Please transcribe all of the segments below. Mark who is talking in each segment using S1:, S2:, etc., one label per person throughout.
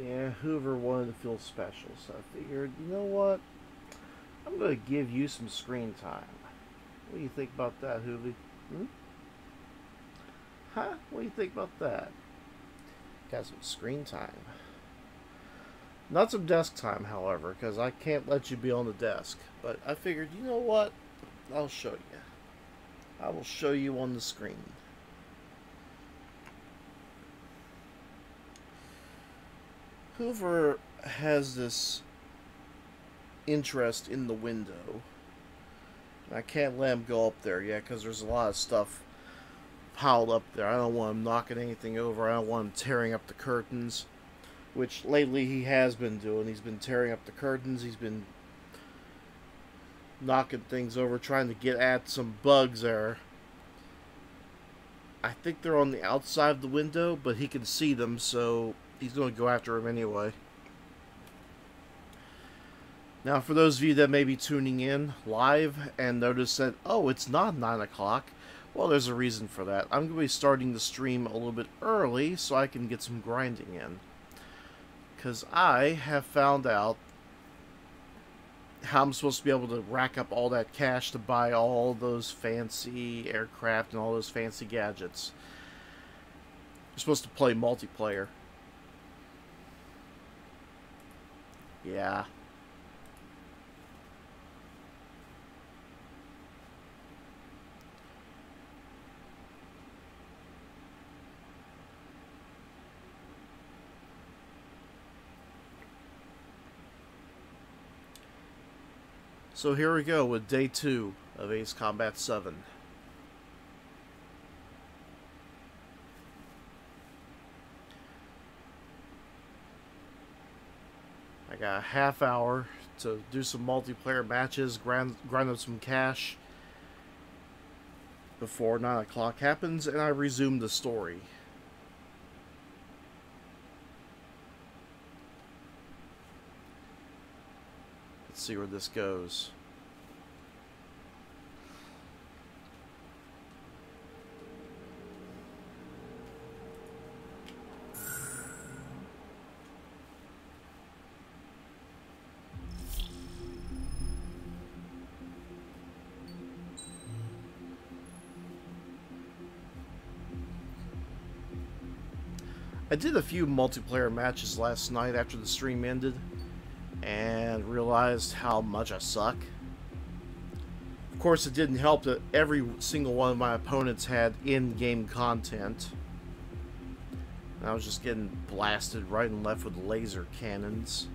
S1: Yeah, Hoover wanted to feel special, so I figured, you know what? I'm going to give you some screen time. What do you think about that, Hoovy? Hmm? Huh? What do you think about that? Got some screen time. Not some desk time, however, because I can't let you be on the desk. But I figured, you know what? I'll show you. I will show you on the screen. Hoover has this interest in the window. I can't let him go up there yet because there's a lot of stuff piled up there. I don't want him knocking anything over. I don't want him tearing up the curtains, which lately he has been doing. He's been tearing up the curtains. He's been knocking things over, trying to get at some bugs there. I think they're on the outside of the window, but he can see them, so he's going to go after him anyway. Now, for those of you that may be tuning in live and notice that, oh, it's not 9 o'clock, well, there's a reason for that. I'm going to be starting the stream a little bit early so I can get some grinding in. Because I have found out how I'm supposed to be able to rack up all that cash to buy all those fancy aircraft and all those fancy gadgets. You're supposed to play multiplayer. Yeah. So here we go with day 2 of Ace Combat 7. I got a half hour to do some multiplayer matches, grind up some cash before 9 o'clock happens, and I resume the story. Let's see where this goes. I did a few multiplayer matches last night after the stream ended and realized how much I suck. Of course, it didn't help that every single one of my opponents had in-game content. And I was just getting blasted right and left with laser cannons.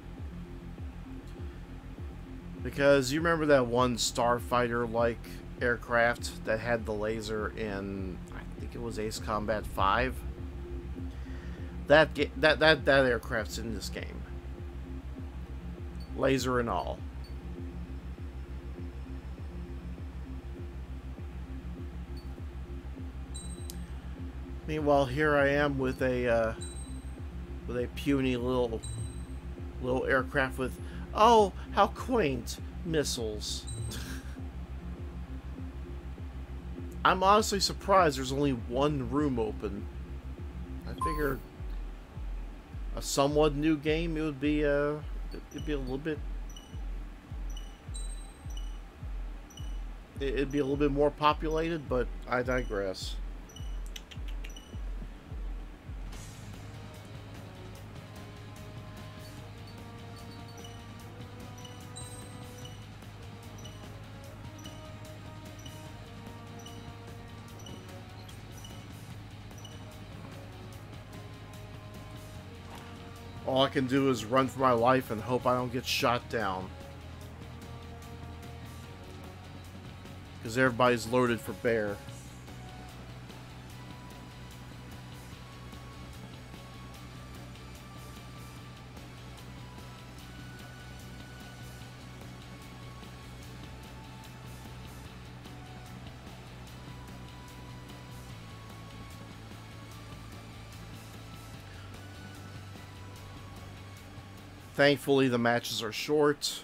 S1: Because you remember that one Starfighter-like aircraft that had the laser in, I think it was Ace Combat 5? That aircraft's in this game. Laser and all. Meanwhile, here I am with a puny little aircraft with, oh, how quaint, missiles. I'm honestly surprised there's only one room open. I figured a somewhat new game, it'd be a little bit, it'd be a little bit more populated, but I digress. All I can do is run for my life and hope I don't get shot down. Because everybody's loaded for bear. Thankfully, the matches are short,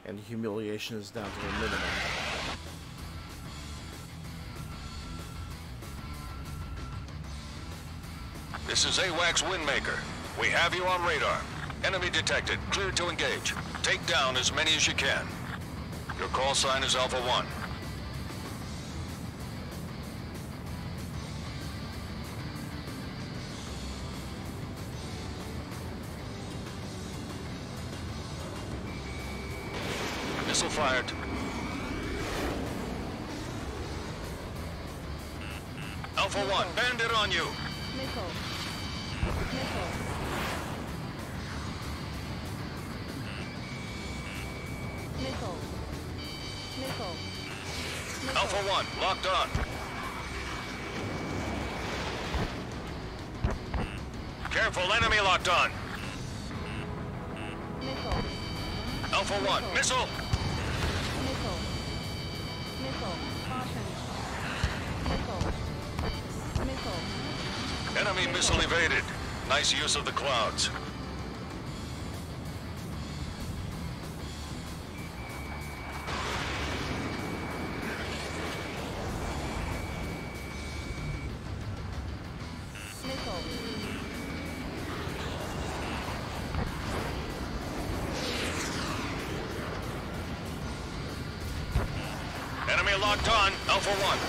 S1: and the humiliation is down to a minimum.
S2: This is AWACS Windmaker. We have you on radar. Enemy detected. Cleared to engage. Take down as many as you can. Your call sign is Alpha 1. Missile fired. Alpha 1, bandit on you.
S3: Missile. Missile. Missile. Missile. Missile.
S2: Alpha 1, locked on. Careful, enemy locked on.
S3: Missile.
S2: Alpha 1, missile.
S3: Missile. Missile. Caution. Missile. Missile.
S2: Enemy missile evaded. Nice use of the clouds.
S3: Missile.
S2: Enemy locked on. Alpha 1.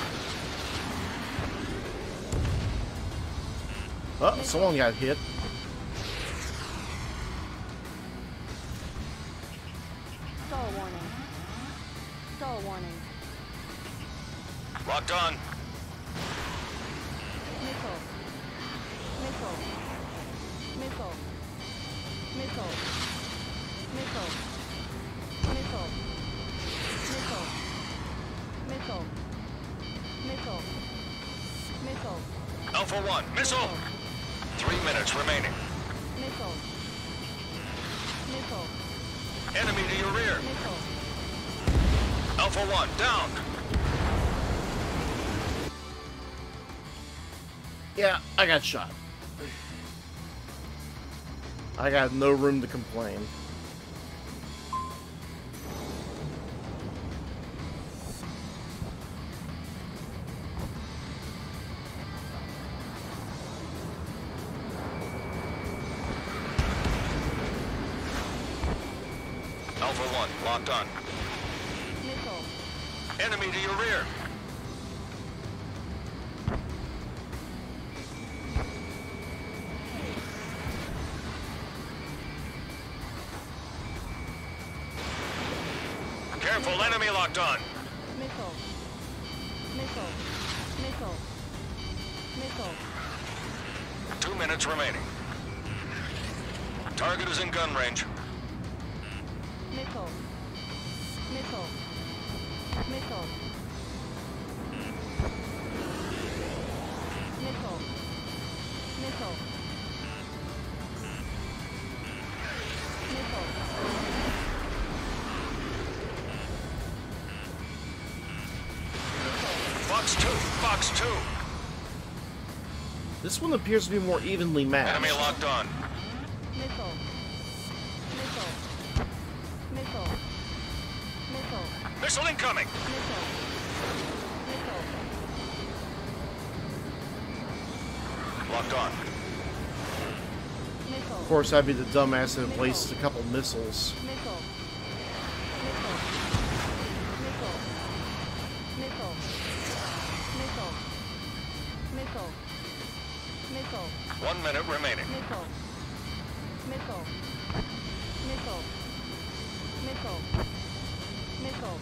S1: Oh, someone got hit.
S3: Stall warning. Stall warning.
S2: Locked on.
S3: Missile. Missile. Missile. Missile. Missile. Missile. Missile. Missile. Missile. Missile.
S2: Alpha 1, missile. 3 minutes remaining.
S3: Missile. Missile.
S2: Enemy to your rear.
S3: Missile.
S2: Alpha 1, down.
S1: Yeah, I got shot. I got no room to complain.
S2: Alpha 1, locked on.
S3: Missile.
S2: Enemy to your rear. Careful, enemy locked on.
S3: Missile. Missile. Missile. Missile.
S2: 2 minutes remaining. Target is in gun range.
S3: Missile. Missile. Missile. Missile. Missile. Missile.
S2: Fox 2, Fox 2.
S1: This one appears to be more evenly matched.
S2: Enemy locked on.
S3: Missile. Missile. Missile. Missile.
S2: Missile incoming.
S3: Missile. Missile.
S2: Locked on.
S3: Missile.
S1: Of course, I'd be the dumbass that placed a couple missiles.
S3: Missile. Missile. Missile. Missile. Missile. Missile. Missile.
S2: 1 minute remaining.
S3: Missile. Missile. Missile. Missile. Missile.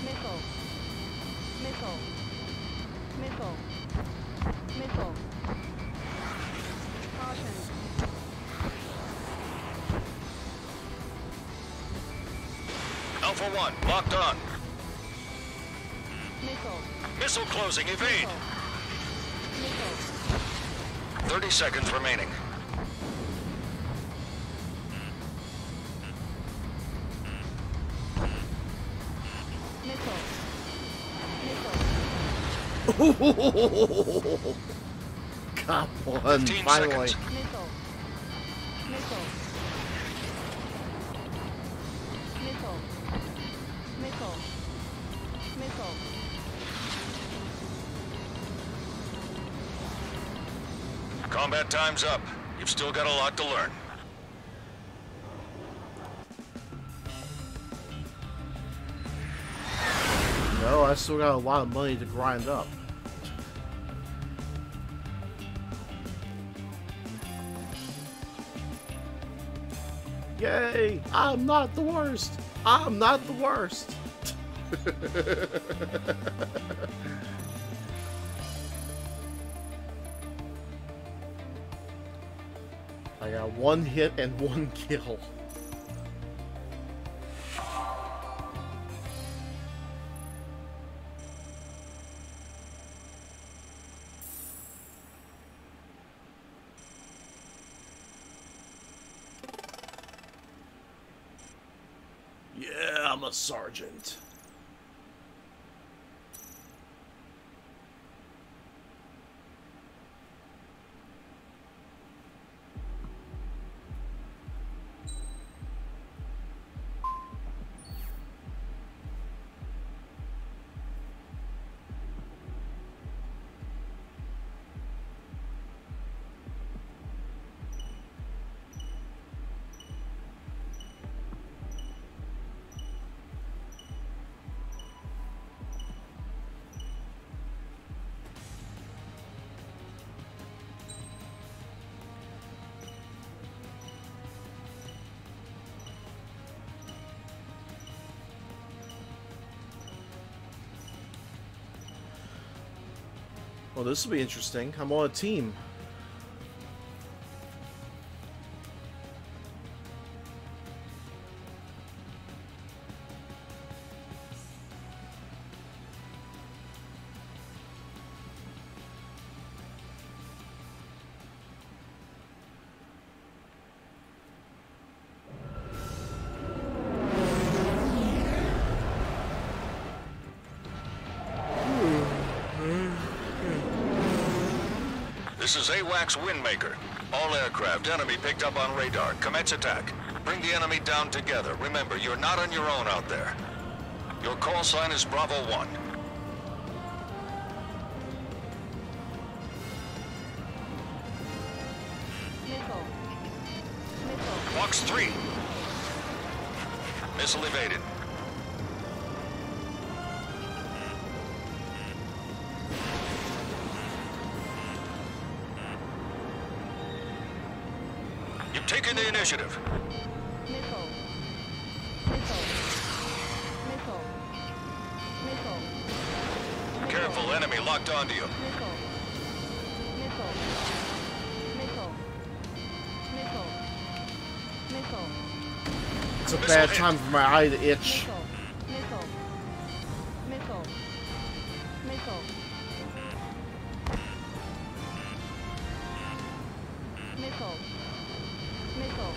S3: Missile. Missile. Missile. Missile. Caution.
S2: Alpha 1, locked on.
S3: Missile.
S2: Missile closing, evade.
S3: Missile.
S2: 30 seconds remaining.
S3: Missile.
S1: Got one,
S2: 15
S1: finally.
S2: seconds.
S3: Missile. Missile. Missile. Missile. Missile.
S2: Combat time's up. You've still got a lot to learn.
S1: No, I still got a lot of money to grind up. Yay! I'm not the worst! I'm not the worst! I got 1 hit and 1 kill. Yeah, I'm a sergeant. Well, this will be interesting. I'm on a team.
S2: This is AWACS Windmaker. All aircraft enemy picked up on radar. Commence attack. Bring the enemy down together. Remember, you're not on your own out there. Your call sign is Bravo 1.
S3: Missile. Missile.
S2: Fox 3. Missile evaded. You've taken the initiative.
S3: Missile. Missile. Missile. Missile.
S2: Careful, enemy locked onto you.
S3: Missile. Missile. Missile. Missile. Missile.
S1: It's a bad time for my eye to itch.
S3: Missile. Missile. Missile. Missile. Missile. Missile.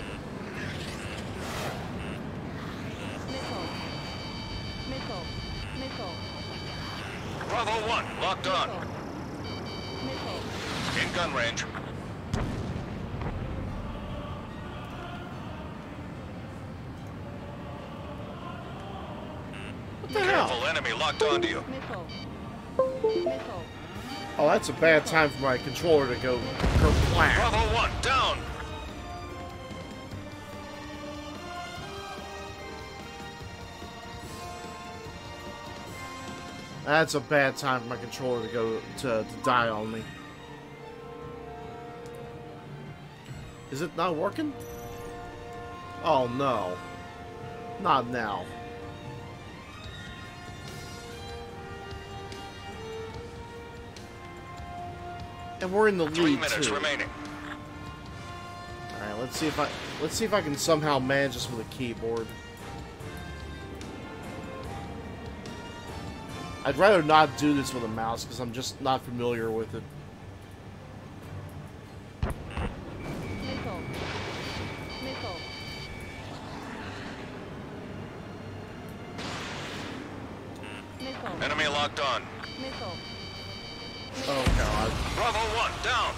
S3: Missile. Missile. Missile.
S2: Bravo 1, locked on.
S3: Missile.
S2: In gun range.
S1: What the hell?
S2: Careful, enemy locked onto you.
S3: Missile. Missile.
S1: Oh, that's a bad time for my controller to go kerplap.
S2: Bravo 1, down.
S1: That's a bad time for my controller to go to die on me. Is it not working? Oh no. Not now. And we're in the
S2: 3
S1: lead
S2: minutes
S1: too.
S2: remaining.
S1: Alright, let's see if I can somehow manage this with a keyboard. I'd rather not do this with a mouse because I'm just not familiar with it.
S3: Missile. Missile. Missile.
S2: Enemy locked on.
S3: Missile.
S1: Oh god.
S2: Bravo 1, down.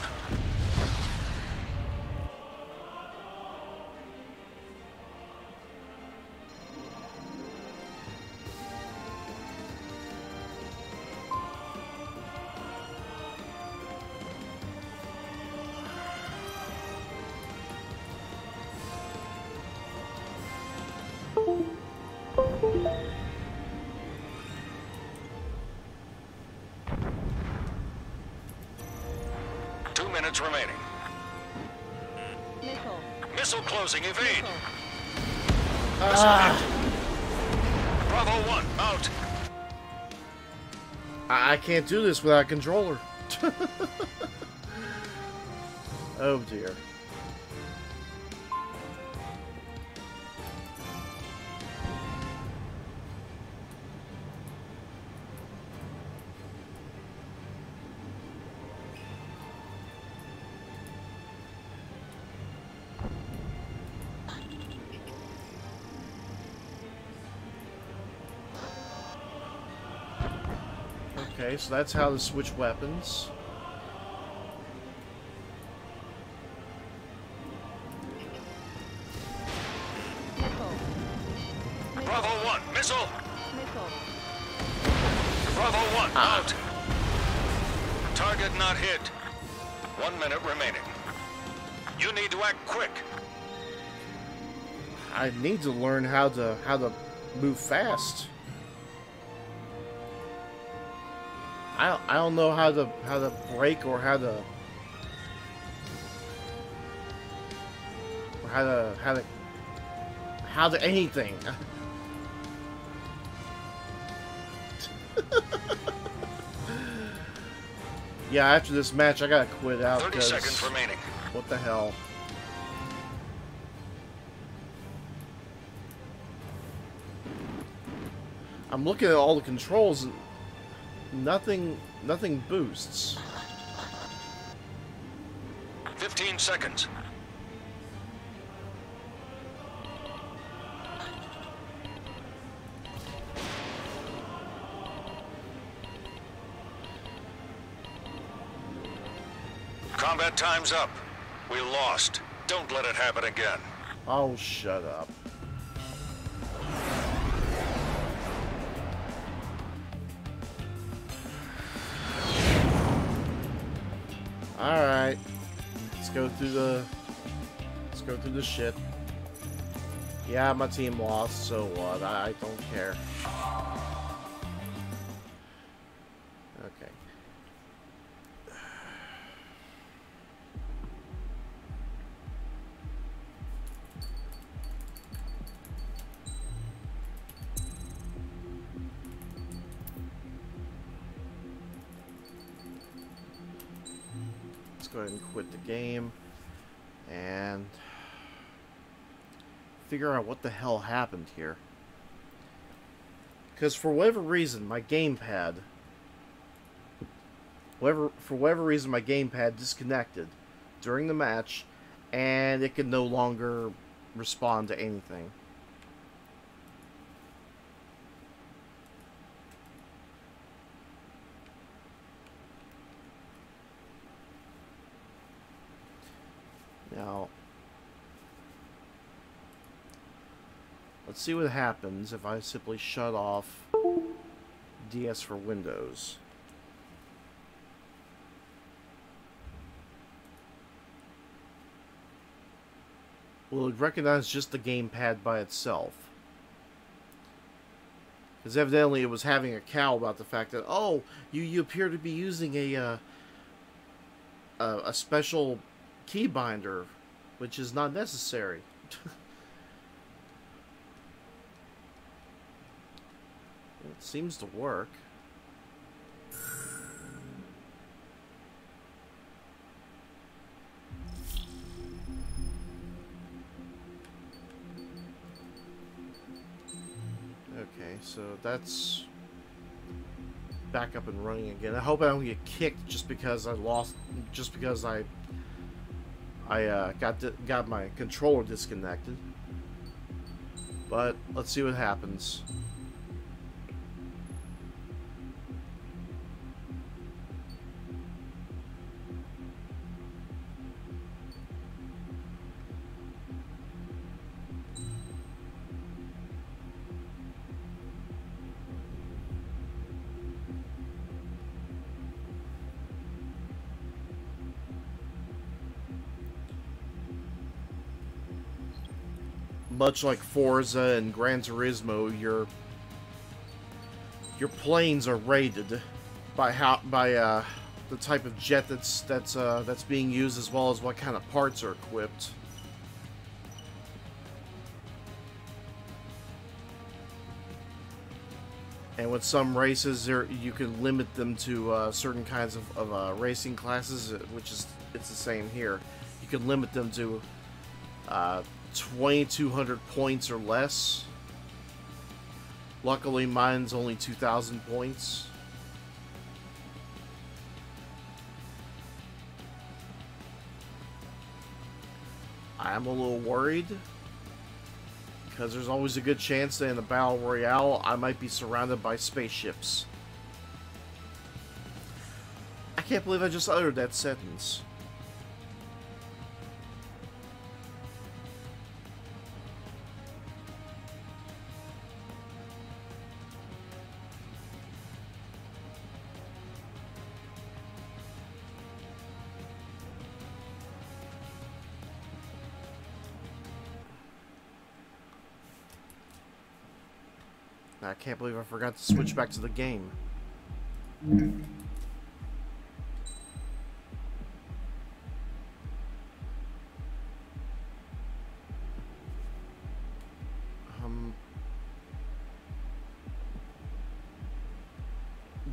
S2: minutes remaining.
S3: Missile.
S2: Missile closing, evade.
S3: Missile.
S2: Bravo 1, out.
S1: I can't do this without a controller. Oh dear. Okay, so that's how to switch weapons.
S3: Missile.
S2: Bravo 1, missile.
S3: Missile.
S2: Bravo 1, out. Target not hit. 1 minute remaining. You need to act quick.
S1: I need to learn how to move fast. I don't know how to brake or how to anything. Yeah, after this match, I gotta quit out.
S2: 30 seconds remaining.
S1: What the hell? I'm looking at all the controls and nothing boosts.
S2: 15 seconds. Combat time's up. We lost. Don't let it happen again.
S1: Oh, shut up. Alright. Let's go through the shit. Yeah, my team lost, so what? I don't care. Okay. Let's go ahead and quit the game and figure out what the hell happened here. Because for whatever reason, my gamepad, for whatever reason, my gamepad disconnected during the match, and it could no longer respond to anything. Now, let's see what happens if I simply shut off DS for Windows. Will it recognize just the gamepad by itself? Because evidently it was having a cow about the fact that, oh, you appear to be using a special keybinder, which is not necessary. It seems to work. Okay, so that's back up and running again. I hope I don't get kicked just because I lost, just because I got my controller disconnected. But let's see what happens. Much like Forza and Gran Turismo, your planes are rated by the type of jet that's being used, as well as what kind of parts are equipped. And with some races, you can limit them to certain kinds of racing classes, which is it's the same here. You can limit them to 2,200 points or less. Luckily, mine's only 2,000 points. I am a little worried, because there's always a good chance that in the Battle Royale, I might be surrounded by spaceships. I can't believe I just uttered that sentence. I can't believe I forgot to switch back to the game.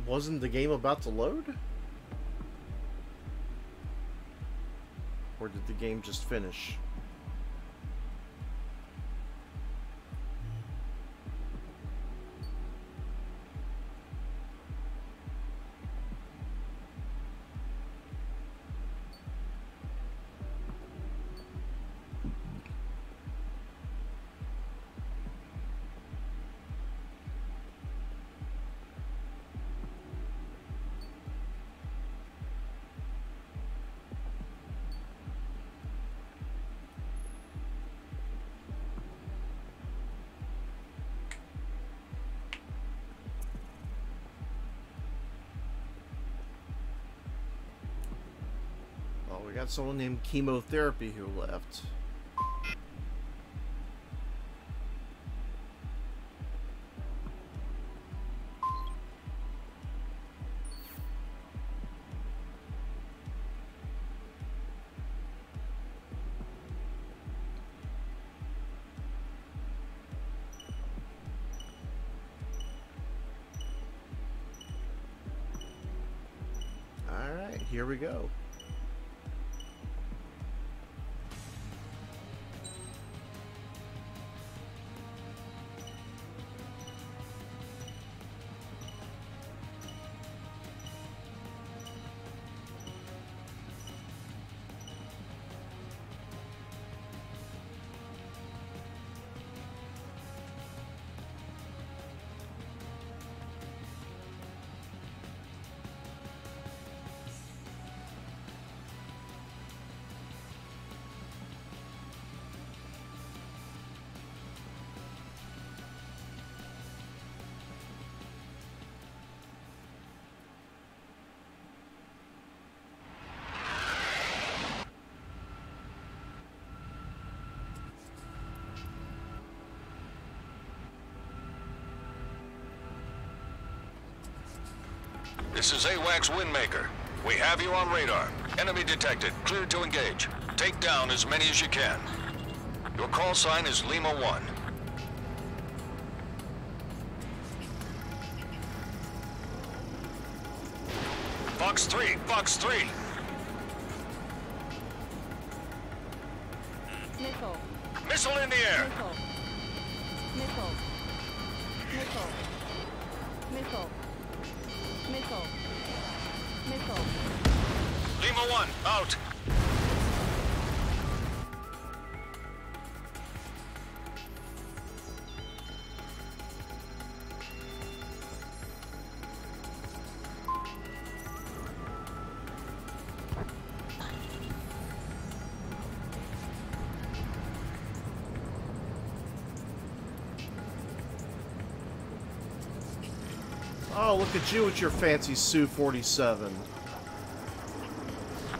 S1: Wasn't the game about to load? Or did the game just finish? We got someone named Chemotherapy who left. All right, here we go.
S2: This is AWACS Windmaker. We have you on radar. Enemy detected. Cleared to engage. Take down as many as you can. Your call sign is Lima 1. Fox 3, Fox 3.
S3: Missile.
S2: Missile in the air.
S3: Missile. Missile. Missile. Missile. Missile.
S2: Lima 1, out.
S1: Oh, look at you with your fancy Su-47.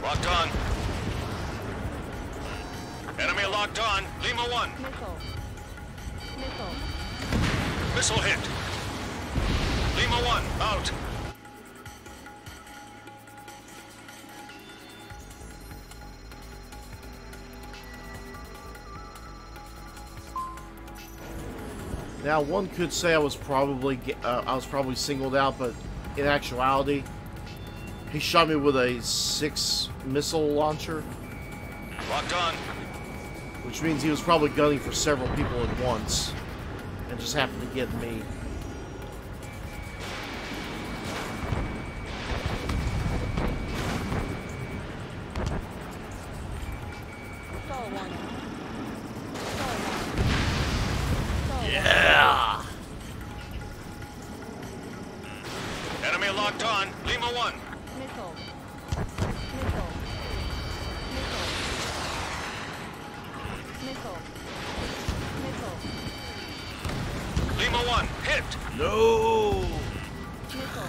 S2: Locked on. Enemy locked on. Lima 1.
S3: Missile. Missile.
S2: Missile hit. Lima 1, out.
S1: Now, one could say I was probably singled out, but in actuality, he shot me with a 6 missile launcher,
S2: Locked on.
S1: which means he was probably gunning for several people at once, and just happened to get me.
S3: Stall warning. Stall warning. Stall warning.
S1: Yeah!
S2: Enemy locked on. Lima 1.
S3: Missile. Missile. Missile. Missile. Missile.
S2: Lima 1. Hit.
S1: No!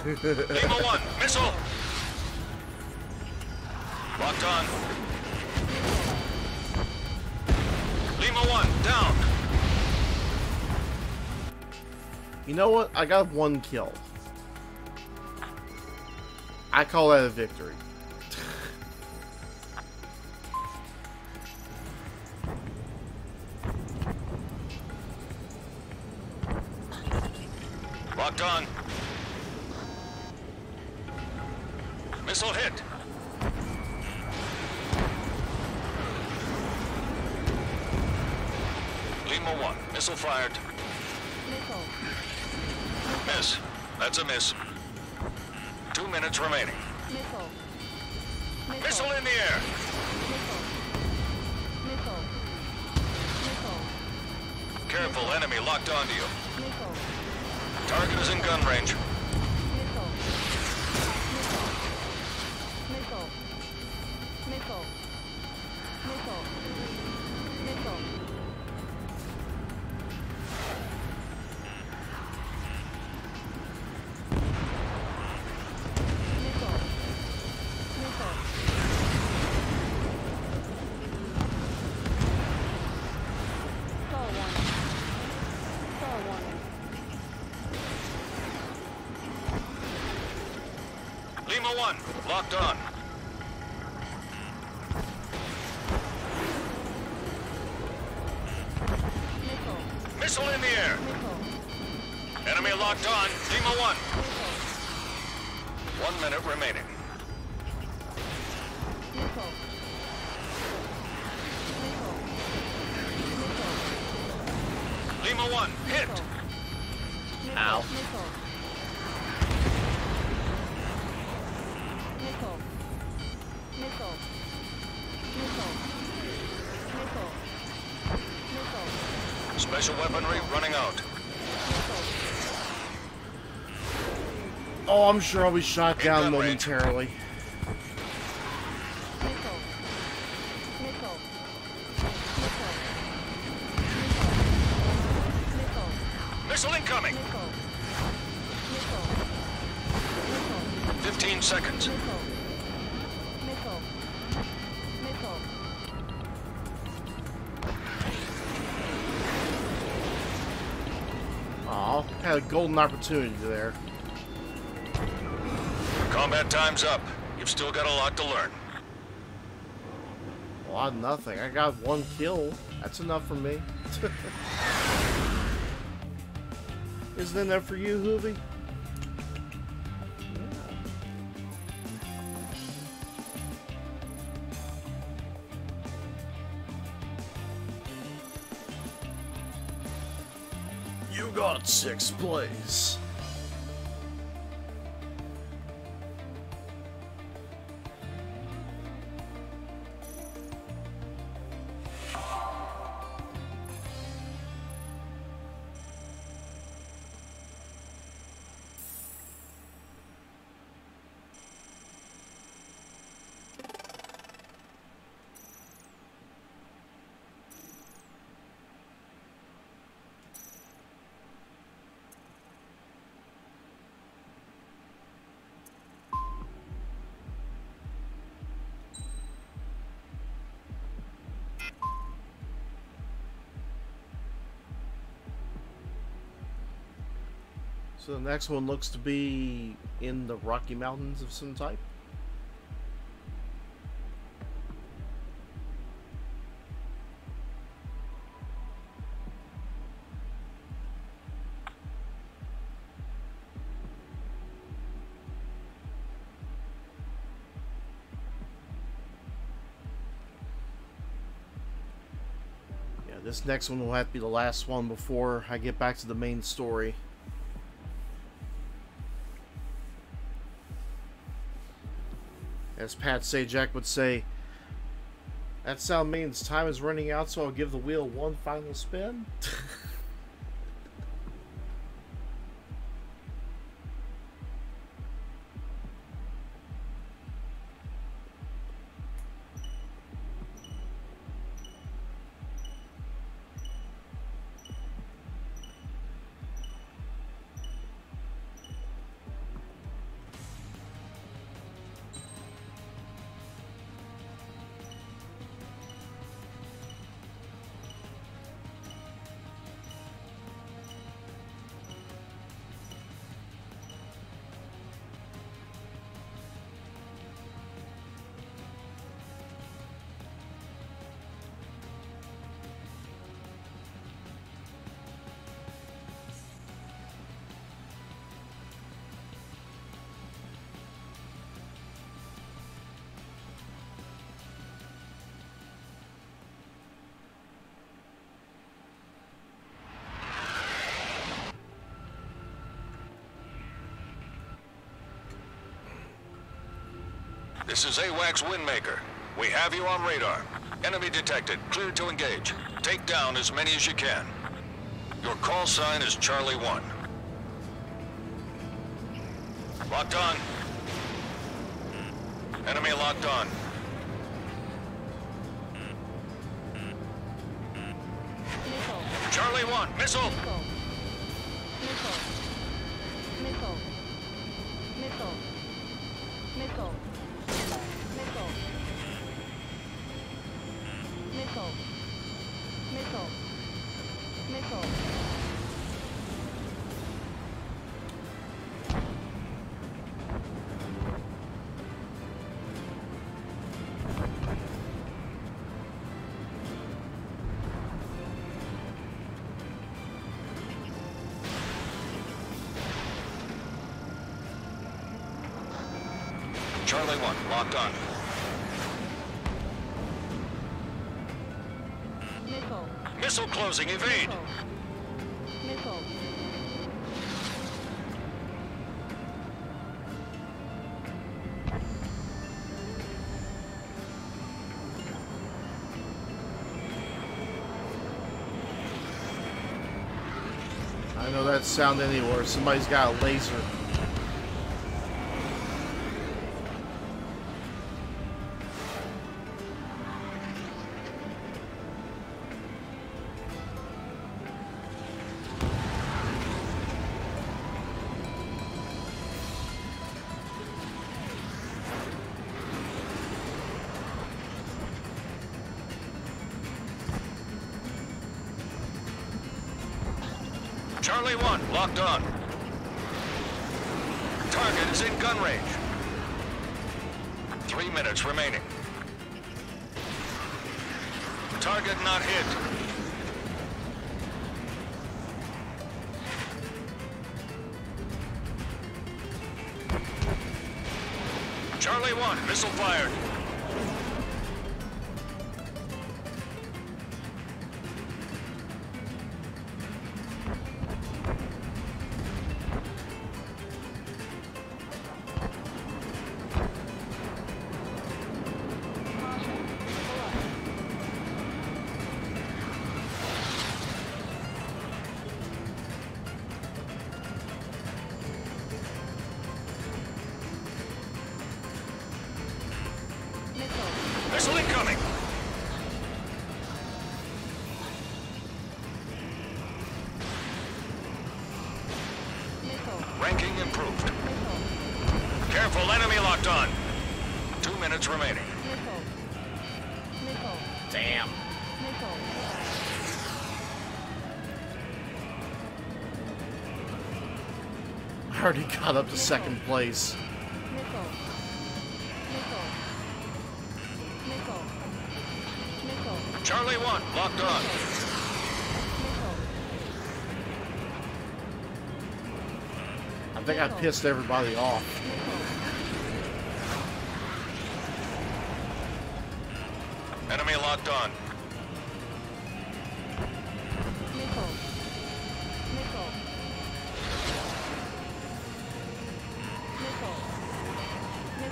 S3: Missile.
S2: Lima 1. Missile. Locked on. Lima 1. Down.
S1: You know what? I got 1 kill. I call that a victory.
S2: Locked on. Missile hit. Lima 1. Missile fired.
S3: Missile.
S2: Miss. That's a miss. 2 minutes remaining.
S3: Missile.
S2: Missile in the air.
S3: Missile. Missile. Missile.
S2: Careful, enemy locked onto you.
S3: Missile.
S2: Target is in gun range.
S3: Missile. Missile. Missile. Missile. Missile. Missile. Missile. Stall warning. Stall warning.
S2: Lima 1. Locked on.
S3: Missile.
S2: Missile in the air.
S3: Missile.
S2: Enemy locked on. Lima 1.
S3: Missile.
S2: 1 minute remaining.
S3: Missile. Missile. Missile.
S2: Lima 1. Hit.
S3: Missile.
S1: Ow.
S3: Missile. Missile. Missile. Missile. Missile. Missile.
S2: Special weaponry running out.
S3: Missile.
S1: Oh, I'm sure I'll be shot down
S2: gun range.
S1: momentarily.
S3: Missile. Missile. Missile. Missile.
S2: Missile incoming.
S3: Missile. Missile. Missile.
S2: 15 seconds.
S3: Missile. Missile. Missile.
S1: Aw, had a golden opportunity there.
S2: Combat time's up. You've still got a lot to learn.
S1: A lot of nothing. I got 1 kill. That's enough for me. Isn't that enough for you, Hoovy? You got 6th place. So the next one looks to be in the Rocky Mountains of some type. This next one will have to be the last one before I get back to the main story. As Pat Sajak would say, that sound means time is running out, so I'll give the wheel one final spin.
S2: This is AWACS Windmaker. We have you on radar. Enemy detected. Cleared to engage. Take down as many as you can. Your call sign is Charlie 1. Locked on. Enemy locked on.
S3: Missile.
S2: Charlie 1, missile!
S3: Missile. Missile. Missile. Missile. Missile. Missile. Missile. Missile. Missile.
S2: Charlie 1, locked on.
S3: Missile.
S2: Missile closing, evade!
S3: Missile. Missile.
S1: I know that sound anywhere. Somebody's got a laser.
S2: Charlie 1, locked on. Target is in gun range. 3 minutes remaining. Target not hit. Charlie 1, missile fired. Missile incoming!
S3: Missile.
S2: Ranking improved.
S3: Missile.
S2: Careful, enemy locked on. 2 minutes remaining.
S3: Missile. Missile.
S1: Damn.
S3: Missile.
S1: I already got up to second place.
S3: Missile. Missile. Missile. Missile.
S2: Charlie 1, locked on.
S3: Missile.
S1: I think I pissed everybody off.
S2: Enemy locked on.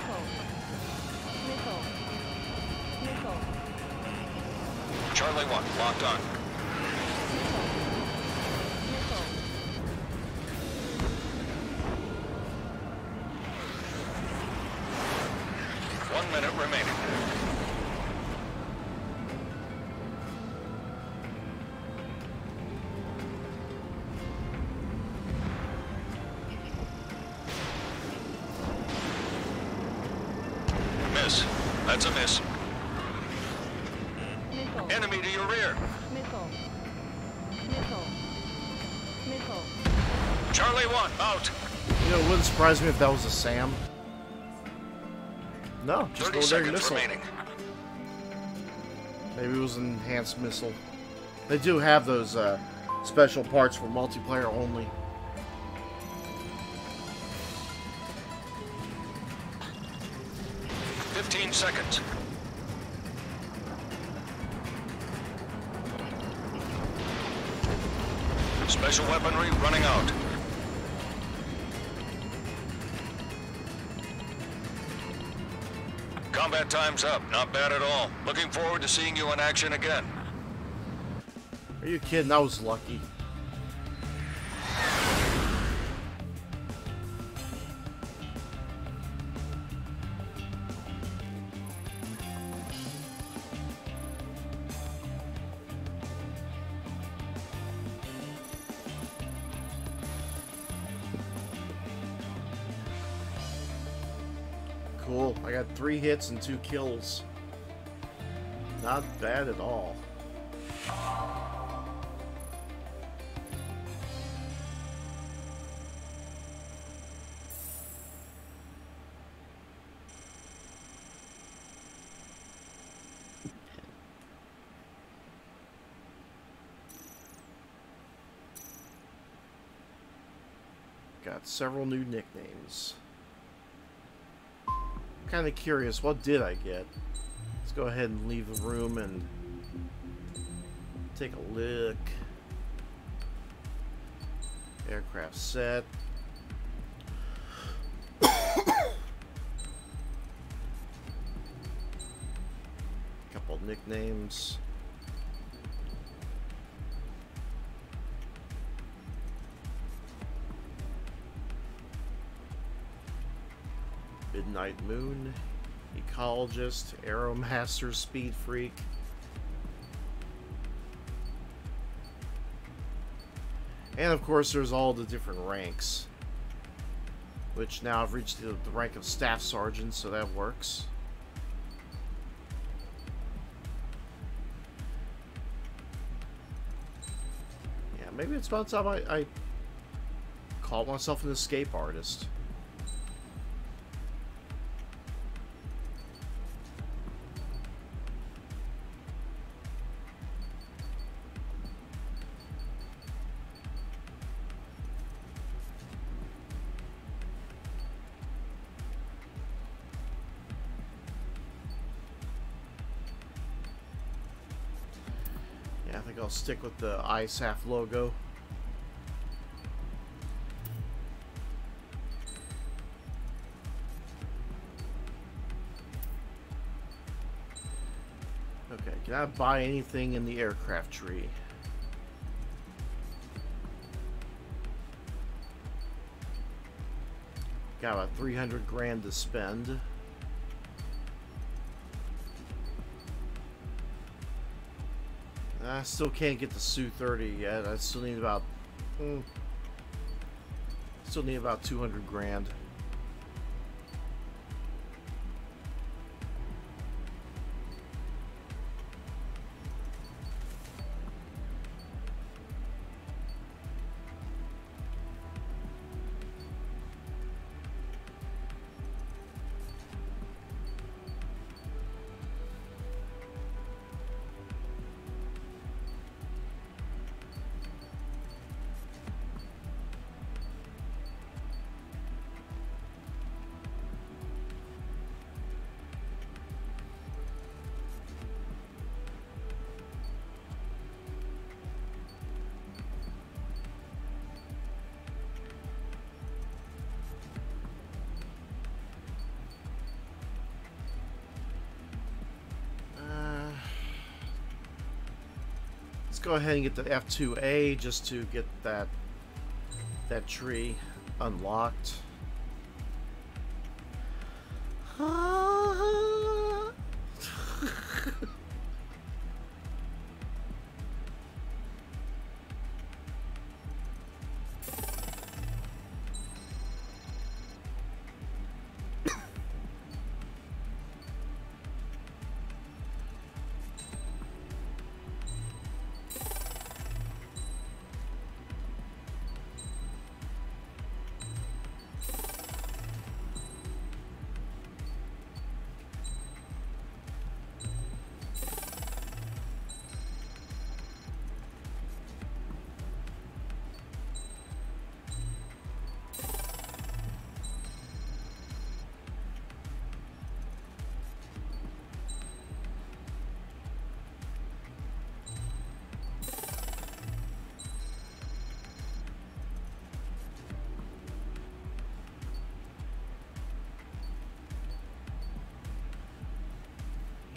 S3: Nickel. Nickel. Nickel.
S2: Charlie 1, locked on.
S3: Nickel. Nickel.
S2: 1 minute remaining. Miss. That's a miss.
S3: Nickel.
S2: Enemy to your rear.
S3: Nickel. Nickel. Nickel.
S2: Charlie 1, out.
S1: You know, it wouldn't surprise me if that was a SAM. No, just
S2: 30
S1: ordinary
S2: seconds
S1: missile.
S2: remaining.
S1: Maybe it was an enhanced missile. They do have those special parts for multiplayer only.
S2: Fifteen seconds. Special weaponry running out. Combat time's up. Not bad at all. Looking forward to seeing you in action again.
S1: Are you kidding? I was lucky. Cool. I got 3 hits and 2 kills. Not bad at all. Got several new nicknames. Kind of curious, what did I get? Let's go ahead and leave the room and take a look. Aircraft set. Couple nicknames. Midnight Moon, Ecologist, Aeromaster, Speed Freak. And of course there's all the different ranks. Which now I've reached the rank of Staff Sergeant, so that works. Yeah, maybe it's about time I call myself an escape artist. I think I'll stick with the ISAF logo. Okay, can I buy anything in the aircraft tree? Got about 300 grand to spend. I still can't get the Su-30 yet. I still need about still need about 200 grand. Let's go ahead and get the F2A just to get that tree unlocked.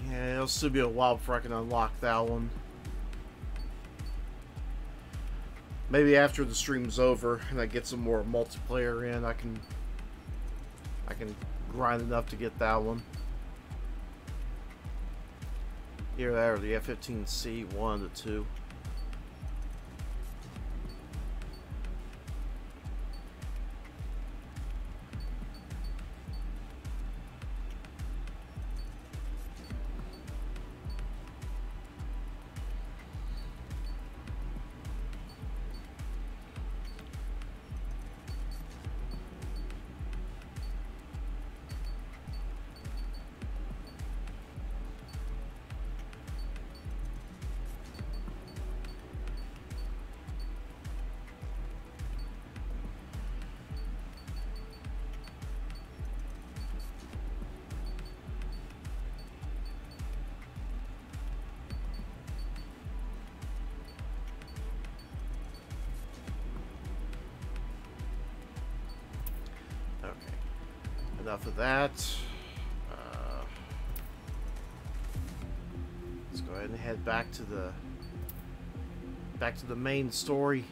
S1: Yeah, it'll still be a while before I can unlock that one. Maybe after the stream's over and I get some more multiplayer in, I can grind enough to get that one. Either that or the F-15C, one of the two. Enough of that. Let's go ahead and head back to the main story,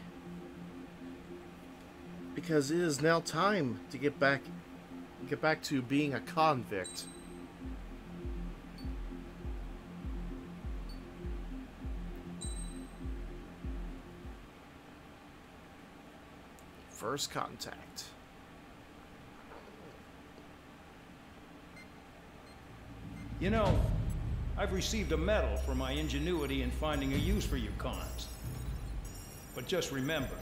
S1: because it is now time to get back to being a convict. First contact.
S4: You know, I've received a medal for my ingenuity in finding a use for you cons. But just remember,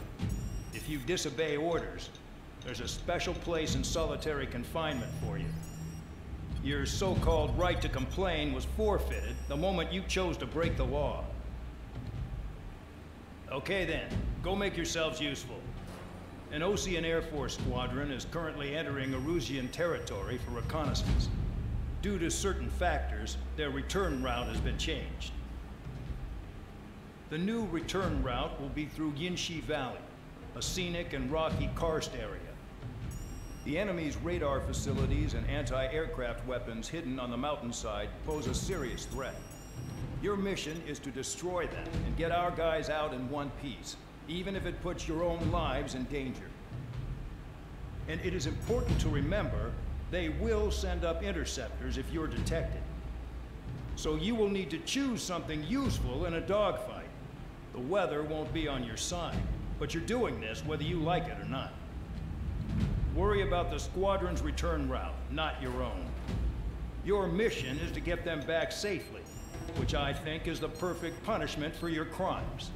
S4: if you disobey orders, there's a special place in solitary confinement for you. Your so-called right to complain was forfeited the moment you chose to break the law. Okay then, go make yourselves useful. An Osean Air Force squadron is currently entering Erusian territory for reconnaissance. Due to certain factors, their return route has been changed. The new return route will be through Yinshi Valley, a scenic and rocky karst area. The enemy's radar facilities and anti-aircraft weapons hidden on the mountainside pose a serious threat. Your mission is to destroy them and get our guys out in one piece, even if it puts your own lives in danger. And it is important to remember, they will send up interceptors if you're detected. So you will need to choose something useful in a dogfight. The weather won't be on your side, but you're doing this whether you like it or not. Worry about the squadron's return route, not your own. Your mission is to get them back safely, which I think is the perfect punishment for your crimes.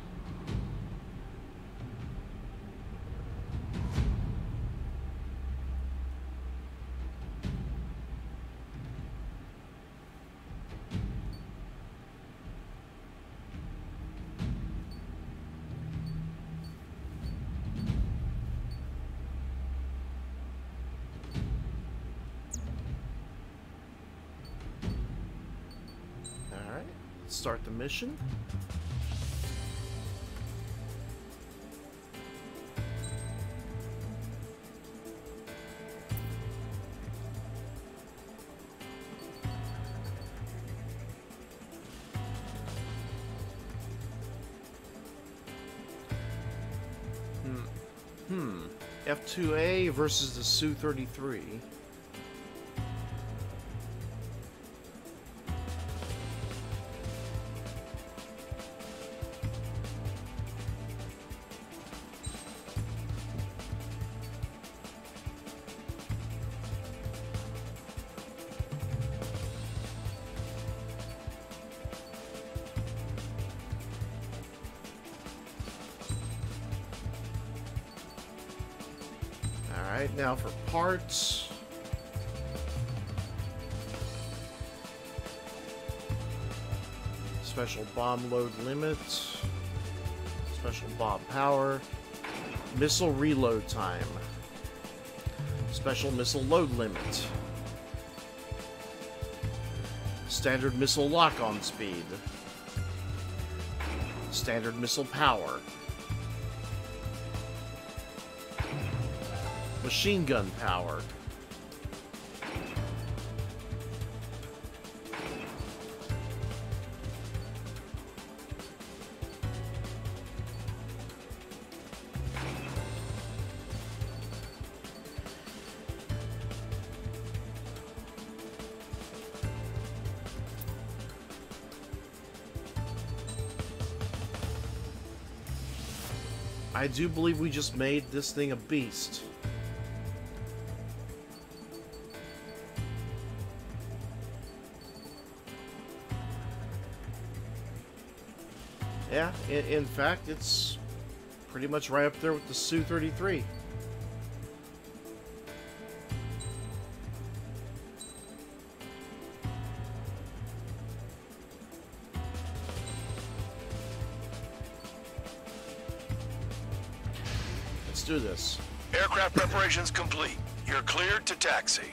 S1: Start the mission. F2A versus the Su-33. Alright, now for parts. Special bomb load limit. Special bomb power. Missile reload time. Special missile load limit. Standard missile lock-on speed. Standard missile power. Machine gun power. I do believe we just made this thing a beast. Yeah, in fact, it's pretty much right up there with the Su-33. Let's do this.
S2: Aircraft preparations complete. You're cleared to taxi.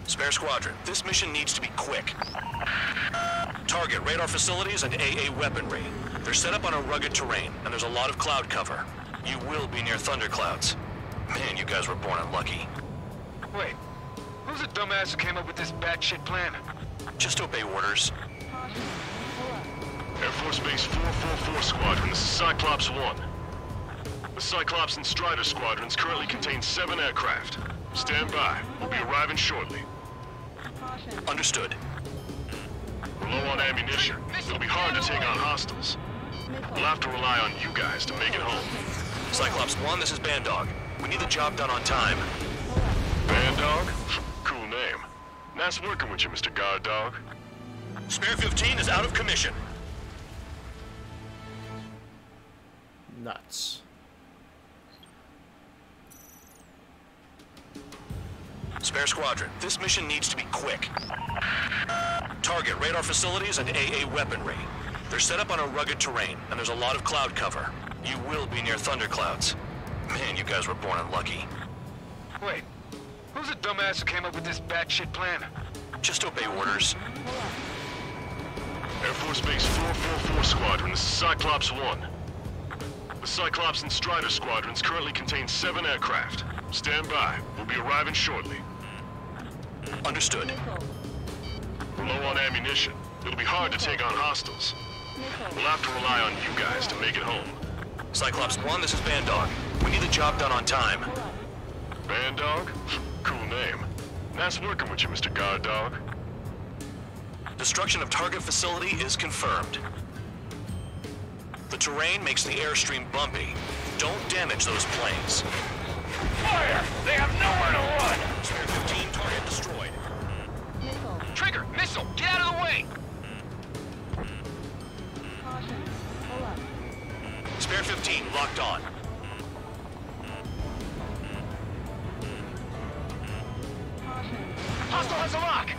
S2: Spare Squadron, this mission needs to be quick. Target radar facilities and AA weaponry. They're set up on a rugged terrain, and there's a lot of cloud cover. You will be near thunderclouds. Man, you guys were born unlucky.
S5: Wait, who's the dumbass who came up with this batshit plan?
S2: Just obey orders.
S3: Caution. Pull up.
S6: Air Force Base 444 Squadron, this is Cyclops 1. The Cyclops and Strider squadrons currently contain 7 aircraft. Stand by. We'll be arriving shortly.
S3: Caution.
S2: Understood.
S6: We're low on ammunition. It'll be hard to take on hostiles. We'll have to rely on you guys to make it home.
S2: Cyclops 1, this is Bandog. We need the job done on time.
S6: Bandog? Cool name. Nice working with you, Mr. Guard Dog.
S2: Spare 15 is out of commission.
S1: Nuts.
S2: Spare Squadron, this mission needs to be quick. Target radar facilities and AA weaponry. They're set up on a rugged terrain, and there's a lot of cloud cover. You will be near thunderclouds. Man, you guys were born unlucky.
S5: Wait, who's the dumbass who came up with this batshit plan?
S2: Just obey orders.
S6: Air Force Base 444 Squadron, this is Cyclops 1. The Cyclops and Strider squadrons currently contain 7 aircraft. Stand by. We'll be arriving shortly.
S2: Understood.
S3: Missile.
S6: We're low on ammunition. It'll be hard to take on hostiles.
S3: Missile.
S6: We'll have to rely on you guys to make it home.
S2: Cyclops 1, this is Bandog. We need the job done on time.
S3: Pull up.
S6: Bandog? Cool name. Nice working with you, Mr. Guard Dog.
S2: Destruction of target facility is confirmed. The terrain makes the airstream bumpy. Don't damage those planes.
S5: Fire! They have nowhere to run!
S2: Spare 15, target destroyed.
S3: Missile.
S5: Trigger! Missile! Get out of the way!
S3: Caution. Pull up.
S2: Spare 15, locked on.
S3: Caution.
S5: Hostile has a lock!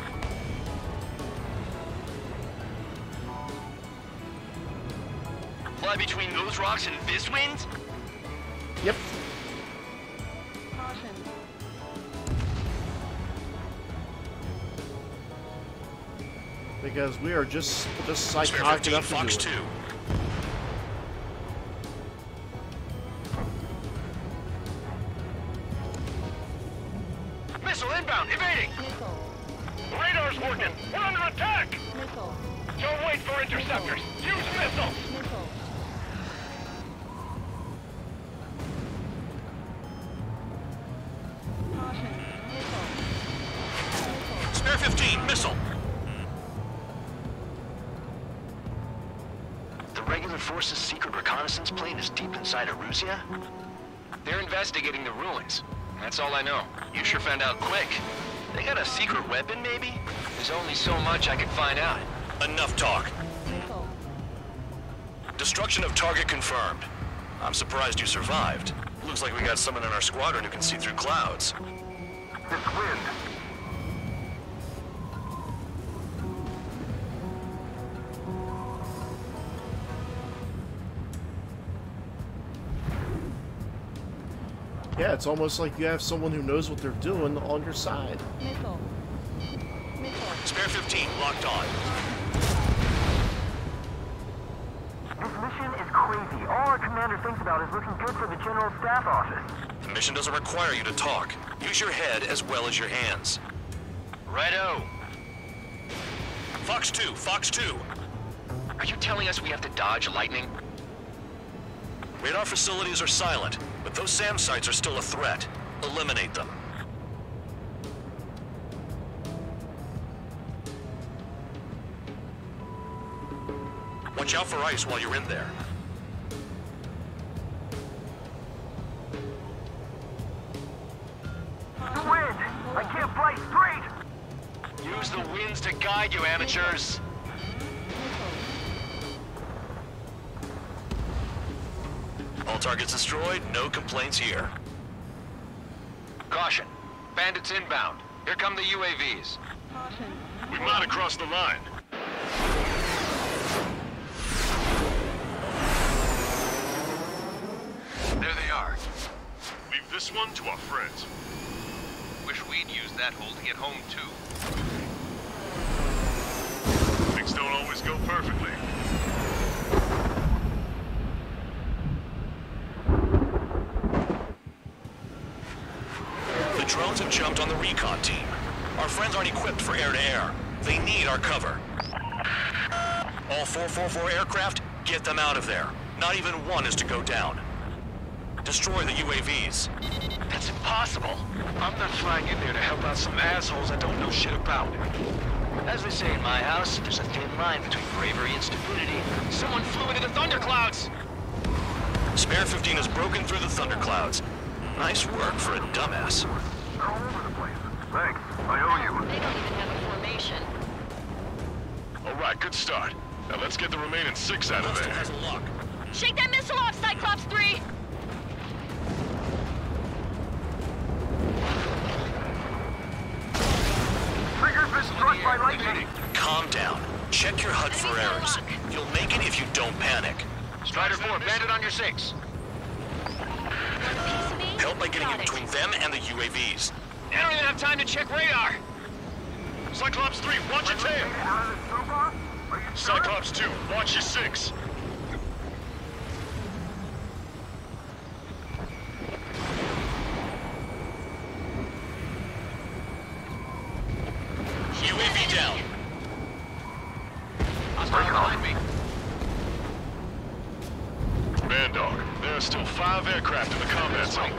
S7: fly between those rocks and this wind?
S1: Yep.
S3: Caution.
S1: Because we are just
S2: Spare
S1: psychotic
S2: 15,
S1: enough to
S2: Fox
S1: do
S2: 2.
S1: it.
S5: Missile inbound, evading!
S3: Missile.
S5: Radar's working! We're under attack!
S3: Missile.
S5: Don't wait for interceptors! Use missiles!
S3: Missile. Caution. Missile. Missile.
S2: Spare 15, missile.
S7: The regular force's secret reconnaissance plane is deep inside Erusea? They're investigating the ruins. That's all I know. You sure found out quick. They got a secret weapon, maybe? There's only so much I could find out.
S2: Enough talk.
S3: Missile.
S2: Destruction of target confirmed. I'm surprised you survived. Looks like we got someone in our squadron who can see through clouds.
S5: This wind.
S1: Yeah, it's almost like you have someone who knows what they're doing on your side.
S3: Missile. Missile.
S2: Spare 15, locked on.
S8: This mission is crazy. All our commander thinks about is looking good for the General Staff Office.
S2: The mission doesn't require you to talk. Use your head as well as your hands.
S7: Righto.
S2: Fox 2, Fox 2.
S7: Are you telling us we have to dodge lightning?
S2: Radar facilities are silent, but those SAM sites are still a threat. Eliminate them. Watch out for ice while you're in there.
S8: The wind! I can't fly straight!
S7: Use the winds to guide you, amateurs.
S2: All targets destroyed, no complaints here.
S7: Caution. Bandits inbound. Here come the UAVs.
S3: Caution.
S6: We might have crossed the line.
S7: There they are.
S6: Leave this one to our friends.
S7: Wish we'd used that hole to get home, too.
S6: Things don't always go perfectly.
S2: The drones have jumped on the recon team. Our friends aren't equipped for air-to-air. They need our cover. All 444 aircraft, get them out of there. Not even one is to go down. Destroy the UAVs.
S7: That's impossible. I'm not flying in there to help out some assholes that don't know shit about it. As they say in my house, there's a thin line between bravery and stupidity. Someone flew into the thunderclouds!
S2: Spare 15 has broken through the thunderclouds. Nice work for a dumbass.
S8: All over the place. Thanks. I owe you.
S3: They don't even have a formation.
S6: All right, good start. Now let's get the remaining 6 out of
S2: Hostile
S6: there.
S2: has a lock.
S3: Shake that missile off, Cyclops 3!
S8: Trigger's been struck by lightning.
S2: Calm down. Check your HUD for errors. You'll make it if you don't panic.
S7: Strider 4, bandit on your 6.
S2: Help by getting in between them and the UAVs.
S7: They don't even have time to check radar.
S6: Cyclops 3, watch your tail.
S8: Out of the snowball? Are you sure?
S6: Cyclops 2, watch your 6.
S2: UAV down.
S7: Hostile behind me.
S6: Man Dog, there are still 5 aircraft in the combat zone.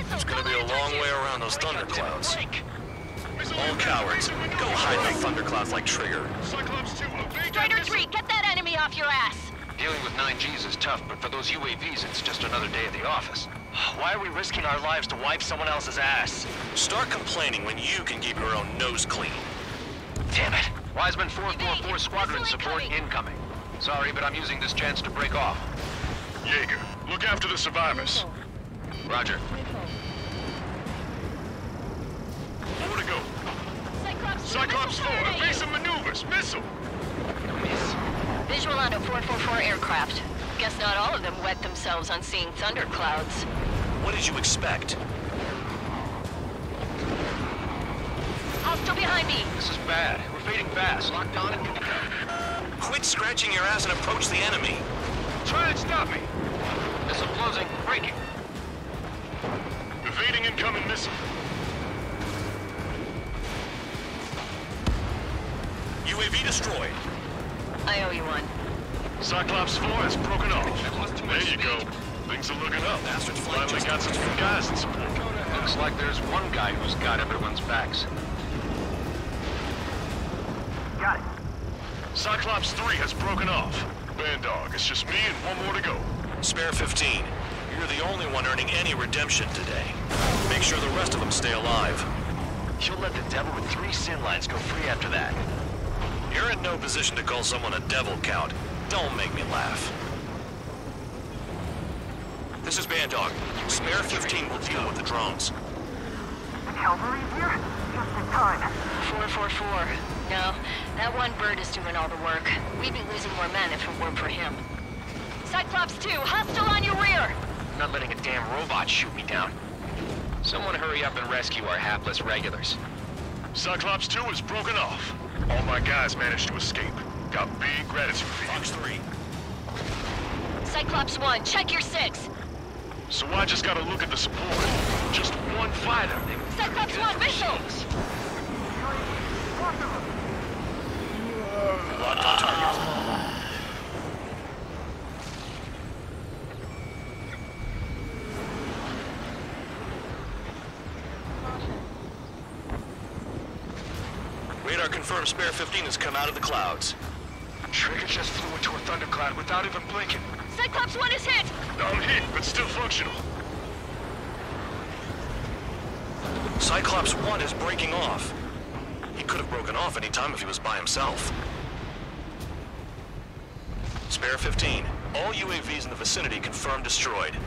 S2: It's gonna be a long way around those thunderclouds. All cowards, go hide in the thunderclouds like Trigger.
S6: Cyclops 2, evade that
S3: Strider
S6: missile.
S3: 3, get that enemy off your ass!
S7: Dealing with 9Gs is tough, but for those UAVs, it's just another day at the office. Why are we risking our lives to wipe someone else's ass?
S2: Start complaining when you can keep your own nose clean.
S7: Damn it. Wiseman 444 squadron support incoming. Sorry, but I'm using this chance to break off.
S6: Jaeger, look after the survivors.
S3: Missile.
S7: Roger.
S3: Missile.
S2: Over to
S6: Cyclops 4, evasive maneuvers, missile!
S3: Visual on a 444 aircraft. Guess not all of them wet themselves on seeing thunderclouds.
S2: What did you expect?
S3: Hostile behind me!
S7: This is bad. We're fading fast. Locked on and good to go.
S2: Quit scratching your ass and approach the enemy.
S5: Try and stop me.
S7: Missile closing. Braking.
S6: Evading incoming missile.
S2: UAV destroyed.
S3: I owe you one.
S6: Cyclops 4 has broken off. There you go. Things are looking up.
S2: Bastards
S6: Finally got some good guys in support.
S7: Looks like there's one guy who's got everyone's backs.
S8: Got it.
S6: Cyclops 3 has broken off. Bandog, it's just me and one more to go.
S2: Spare 15. You're the only one earning any redemption today. Make sure the rest of them stay alive.
S7: You'll let the devil with 3 sin lines go free after that.
S2: You're in no position to call someone a devil, Count. Don't make me laugh. This is Bandog. Spare 15 will deal with the drones.
S8: The cavalry here? Just in time.
S3: 444. No, that one bird is doing all the work. We'd be losing more men if it weren't for him. Cyclops 2, hostile on your rear!
S7: I'm not letting a damn robot shoot me down. Someone hurry up and rescue our hapless regulars.
S6: Cyclops 2 is broken off. All my guys managed to escape. Got big gratitude for you.
S2: Fox 3.
S3: Cyclops 1, check your 6.
S6: So I just gotta look at the support. Just one fighter.
S3: Cyclops 1, missiles!
S2: Locked on target. Radar confirms Spare 15 has come out of the clouds.
S5: Trigger just flew into a thundercloud without even blinking.
S3: Cyclops 1 is hit!
S6: I'm hit, but still functional.
S2: Cyclops 1 is breaking off. He could have broken off any time if he was by himself. Spare 15. All UAVs in the vicinity confirmed destroyed.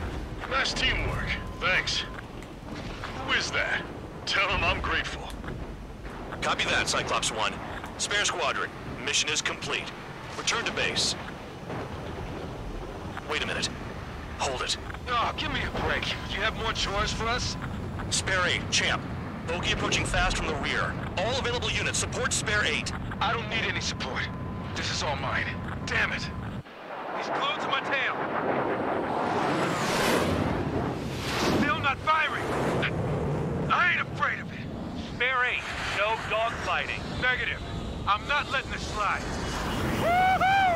S6: Nice teamwork. Thanks. Who is that? Tell him I'm grateful.
S2: Copy that, Cyclops 1. Spare Squadron. Mission is complete. Return to base. Wait a minute. Hold it.
S5: Oh, give me a break. You have more chores for us?
S2: Spare 8, Champ. Bogey approaching fast from the rear. All available units support Spare 8.
S5: I don't need any support. This is all mine. Damn it. He's glued to my tail. Still not firing. I ain't afraid of it. Spare 8, no dogfighting. Negative. I'm not letting this slide. Woohoo!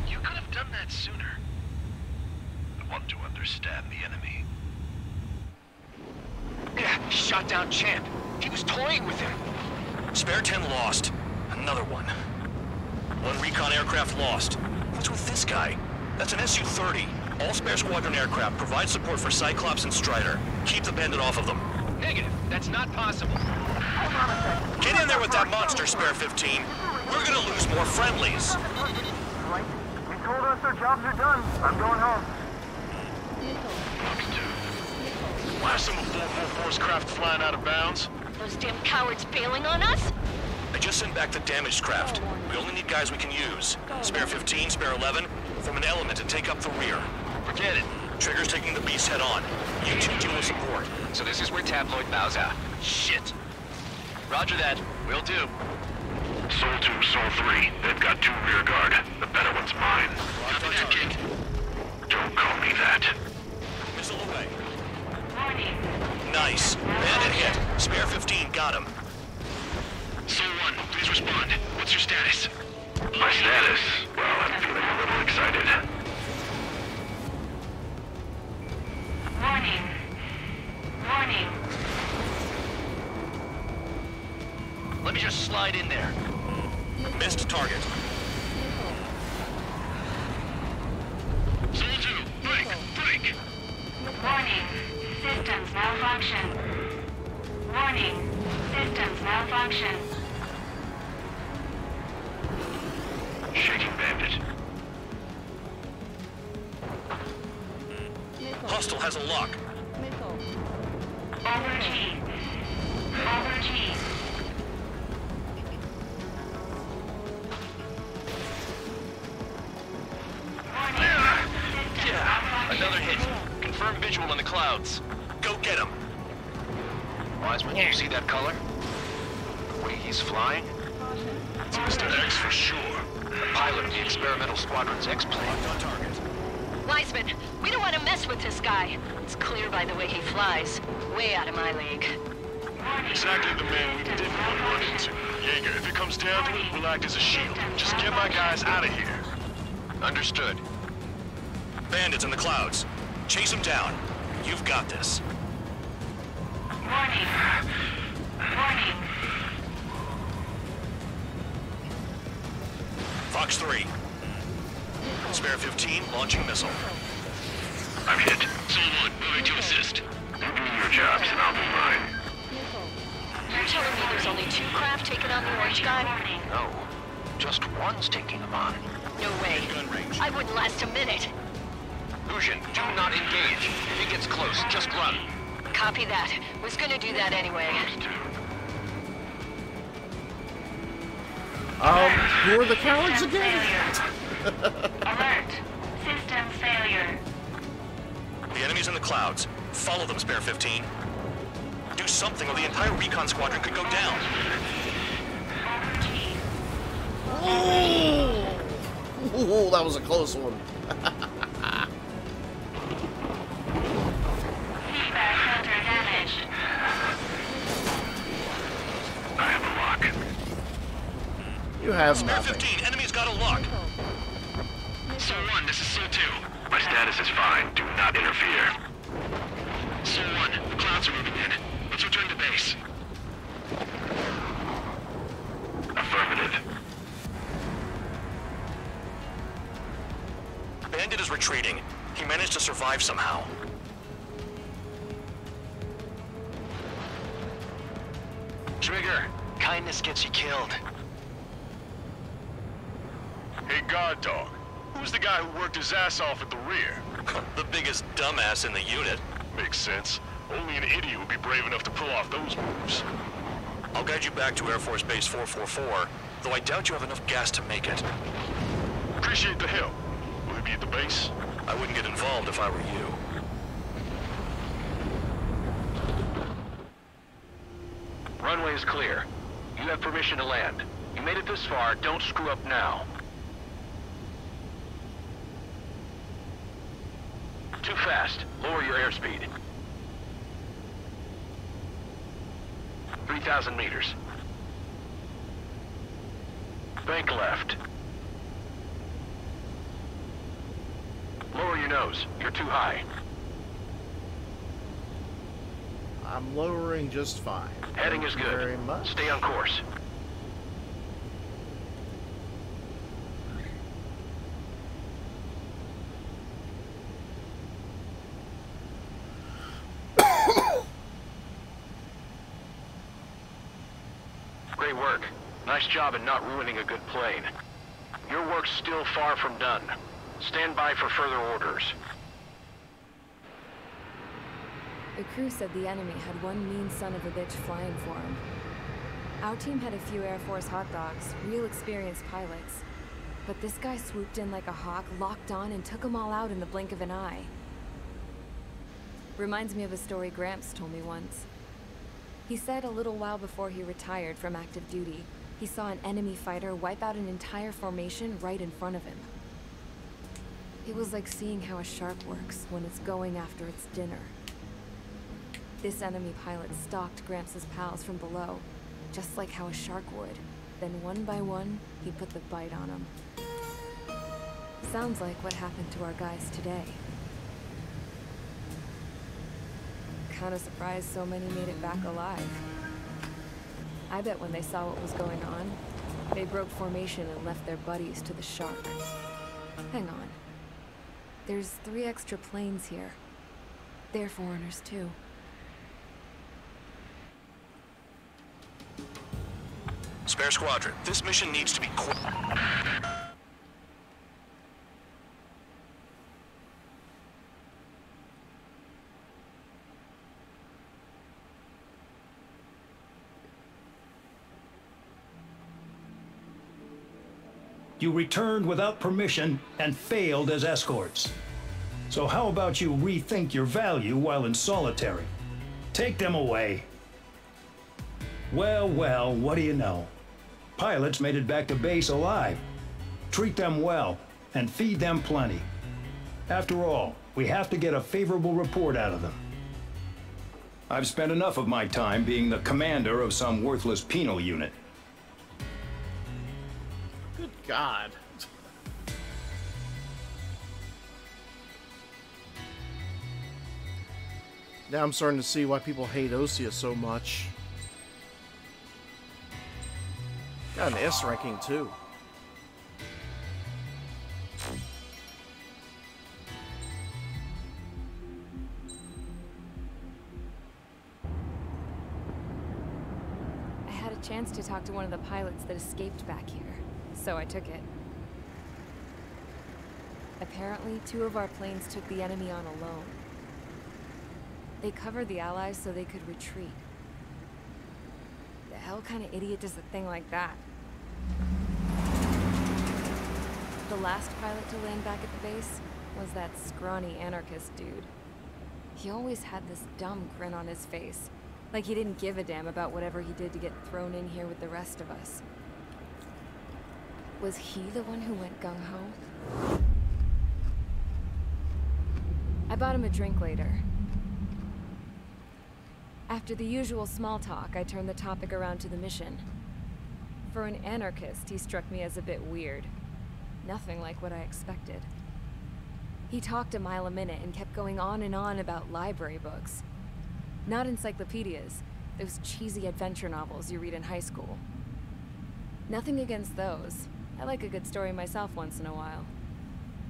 S6: You could have done that sooner. I want to understand the enemy.
S7: Yeah, shot down Champ. He was toying with him.
S2: Spare 10 lost. Another one. One recon aircraft lost. What's with this guy? That's an Su-30. All Spare Squadron aircraft provide support for Cyclops and Strider. Keep the bandit off of them.
S7: Negative. That's not possible.
S2: Get in there with that monster, Spare 15. We're gonna lose more friendlies.
S8: Right? They told us their jobs are done. I'm going home.
S6: Why are some of 444's craft flying out of bounds?
S3: Those damn cowards bailing on us?
S2: I just sent back the damaged craft. We only need guys we can use. Spare 15, Spare 11, form an element and take up the rear.
S7: Forget it.
S2: Trigger's taking the beast head on. You two deal with support.
S7: So this is where Tabloid bows out. Shit. Roger that. Will do.
S6: Soul 2, Soul 3. They've got 2 rear guard. The better one's mine.
S7: Copy that, Jake.
S6: Don't call me that.
S2: Missile away. Nice. Bandit hit. Spare 15 got him.
S6: Soul 1, please respond. What's your status? My status? Well, I'm feeling a little excited.
S9: Warning. Warning.
S7: Let me just slide in there.
S2: Missed target.
S6: Soul 2, break! Break!
S9: Warning. Systems malfunction. Warning. Systems malfunction.
S2: Hostile has a lock.
S9: Overachieve. Overachieve.
S7: Yeah, another hit. Confirm visual in the clouds.
S2: Go get him.
S7: Wiseman, you see that color? The way he's flying?
S6: It's Mr. X for sure.
S7: The pilot of the experimental squadron's X-plane.
S2: On target.
S3: Wiseman, we don't want to mess with this guy. It's clear by the way he flies. Way out of my league.
S6: Exactly the man we didn't want to run into. Jaeger, if it comes down to it, we'll act as a shield. Just get my guys out of here.
S2: Understood. Bandits in the clouds. Chase them down. You've got this.
S9: Warning. Warning.
S2: Fox 3. Spare 15, launching missile.
S6: I'm hit. Soul 1, moving to assist. You do your jobs and I'll do mine.
S3: You're telling me there's only 2 craft taking on the orange guy?
S7: No, just one's taking them on.
S3: No way.
S2: Gun range.
S3: I wouldn't last a minute.
S7: Lucian, do not engage. If he gets close, just run.
S3: Copy that. Was gonna do that anyway.
S1: Who are the cowards again?
S9: Alert. Systems failure.
S2: The enemy's in the clouds. Follow them, Spare 15. Do something or the entire recon squadron could go down.
S1: Ooh, that was a close one.
S9: Feedback filter damaged.
S6: I have a lock.
S1: You have
S2: Spare
S1: nothing.
S2: 15, enemy's got a lock.
S6: Soul 1, this is Soul 2. My status is fine. Do not interfere. Soul 1, the clouds are moving in. Let's return to base. Affirmative.
S2: Bandit is retreating. He managed to survive somehow.
S7: Trigger, kindness gets you killed.
S6: Hey, guard dog. Who's the guy who worked his ass off at the rear?
S2: The biggest dumbass in the unit.
S6: Makes sense. Only an idiot would be brave enough to pull off those moves.
S2: I'll guide you back to Air Force Base 444, though I doubt you have enough gas to make it.
S6: Appreciate the help. Will he be at the base?
S2: I wouldn't get involved if I were you.
S7: Runway is clear. You have permission to land. You made it this far, don't screw up now. Too fast. Lower your airspeed. 3,000 meters. Bank left. Lower your nose. You're too high.
S1: I'm lowering just fine.
S7: Heading is
S1: Thank you
S7: good.
S1: very much.
S7: Stay on course. Great work. Nice job in not ruining a good plane. Your work's still far from done. Stand by for further orders.
S10: The crew said the enemy had one mean son of a bitch flying for him. Our team had a few Air Force hot dogs, real experienced pilots. But this guy swooped in like a hawk, locked on, and took them all out in the blink of an eye. Reminds me of a story Gramps told me once. He said a little while before he retired from active duty, he saw an enemy fighter wipe out an entire formation right in front of him. It was like seeing how a shark works when it's going after its dinner. This enemy pilot stalked Gramps' pals from below, just like how a shark would. Then one by one, he put the bite on them. Sounds like what happened to our guys today. Kinda surprised so many made it back alive. I bet when they saw what was going on, they broke formation and left their buddies to the shark. Hang on. There's 3 extra planes here. They're foreigners too.
S2: Spare Squadron, this mission needs to be quick.
S4: You returned without permission and failed as escorts. So how about you rethink your value while in solitary? Take them away. Well, well, what do you know? Pilots made it back to base alive. Treat them well and feed them plenty. After all, we have to get a favorable report out of them. I've spent enough of my time being the commander of some worthless penal unit.
S1: Good God. Now I'm starting to see why people hate Osea so much. Got an S ranking too.
S10: I had a chance to talk to one of the pilots that escaped back here, so I took it. Apparently, 2 of our planes took the enemy on alone. They covered the Allies so they could retreat. The hell kind of idiot does a thing like that? The last pilot to land back at the base was that scrawny anarchist dude. He always had this dumb grin on his face, like he didn't give a damn about whatever he did to get thrown in here with the rest of us. Was he the one who went gung-ho? I bought him a drink later. After the usual small talk, I turned the topic around to the mission. For an anarchist, he struck me as a bit weird. Nothing like what I expected. He talked a mile a minute and kept going on and on about library books. Not encyclopedias, those cheesy adventure novels you read in high school. Nothing against those. I like a good story myself once in a while.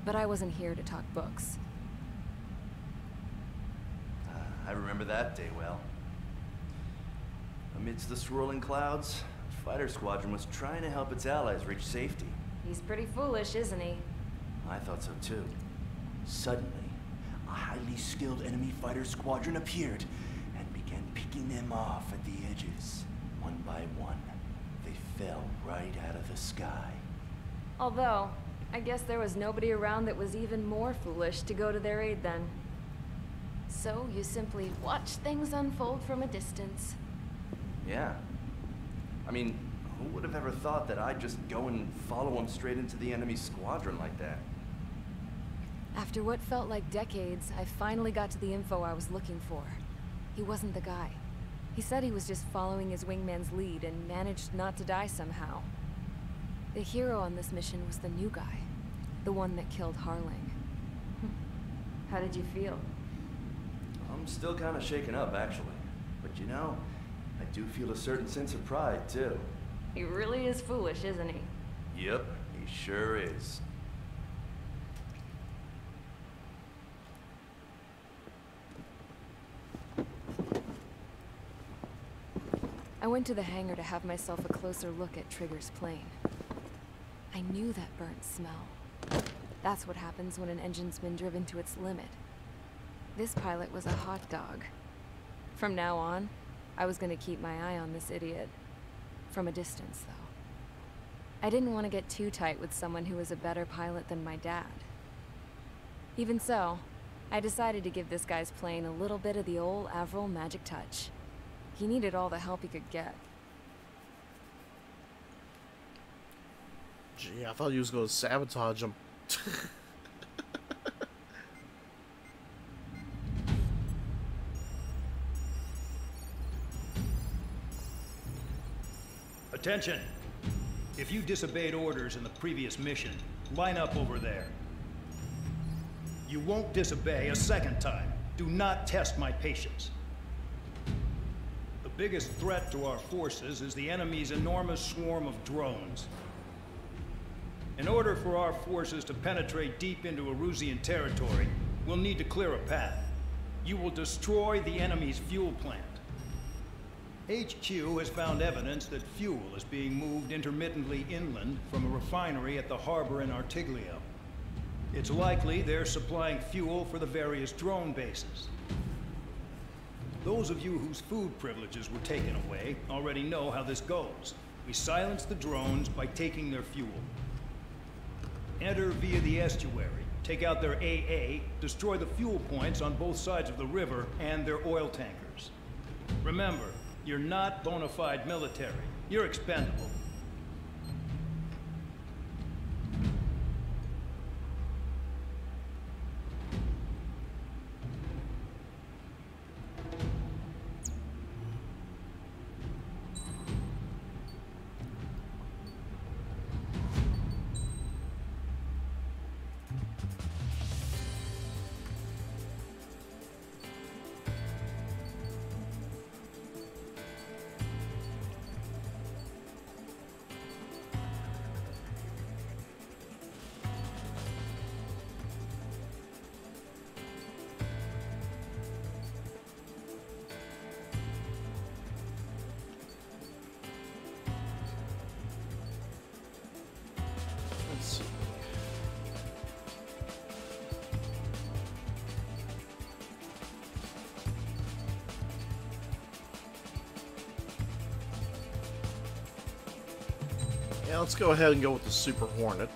S10: But I wasn't here to talk books.
S11: I remember that day well. Amidst the swirling clouds, the fighter squadron was trying to help its allies reach safety.
S10: He's pretty foolish, isn't he?
S11: I thought so too. Suddenly, a highly skilled enemy fighter squadron appeared and began picking them off at the edges. One by one, they fell right out of the sky.
S10: Although, I guess there was nobody around that was even more foolish to go to their aid then. So you simply watch things unfold from a distance.
S11: Yeah. I mean, who would have ever thought that I'd just go and follow him straight into the enemy squadron like that?
S10: After what felt like decades, I finally got to the info I was looking for. He wasn't the guy. He said he was just following his wingman's lead and managed not to die somehow. The hero on this mission was the new guy. The one that killed Harling. How did you feel?
S11: I'm still kind of shaken up, actually. But you know, I do feel a certain sense of pride, too.
S10: He really is foolish, isn't he?
S11: Yep, he sure is.
S10: I went to the hangar to have myself a closer look at Trigger's plane. I knew that burnt smell. That's what happens when an engine's been driven to its limit. This pilot was a hot dog. From now on, I was gonna keep my eye on this idiot. From a distance, though. I didn't want to get too tight with someone who was a better pilot than my dad. Even so, I decided to give this guy's plane a little bit of the old Avril magic touch. He needed all the help he could get.
S1: Gee, I thought he was going to sabotage him.
S4: Attention! If you disobeyed orders in the previous mission, line up over there. You won't disobey a second time. Do not test my patience. The biggest threat to our forces is the enemy's enormous swarm of drones. In order for our forces to penetrate deep into Erusian territory, we'll need to clear a path. You will destroy the enemy's fuel plant. HQ has found evidence that fuel is being moved intermittently inland from a refinery at the harbor in Artiglio. It's likely they're supplying fuel for the various drone bases. Those of you whose food privileges were taken away already know how this goes. We silence the drones by taking their fuel. Enter via the estuary, take out their AA, destroy the fuel points on both sides of the river and their oil tankers. Remember, you're not bona fide military. You're expendable.
S1: Let's see. Yeah, let's go ahead and go with the Super Hornet.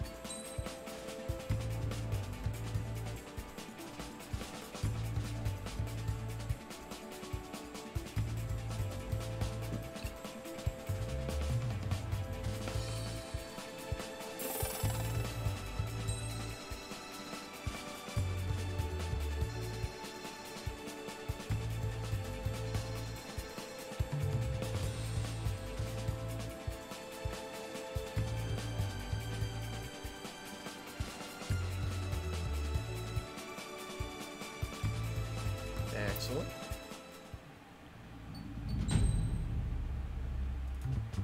S1: Excellent.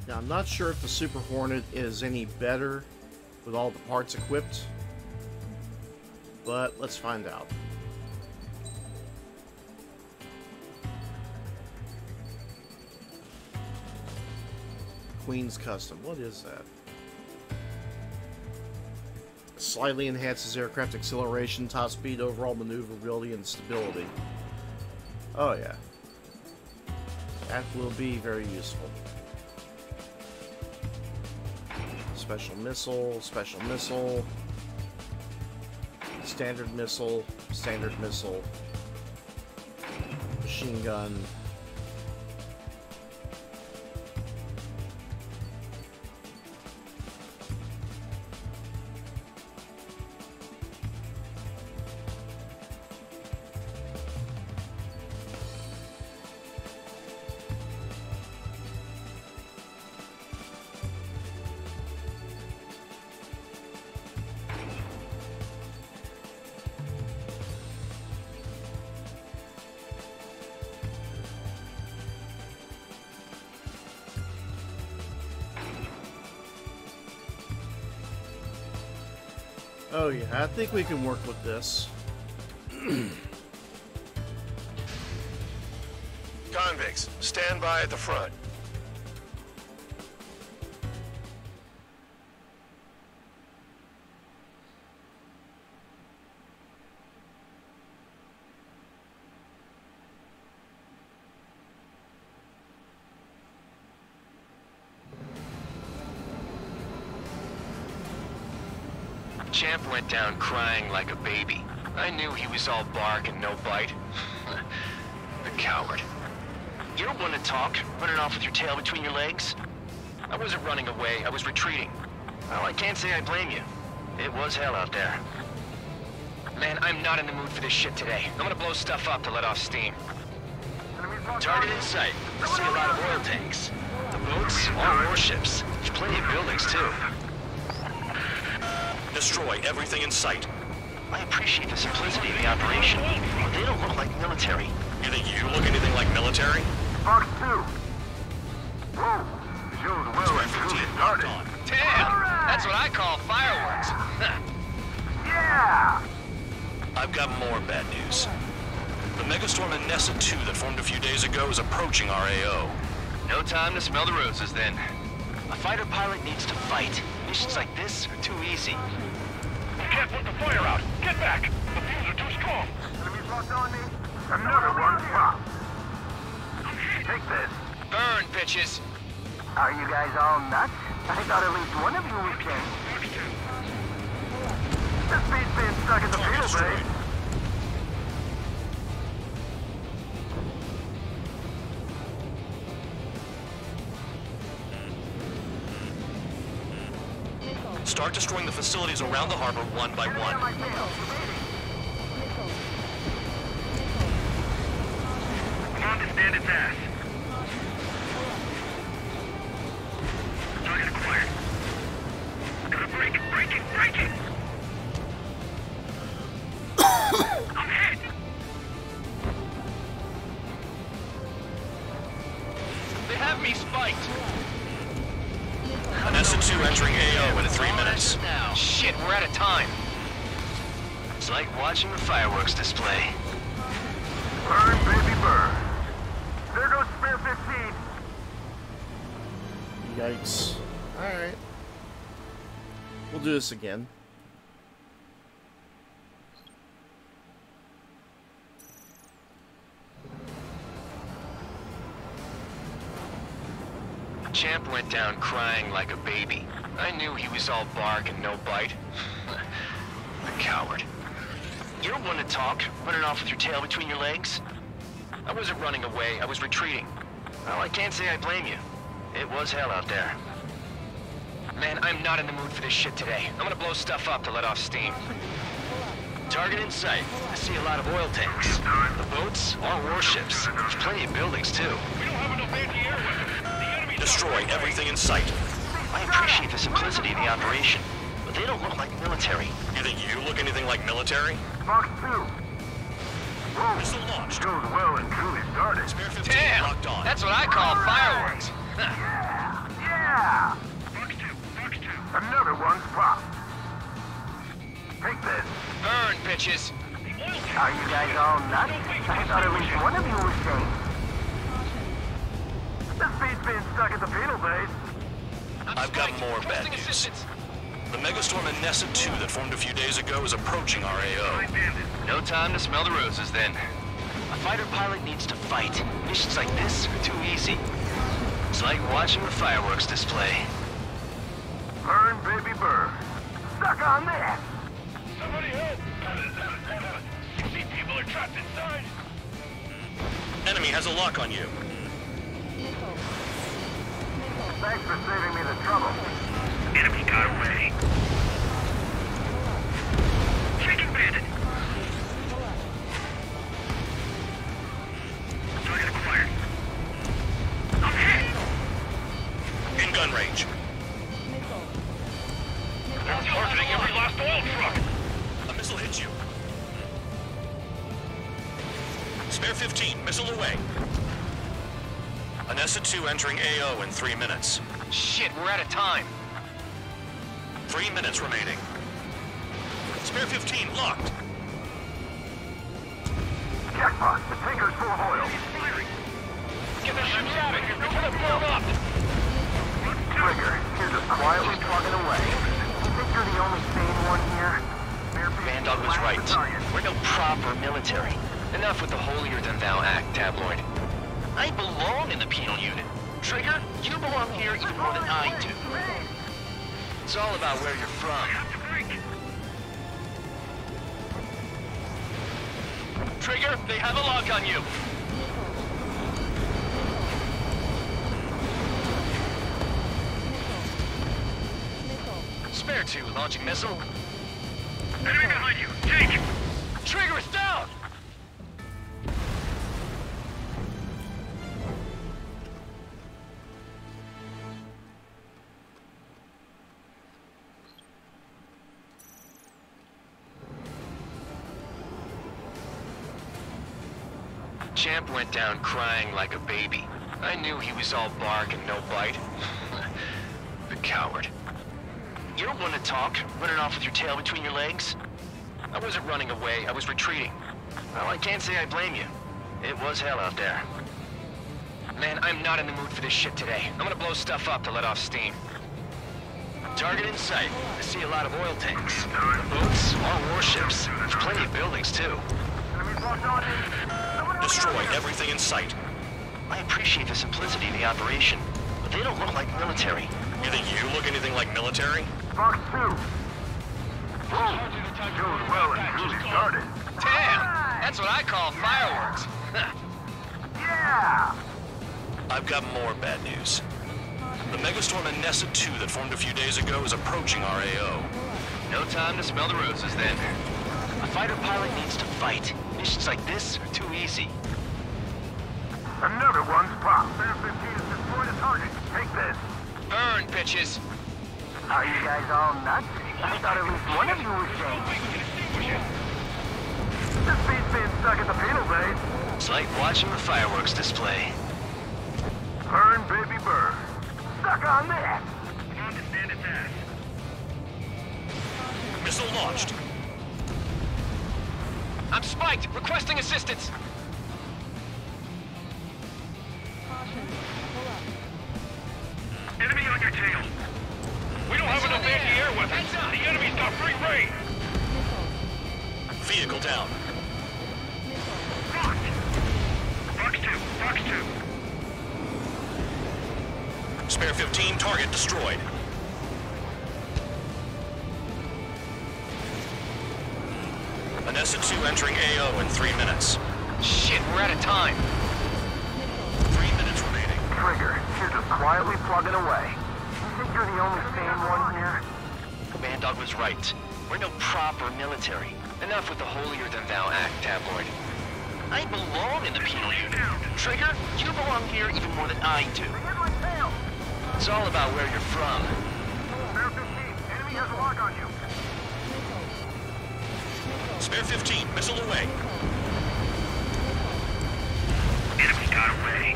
S1: Now, I'm not sure if the Super Hornet is any better with all the parts equipped, but let's find out. Queen's Custom. What is that? Slightly enhances aircraft acceleration, top speed, overall maneuverability, and stability. Oh yeah. That will be very useful. Special missile, standard missile, machine gun. Oh yeah, I think we can work with this.
S2: Convicts, stand by at the front.
S7: Champ went down crying like a baby. I knew he was all bark and no bite. The coward. You don't want to talk, running off with your tail between your legs? I wasn't running away, I was retreating. Well, I can't say I blame you. It was hell out there. Man, I'm not in the mood for this shit today. I'm gonna blow stuff up to let off steam. Target in sight. I see a lot of oil tanks. The boats, all warships. There's plenty of buildings, too.
S2: Destroy everything in sight.
S7: I appreciate the simplicity of the operation, but they don't look like military.
S2: You think you look anything like military?
S8: Fox 2. Whoa. Shows well and truly started.
S7: Damn! That's what I call fireworks.
S8: Yeah!
S2: I've got more bad news. The Megastorm and Nessa 2 that formed a few days ago is approaching our AO.
S7: No time to smell the roses, then. A fighter pilot needs to fight. Missions like this are too easy.
S5: You can't put the fire out. Get back. The fumes are too strong.
S8: Enemies locked on me. Another one popped. Take this.
S7: Burn, bitches.
S8: Are you guys all nuts? I thought at least one of you was king. This beat's being stuck at the field base.
S2: Start destroying the facilities around the harbor one by one.
S5: Commander, stand its ass. Target acquired. Gotta break it, break it, break it! I'm hit!
S7: They have me spiked.
S2: Nessa 2 entering AO in 3 minutes.
S7: Now. Shit, we're out of time. It's like watching the fireworks display.
S8: Burn, baby, burn. There goes Spare 15.
S1: Yikes. Alright. We'll do this again.
S7: Champ went down crying like a baby. I knew he was all bark and no bite. The coward. You don't want to talk, running off with your tail between your legs? I wasn't running away, I was retreating. Well, I can't say I blame you. It was hell out there. Man, I'm not in the mood for this shit today. I'm gonna blow stuff up to let off steam. Target in sight. I see a lot of oil tanks. The boats are warships. There's plenty of buildings, too.
S5: We don't have enough anti-air weapons. The enemy's
S2: Destroy everything in sight.
S7: I appreciate the simplicity of the operation, but they don't look like military.
S2: You think you look anything like military?
S8: Fox 2. Whoa.
S2: Missile launched.
S8: Goes well and truly started.
S2: Spare 15
S7: Damn!
S2: locked on.
S7: That's what I call fireworks.
S8: Yeah!
S5: Fox 2, Fox 2.
S8: Another one's popped. Take this.
S7: Burn, bitches.
S8: Are you guys all nuts? I thought at least one of you was safe. This beat's being stuck at the penal base.
S2: I've got more bad news. The Megastorm and Nessa 2 that formed a few days ago is approaching our AO.
S7: No time to smell the roses, then. A fighter pilot needs to fight. Missions like this are too easy. It's like watching the fireworks display.
S8: Burn, baby, burn. Stuck on this.
S5: Somebody help! These people are trapped inside!
S2: Enemy has a lock on you.
S8: Thanks for saving me the trouble.
S5: Enemy got away. Chicken bandit! Target acquired. I'm hit!
S2: In gun range.
S5: They're targeting every last oil truck!
S2: A missile hits you. Spare 15, missile away. Nessa 2 entering AO in 3 minutes.
S7: Shit, we're out of time.
S2: 3 minutes remaining. Spare 15 locked.
S8: Jackpot, the tanker's full of oil.
S5: Get the ships out of here before they're blown up!
S8: Trigger, you're just quietly plugging away. You think you're the only sane one here?
S7: Vandog was right. We're no proper military. Enough with the holier-than-thou act, tabloid. I belong in the penal unit. Trigger, you belong here even more than I do. It's all about where you're from. Trigger, they have a lock on you. Spare 2 launching missile.
S5: Enemy behind you! Take!
S7: Trigger is down! Champ went down crying like a baby. I knew he was all bark and no bite. The coward. You don't want to talk, running off with your tail between your legs? I wasn't running away, I was retreating. Well, I can't say I blame you. It was hell out there. Man, I'm not in the mood for this shit today. I'm gonna blow stuff up to let off steam. Target in sight. I see a lot of oil tanks. The boats are warships. There's plenty of buildings, too.
S2: Destroy everything in sight.
S7: I appreciate the simplicity of the operation, but they don't look like military.
S2: You think you look anything like military?
S8: Fox 2.
S5: Whoa! Goes well and truly started.
S7: Damn! That's what I call fireworks.
S5: Yeah!
S2: I've got more bad news. The megastorm in Nessa 2 that formed a few days ago is approaching our AO.
S7: No time to smell the roses then. A fighter pilot needs to fight. Missions like this are too easy.
S5: Another one's popped. Bear 15 has destroyed a target. Take this.
S7: Burn, bitches!
S8: Are you guys all nuts? I thought at least one of you was safe.
S5: This beat's being stuck at the penal base.
S7: It's like watching the fireworks display.
S5: Burn, baby, burn. Stuck on that.
S6: Understand its ass.
S2: Missile launched.
S7: I'm spiked! Requesting assistance!
S6: Enemy on your tail. We don't have enough anti-air weapons. The enemy's got free reign.
S2: Vehicle down.
S6: Fox 2, Fox 2.
S2: Spare 15, target destroyed. Vanessa 2 entering AO in 3 minutes.
S7: Shit, we're out of time.
S2: 3 minutes remaining.
S8: Trigger, you're just quietly plugging away. You think you're the only sane one here?
S7: Command Dog was right. We're no proper military. Enough with the holier-than-thou act, tabloid. I belong in the penal unit. Trigger, you belong here even more than I do. It's all about where you're from.
S5: Bear 15, enemy has a lock on you.
S2: Spare 15, missile away.
S6: Enemy got away.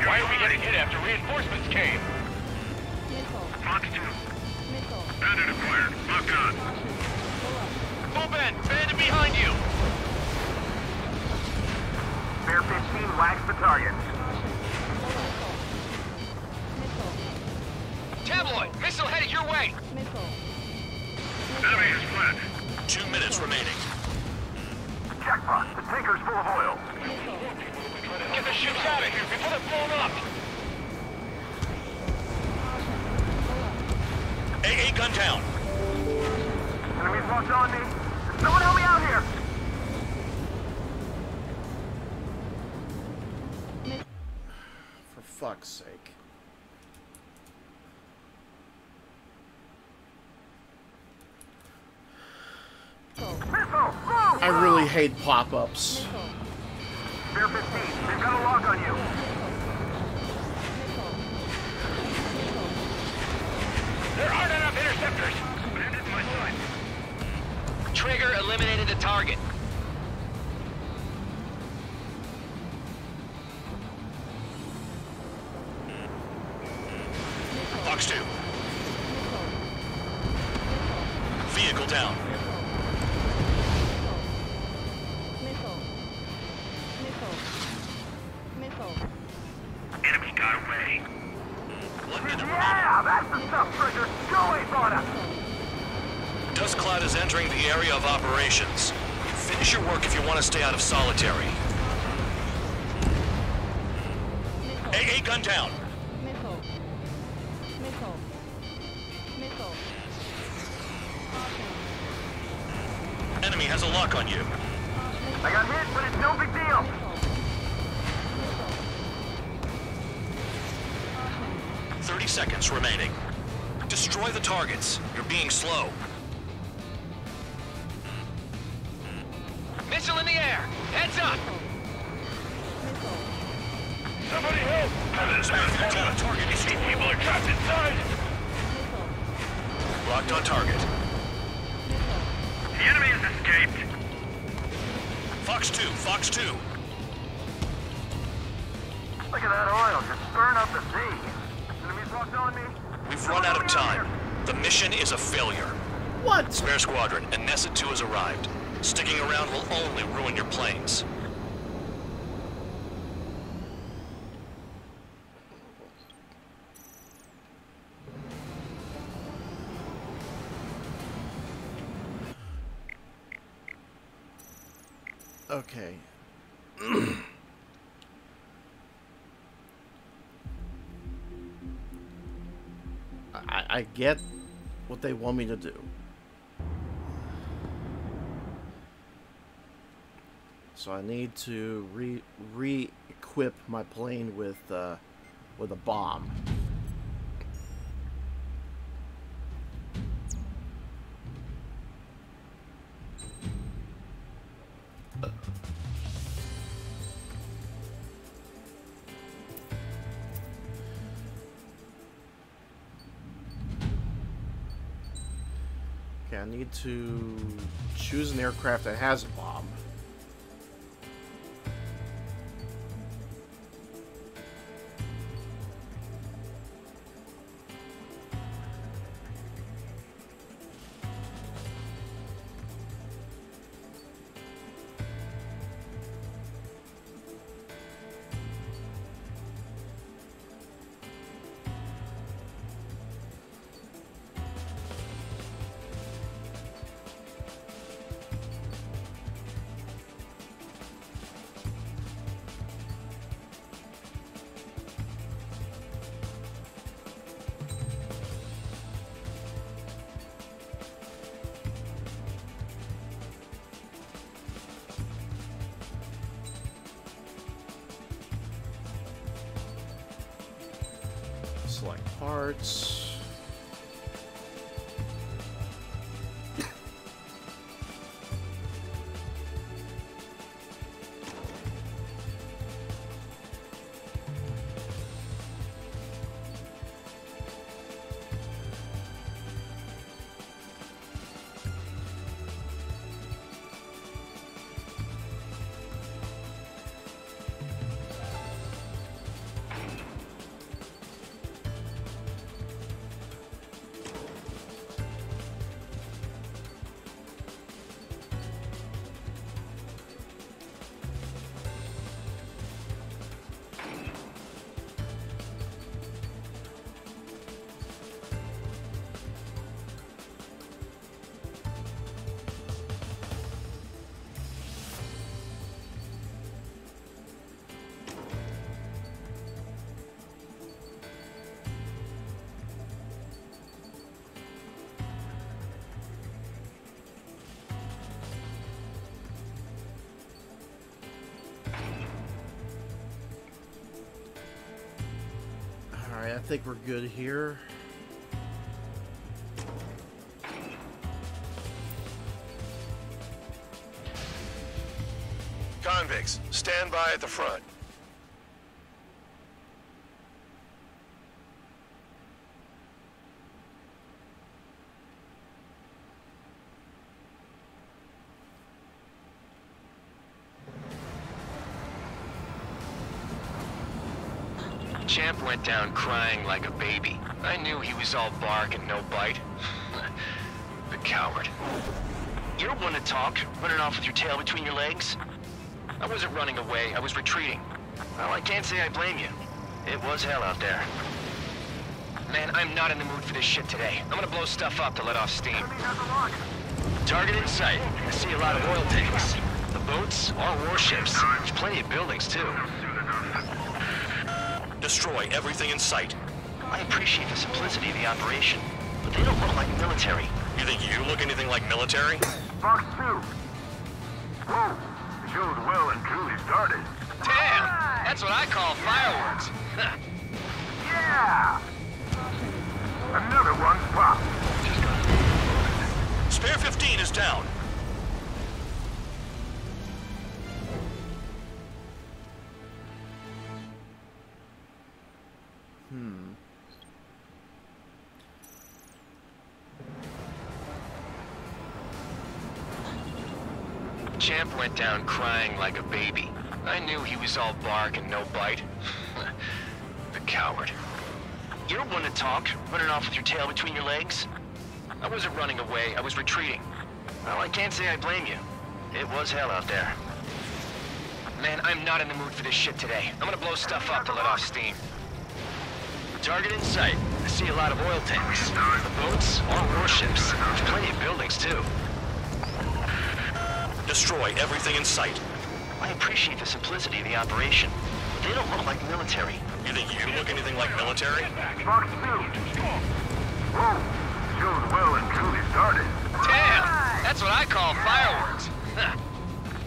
S6: Why are we getting hit after reinforcements came? Fox 2. Bandit acquired. Locked on.
S7: Move in! Bandit behind you!
S8: Bear 15 whacks the target.
S7: Tabloid! Missile headed your way!
S6: Enemy is fled.
S2: 2 minutes remaining.
S5: Jackpot, the tanker's full of oil.
S6: Get the ships out of here before they're blown up.
S2: AA gun down.
S5: Enemy's locked on me. Someone help me out here.
S1: For fuck's sake. I really hate pop-ups.
S5: Bear 15, they've got a lock on you.
S6: There aren't enough interceptors. Bandit my side.
S7: Trigger eliminated the target.
S2: Fox 2. Vehicle down.
S6: Enemy got away.
S5: Yeah, that's the stuff, Trigger. Go ace on us.
S2: Dust Cloud is entering the area of operations. Finish your work if you want to stay out of solitary. AA gun down. Enemy has a lock on you.
S5: I got hit, but it's no big deal.
S2: – 30 seconds remaining. Destroy the targets. You're being slow.
S7: Missile in the air! Heads up!
S6: Somebody help!
S2: Target is
S6: These people are trapped inside.
S2: locked on target.
S6: The enemy has escaped.
S2: Fox 2, Fox 2.
S5: Look at that oil just burn up the sea. Enemy's locked on me.
S2: We've run out of time. The mission is a failure.
S1: What?
S2: Spare Squadron, and Nessa 2 has arrived. Sticking around will only ruin your planes.
S1: Okay. I get what they want me to do. So I need to re-equip my plane with a bomb. Okay, I need to choose an aircraft that has a bomb. Select parts. Alright, I think we're good here.
S2: Convicts, stand by at the front.
S7: Champ went down crying like a baby. I knew he was all bark and no bite. The coward. You don't want to talk, running off with your tail between your legs? I wasn't running away, I was retreating. Well, I can't say I blame you. It was hell out there. Man, I'm not in the mood for this shit today. I'm gonna blow stuff up to let off steam. Target in sight. I see a lot of oil tanks. The boats are warships. There's plenty of buildings, too.
S2: Destroy everything in sight.
S7: I appreciate the simplicity of the operation, but they don't look like military.
S2: You think you look anything like military?
S5: Fox 2. Whoa, the show's well and truly started.
S7: Damn! That's what I call fireworks.
S5: Yeah! Another one's popped.
S2: Spare 15 is down.
S7: Champ went down crying like a baby. I knew he was all bark and no bite. The coward. You don't want to talk, running off with your tail between your legs? I wasn't running away, I was retreating. Well, I can't say I blame you. It was hell out there. Man, I'm not in the mood for this shit today. I'm gonna blow stuff up to let off steam. Target in sight. I see a lot of oil tanks. The boats are warships. There's plenty of buildings, too.
S2: Destroy everything in sight.
S7: I appreciate the simplicity of the operation, but they don't look like military.
S2: You think you look anything like military?
S5: Fox 2. Whoa, the show's well and truly started.
S7: Damn! That's what I call fireworks.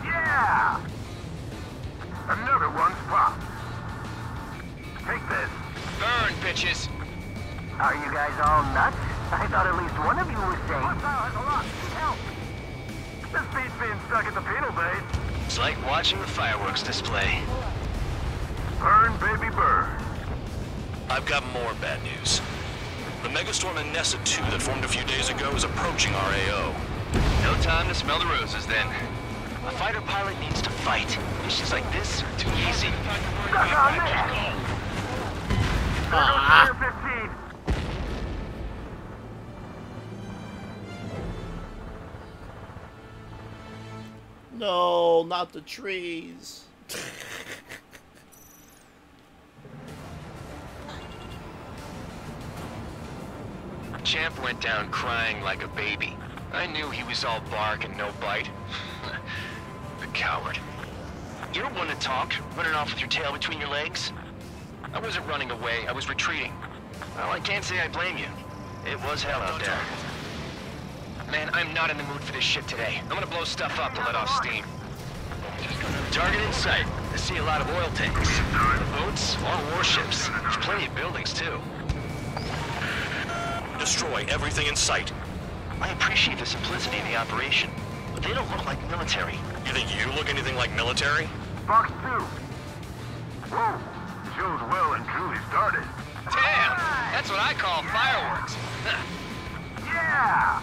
S5: Yeah!
S7: It's like watching the fireworks display.
S5: Burn, baby, burn.
S2: I've got more bad news. The megastorm in Nessa 2 that formed a few days ago is approaching our AO.
S7: No time to smell the roses then. A fighter pilot needs to fight. Missions like this are too easy.
S5: Stuck on there. There goes Spear 15.
S1: No, not the trees.
S7: Champ went down crying like a baby. I knew he was all bark and no bite. The coward. You don't want to talk, running off with your tail between your legs? I wasn't running away, I was retreating. Well, I can't say I blame you. It was hell out there. Man, I'm not in the mood for this shit today. I'm gonna blow stuff up to let off steam. Target in sight. I see a lot of oil tanks. The boats, all warships. There's plenty of buildings, too.
S2: Destroy everything in sight.
S7: I appreciate the simplicity of the operation, but they don't look like military.
S2: You think you look anything like military?
S5: Fox 2. Whoa. Shows well and truly started.
S7: Damn! That's what I call fireworks.
S5: Yeah!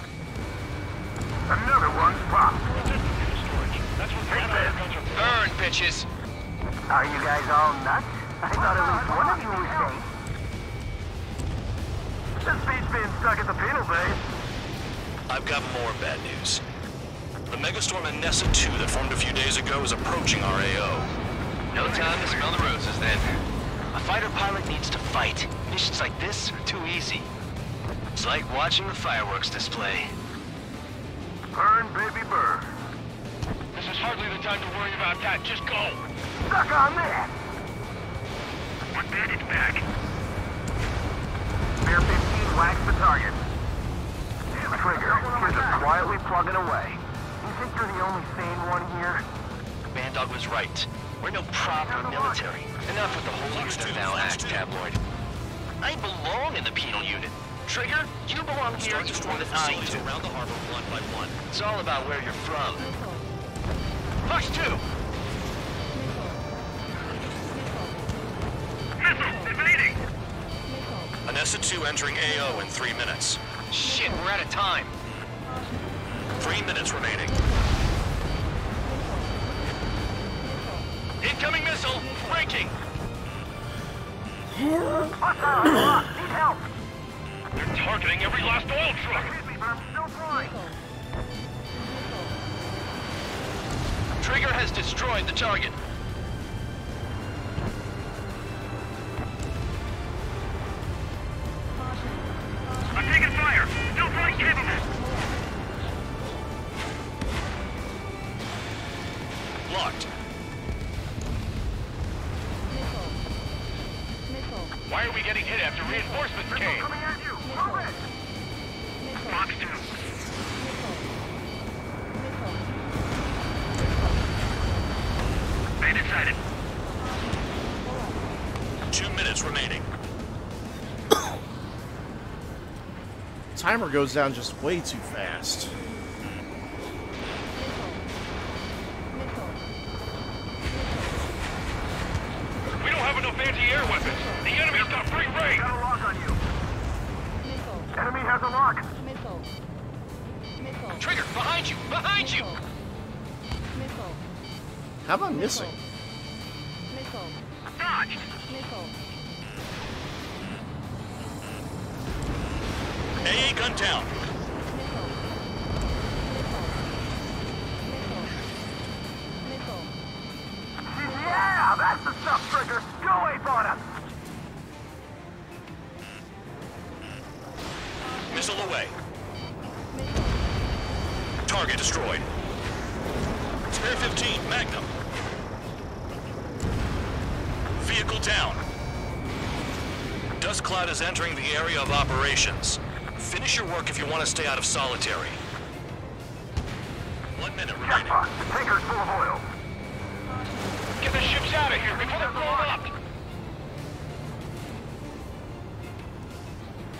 S5: Another one popped.
S7: Burn, bitches!
S8: Are you guys all nuts? I thought at least one of you was safe.
S5: This beach being stuck at the penal bay.
S2: I've got more bad news. The megastorm in Nessa 2 that formed a few days ago is approaching our AO.
S7: No time to smell the roses then. A fighter pilot needs to fight. Missions like this are too easy. It's like watching the fireworks display.
S5: Burn, baby, burn. This is hardly the time to worry about that. Just go. Stuck on that. One bandage back. Spear 15 whacks the target. Trigger, here's us quietly plugging away.
S8: You think you're the only sane one here?
S7: Bandog was right. We're no proper military. Enough with the whole unit of thou act, tabloid. I belong in the penal unit. Trigger, you belong here even more than I do.
S2: Around the harbor one by one.
S7: It's all about where you're from. Fox 2!
S5: Missile, evading!
S2: Nessa 2 entering AO in 3 minutes.
S7: Shit, we're out of time.
S2: 3 minutes remaining.
S7: Incoming missile! Breaking!
S5: Hostile! Need help!
S7: They're targeting every last oil truck!
S5: Hit me, but I'm still flying.
S7: Trigger has destroyed the target.
S5: I'm taking fire! Still flight capable!
S2: Locked.
S7: Why are we getting hit after reinforcements came?
S5: Coming at you! Move it! Fox 2. Bandit sighted.
S2: 2 minutes remaining.
S1: Timer goes down just way too fast.
S5: We don't have enough anti-air weapons. The enemy's got free reign. Got a lock on you. Enemy has a lock.
S7: Trigger, behind you! Behind you!
S1: How am I missing?
S5: Dodged.
S2: AA gun down.
S5: Yeah, that's the stuff, Trigger. Go ape on him.
S2: Missile away. Target destroyed. Spear 15, Magnum. Vehicle down. Dust cloud is entering the area of operations. Finish your work if you want to stay out of solitary. 1 minute remaining.
S5: Jackpot. Tanker's full of oil.
S7: Get the ships out of here before they're blown up!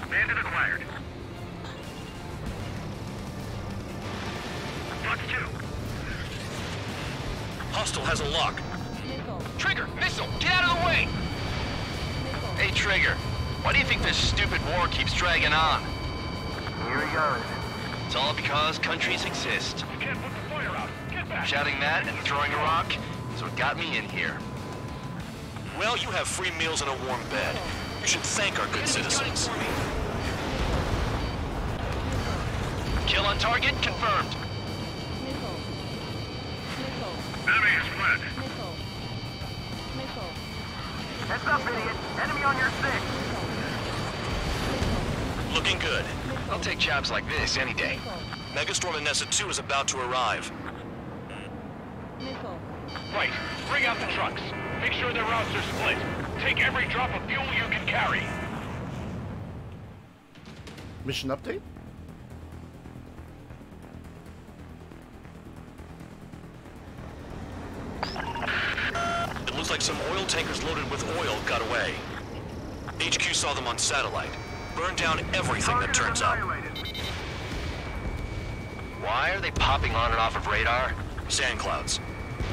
S5: Bandit acquired. Fox 2.
S2: Hostile has a lock.
S7: Trigger, missile, get out of the way! Hey, Trigger, why do you think this stupid war keeps dragging on?
S8: Here he goes.
S7: It's all because countries exist.
S5: You can't put the fire out. Get back.
S7: Shouting that and throwing a rock is what got me in here.
S2: Well, you have free meals and a warm bed. You should thank our good citizens.
S7: Kill on target confirmed.
S5: Enemy is fled.
S8: Heads up, idiot. Enemy on your 6.
S2: Looking good.
S7: I'll take jobs like this any day.
S2: Megastorm Anessa 2 is about to arrive.
S5: Right. Bring out the trucks. Make sure their routes are split. Take every drop of fuel you can carry.
S1: Mission update?
S2: It looks like some oil tankers loaded with oil got away. HQ saw them on satellite. Burned down everything that turns up.
S7: Why are they popping on and off of radar?
S2: Sand clouds.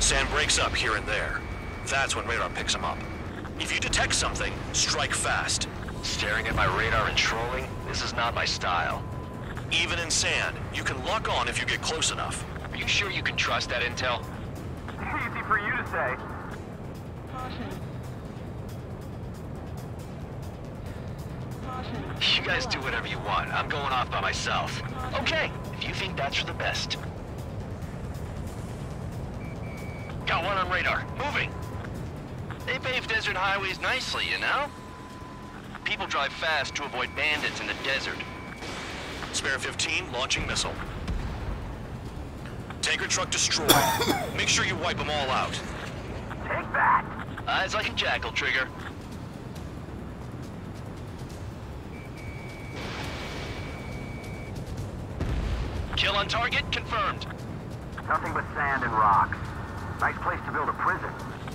S2: Sand breaks up here and there. That's when radar picks them up. If you detect something, strike fast.
S7: Staring at my radar and trolling? This is not my style.
S2: Even in sand, you can lock on if you get close enough.
S7: Are you sure you can trust that intel?
S8: Easy for you to say.
S7: You guys do whatever you want. I'm going off by myself. Okay, if you think that's for the best. Got one on radar. Moving. They pave desert highways nicely, you know? People drive fast to avoid bandits in the desert.
S2: Spare 15, launching missile. Tanker truck destroyed. Make sure you wipe them all out.
S8: Take that.
S7: Eyes like a jackal, Trigger. Kill on target confirmed.
S8: Nothing but sand and rocks. Nice place to build a prison.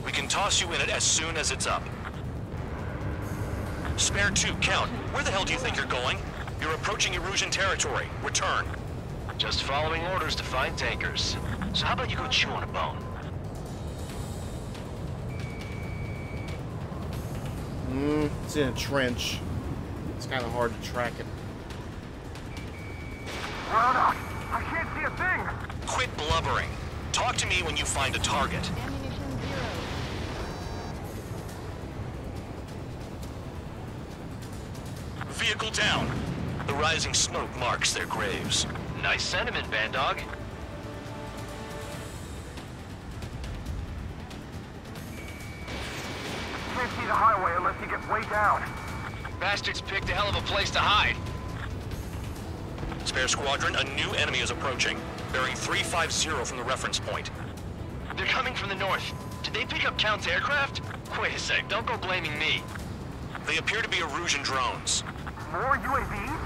S2: We can toss you in it as soon as it's up. Spare 2, Count. Where the hell do you think you're going? You're approaching Erusian territory. Return.
S7: Just following orders to find tankers. So how about you go chew on a bone?
S1: It's in a trench. It's kind of hard to track it.
S8: Rhoda, I can't see a thing.
S2: Quit blubbering. Talk to me when you find a target. Vehicle down. The rising smoke marks their graves.
S7: Nice sentiment, Bandog.
S8: Can't see the highway unless you get way down.
S7: Bastards picked a hell of a place to hide.
S2: Spare squadron, a new enemy is approaching. Bearing 350 from the reference point.
S7: They're coming from the north. Did they pick up Count's aircraft? Wait a sec, don't go blaming me.
S2: They appear to be Erusian drones.
S8: More UAVs?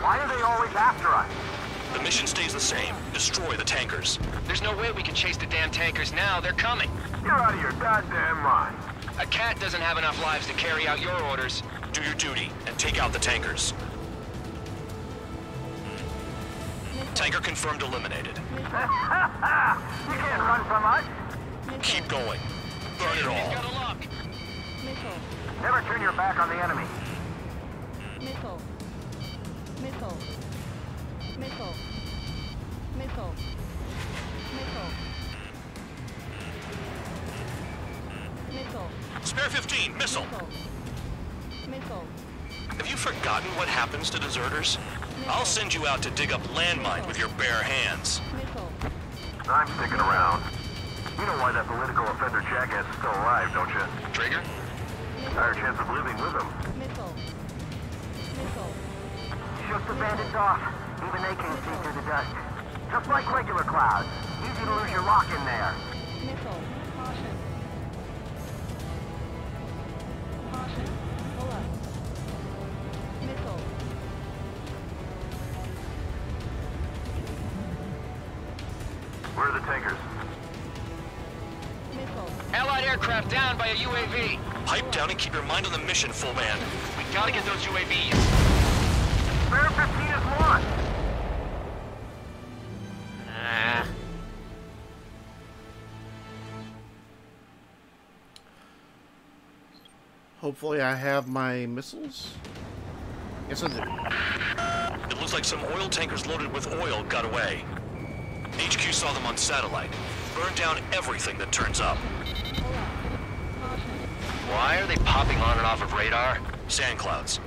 S8: Why are they always after us?
S2: The mission stays the same. Destroy the tankers.
S7: There's no way we can chase the damn tankers now. They're coming.
S8: You're out of your goddamn mind.
S7: A cat doesn't have enough lives to carry out your orders.
S2: Do your duty and take out the tankers. Tanker confirmed eliminated.
S8: You can't run from us.
S2: Keep going. Burn it all.
S7: Got a lock.
S8: Never turn your back on the enemy.
S12: Missile. Missile. Missile. Missile. Missile. Missile.
S2: Spare 15, missile.
S12: Missile.
S2: Have you forgotten what happens to deserters? I'll send you out to dig up landmine with your bare hands.
S12: Missile.
S8: I'm sticking around. You know why that political offender jackass is still alive, don't you?
S7: Trigger?
S8: Higher chance of living with him.
S12: Missile. Missile.
S8: Shook the bandits off. Even they can't see through the dust. Just like regular clouds. Easy to lose your lock in there.
S12: Missile. Caution. Caution. Pull up. Missile.
S8: Where are the tankers?
S12: Missile.
S7: Allied aircraft down by a UAV.
S2: Pipe down and keep your mind on the mission, full band.
S7: We gotta get those UAVs.
S8: Spare 15 is launched.
S1: Hopefully I have my missiles. Yes, I do.
S2: It looks like some oil tankers loaded with oil got away. HQ saw them on satellite. Burned down everything that turns up.
S7: Why are they popping on and off of radar?
S2: Sand clouds.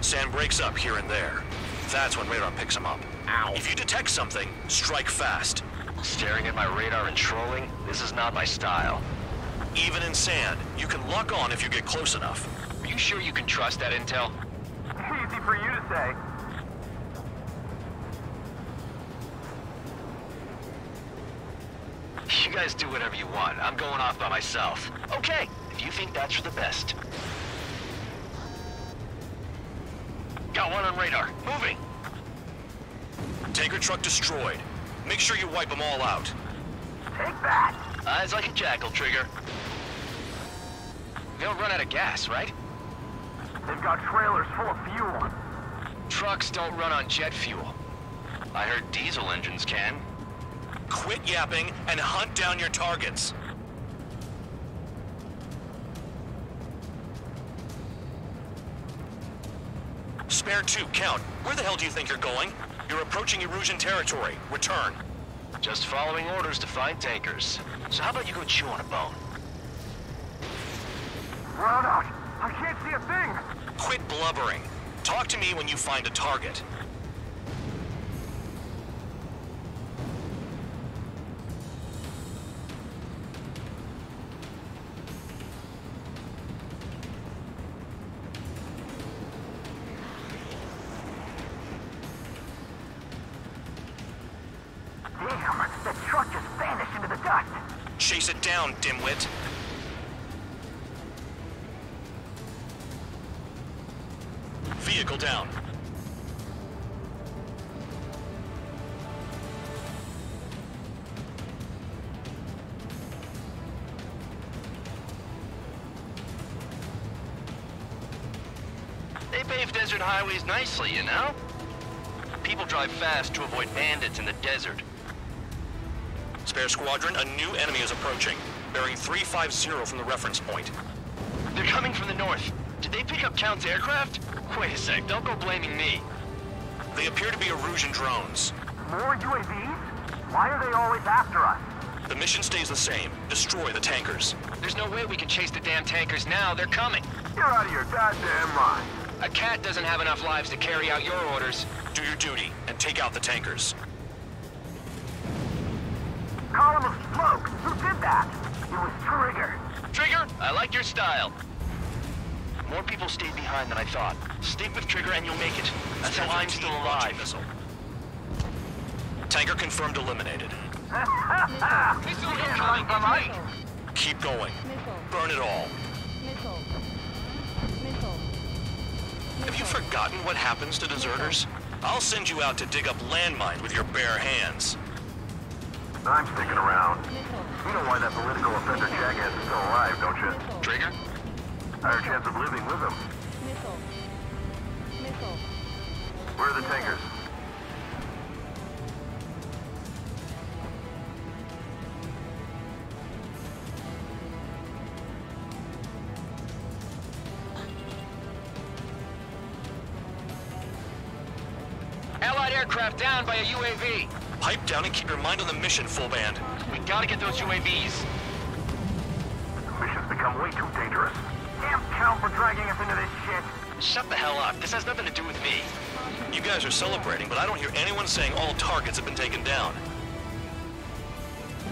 S2: Sand breaks up here and there. That's when radar picks them up.
S7: Ow.
S2: If you detect something, strike fast.
S7: Staring at my radar and trolling? This is not my style.
S2: Even in sand, you can lock on if you get close enough.
S7: Are you sure you can trust that intel?
S8: Easy for you to say.
S7: You guys do whatever you want. I'm going off by myself. Okay, if you think that's for the best. Got one on radar. Moving.
S2: Tanker truck destroyed. Make sure you wipe them all out.
S8: Take that!
S7: Eyes like a jackal, Trigger. They don't run out of gas, right?
S8: They've got trailers full of fuel.
S7: Trucks don't run on jet fuel. I heard diesel engines can.
S2: Quit yapping and hunt down your targets. Spare 2, count. Where the hell do you think you're going? You're approaching Erusian territory. Return.
S7: Just following orders to find tankers. So how about you go chew on a bone?
S8: Run out! I can't see a thing!
S2: Quit blubbering. Talk to me when you find a target.
S8: Damn, the truck just vanished into the dust!
S2: Chase it down, dimwit. Vehicle down.
S7: They pave desert highways nicely, you know? People drive fast to avoid bandits in the desert.
S2: Spare squadron, a new enemy is approaching. Bearing 350 from the reference point.
S7: They're coming from the north. Did they pick up Count's aircraft? Wait a sec, don't go blaming me.
S2: They appear to be Erusian drones.
S8: More UAVs? Why are they always after us?
S2: The mission stays the same. Destroy the tankers.
S7: There's no way we can chase the damn tankers now. They're coming.
S8: You're out of your goddamn mind.
S7: A cat doesn't have enough lives to carry out your orders.
S2: Do your duty and take out the tankers.
S8: Column of smoke! Who did that? It was Trigger.
S7: Trigger, I like your style. More people stayed behind than I thought. Stick with Trigger and you'll make it. That's how I'm still alive.
S2: Missile. Tanker confirmed eliminated.
S7: Missile incoming.
S12: Missile.
S2: Keep going.
S12: Missile.
S2: Burn it all.
S12: Missile. Missile.
S2: Have you forgotten what happens to deserters? I'll send you out to dig up landmines with your bare hands.
S8: I'm sticking around.
S12: Missile.
S8: You know why that political offender jackass is still alive, don't you?
S12: Missile.
S7: Trigger?
S8: Higher chance of living with him.
S12: Missile. Missile.
S8: Where are the tankers?
S7: Allied aircraft down by a UAV.
S2: Pipe down and keep your mind on the mission, full band.
S7: We gotta get those UAVs.
S8: The mission's become way too dangerous. Damn Count for dragging us into this shit.
S7: Shut the hell up. This has nothing to do with me.
S2: You guys are celebrating, but I don't hear anyone saying all targets have been taken down.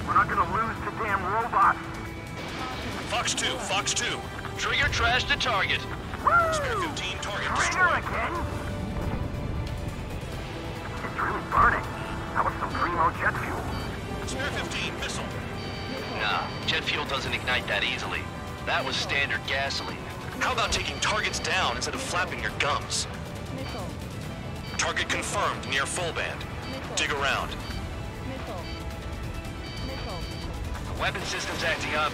S8: We're not gonna lose to damn robots.
S2: Fox 2, Fox 2.
S7: Trigger trashed the target.
S2: Spare 15 target
S8: Trigger
S2: destroyed.
S8: again? It's really burning. How about some primo jet fuel?
S2: Spare 15 missile.
S7: Nah, jet fuel doesn't ignite that easily. That was standard gasoline.
S2: How about taking targets down instead of flapping your gums?
S12: Missile.
S2: Target confirmed near full band.
S12: Missile.
S2: Dig around.
S12: Missile. Missile.
S7: The weapon system's acting up.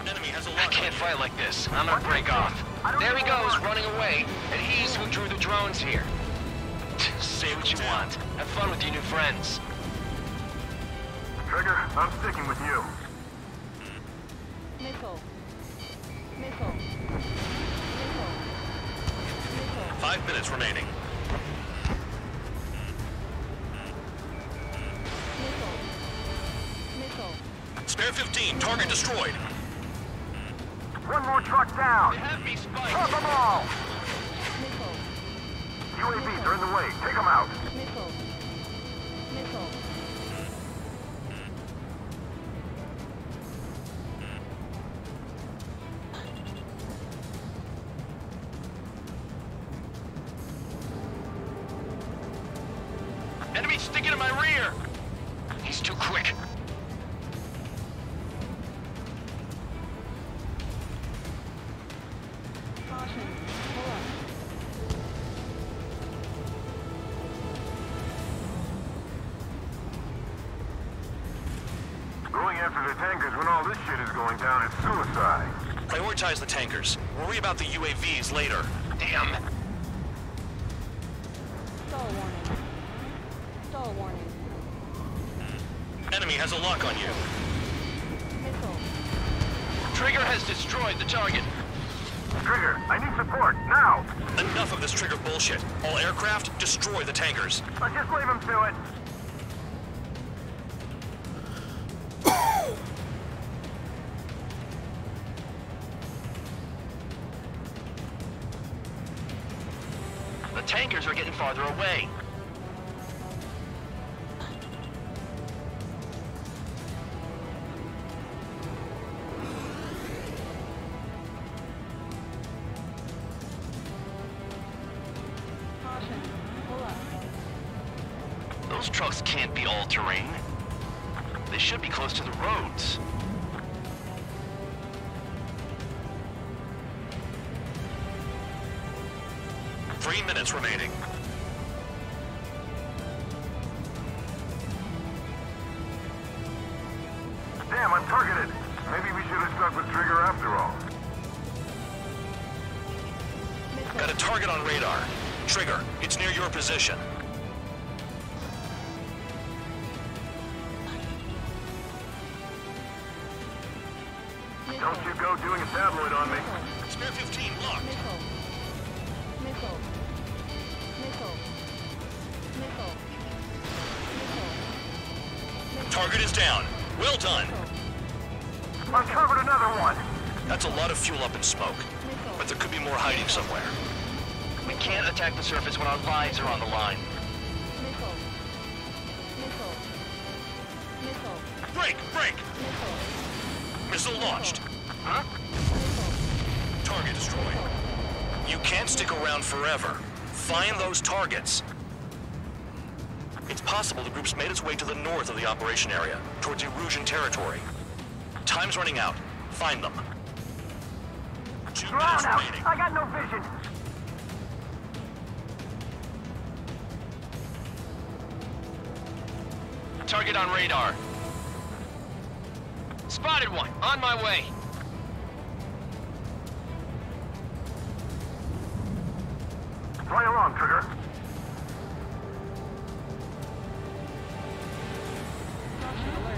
S2: Enemy has a
S7: I
S2: lock.
S7: can't fight like this. I'm gonna break off. There he goes, running away. And he's who drew the drones here. Say what you want. Have fun with your new friends.
S8: Trigger, I'm sticking with you.
S12: Missile. Missile. Missile.
S2: 5 minutes remaining.
S12: Missile. Missile.
S2: Spare 15, target destroyed.
S8: One more truck down.
S7: They have me spiked.
S8: Drop them all.
S12: Missile.
S8: UAVs are in the way. Take them out.
S12: Missile. Missile.
S7: Enemy sticking in my rear. He's too quick.
S12: Caution. Pull up.
S5: Going after the tankers when all this shit is going down is suicide.
S2: Prioritize the tankers. Worry about the UAVs later.
S7: Damn.
S12: Stall warning. Stall warning.
S2: Enemy has a lock on you.
S12: Missile.
S7: Trigger has destroyed the target.
S5: Trigger, I need support, now!
S2: Enough of this trigger bullshit. All aircraft, destroy the tankers.
S8: Let's just leave them to it.
S7: The tankers are getting farther away.
S12: Caution. Pull up.
S7: Those trucks can't be all-terrain. They should be close to the roads.
S2: Three minutes remaining.
S5: Damn, I'm targeted. Maybe we should have stuck with Trigger after all.
S12: Missile.
S2: Got a target on radar. Trigger, it's near your position.
S5: Don't you go doing a tabloid on me.
S2: Spare 15 locked.
S12: Missile. Missile. Missile. Missile. Missile.
S2: Target is down. Well done.
S8: Uncovered another one.
S2: That's a lot of fuel up in smoke. But there could be more hiding somewhere.
S7: We can't attack the surface when our lives are on the line.
S12: Missile. Missile. Missile.
S2: Break! Break!
S12: Missile.
S2: Missile launched.
S7: Huh?
S12: Missile.
S2: Target destroyed. You can't stick around forever. Find those targets. It's possible the group's made its way to the north of the operation area, towards Erusian territory. Time's running out. Find them. 2 minutes
S8: Drown out.
S2: remaining.
S8: I got no vision.
S7: Target on radar. Spotted one. On my way.
S5: Fly along, Trigger.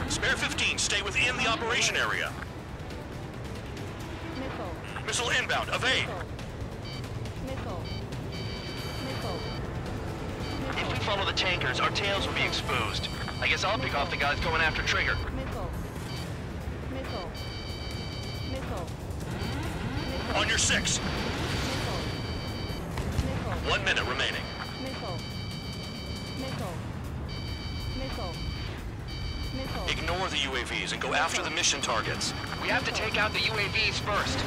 S2: Spare 15, stay within the operation area.
S12: Missile.
S2: Missile inbound, evade.
S12: Missile. Missile.
S7: If we follow the tankers, our tails will be exposed. I guess I'll pick off the guys going after Trigger.
S12: Missile. Missile. Missile. Missile.
S2: On your 6.
S12: Missile. Missile.
S2: 1 minute remaining.
S12: Missile. Missile. Missile. Missile.
S2: Ignore the UAVs and go after the mission targets.
S7: We have to take out the UAVs first.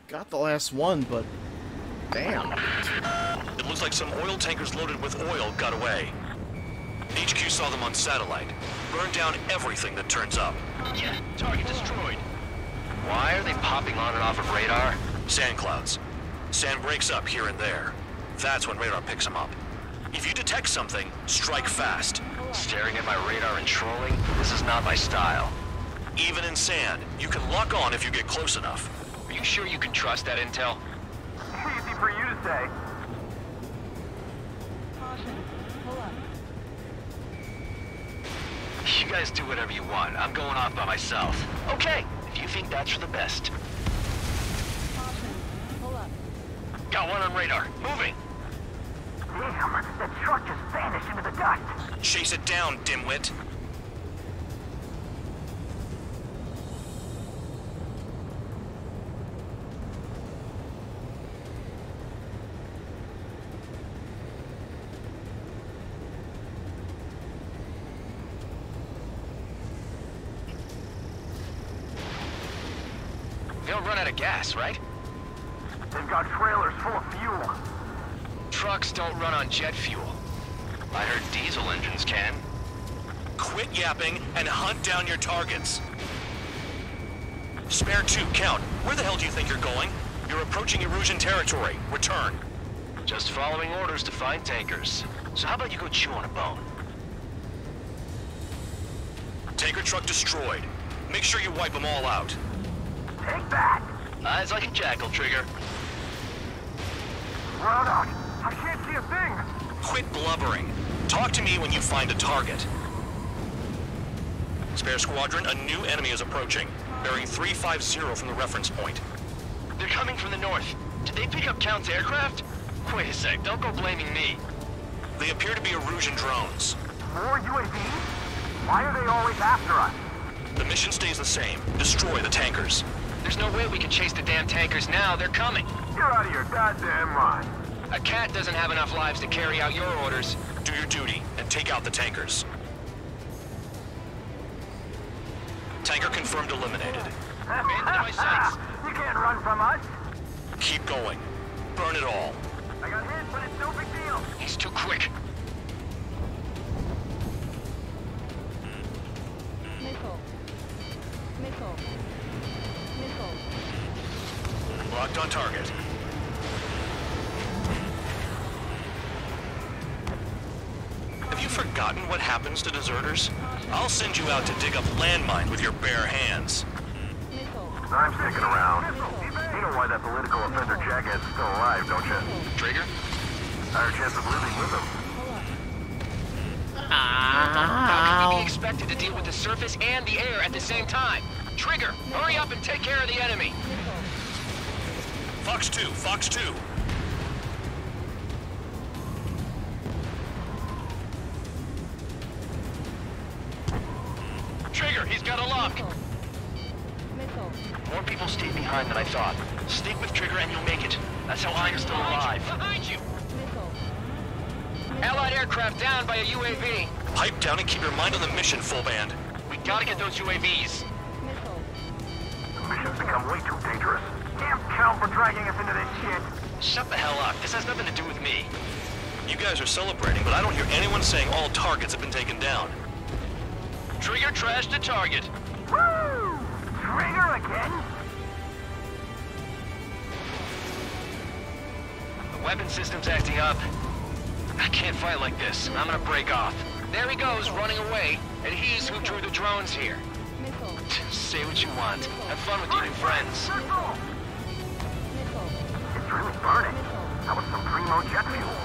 S1: Got the last one, but damn.
S2: It looks like some oil tankers loaded with oil got away. HQ saw them on satellite. Burned down everything that turns up.
S7: Yeah, target destroyed. Why are they popping on and off of radar?
S2: Sand clouds. Sand breaks up here and there. That's when radar picks them up. If you detect something, strike fast.
S7: Staring at my radar and trolling? This is not my style.
S2: Even in sand, you can lock on if you get close enough.
S7: Are you sure you can trust that intel?
S8: Easy for you to say.
S7: guys do whatever you want. I'm going off by myself. Okay, if you think that's for the best.
S12: Caution. Pull up.
S7: Got one on radar. Moving.
S8: Damn, that truck just vanished into the dust.
S2: Chase it down, dimwit.
S7: They'll run out of gas, right?
S8: They've got trailers full of fuel.
S7: Trucks don't run on jet fuel. I heard diesel engines can.
S2: Quit yapping and hunt down your targets. Spare 2, count. Where the hell do you think you're going? You're approaching Erusian territory. Return.
S7: Just following orders to find tankers. So how about you go chew on a bone?
S2: Tanker truck destroyed. Make sure you wipe them all out.
S8: Take that!
S7: Eyes like a jackal, Trigger.
S8: Well done. I can't see a thing.
S2: Quit blubbering. Talk to me when you find a target. Spare squadron, a new enemy is approaching. Bearing 350 from the reference point.
S7: They're coming from the north. Did they pick up Count's aircraft? Wait a sec, don't go blaming me.
S2: They appear to be Erusian drones.
S8: More UAVs? Why are they always after us?
S2: The mission stays the same. Destroy the tankers.
S7: There's no way we can chase the damn tankers now. They're coming.
S8: You're out of your goddamn mind.
S7: A cat doesn't have enough lives to carry out your orders.
S2: Do your duty and take out the tankers. Tanker confirmed eliminated.
S7: Abandon my sights.
S8: You can't run from us.
S2: Keep going. Burn it all.
S8: I got hit, but it's no big deal.
S7: He's too quick.
S12: Missile. Missile. Missile.
S2: Locked on target. Have you forgotten what happens to deserters? I'll send you out to dig up landmine with your bare hands.
S12: Missile.
S8: I'm sticking around. You know why that political offender jackass is still alive, don't you?
S7: Trigger?
S8: Higher chance of living with him.
S12: Pull up.
S7: How can we be expected to deal with the surface and the air at the same time? Trigger, hurry up and take care of the enemy.
S12: Missile.
S2: Fox 2, Fox 2.
S7: Trigger, he's got a lock.
S12: Missile. Missile.
S7: More people stayed behind than I thought. Stick with Trigger and you'll make it. That's how I'm still alive. Behind you!
S12: Missile.
S7: Allied aircraft down by a UAV.
S2: Pipe down and keep your mind on the mission, full band.
S7: We gotta get those UAVs.
S12: Missile.
S8: The mission's become way too dangerous. Damn Count for dragging us into this shit.
S7: Shut the hell up. This has nothing to do with me.
S2: You guys are celebrating, but I don't hear anyone saying all targets have been taken down.
S7: Trigger trashed the target.
S8: Woo! Trigger again?
S7: The weapon system's acting up. I can't fight like this. I'm gonna break off. There he goes, running away. And he's who drew the drones here.
S12: Missile.
S7: Say what you want. Have fun with your new friends.
S12: Missile.
S8: It's really burning. That was some primo jet fuel.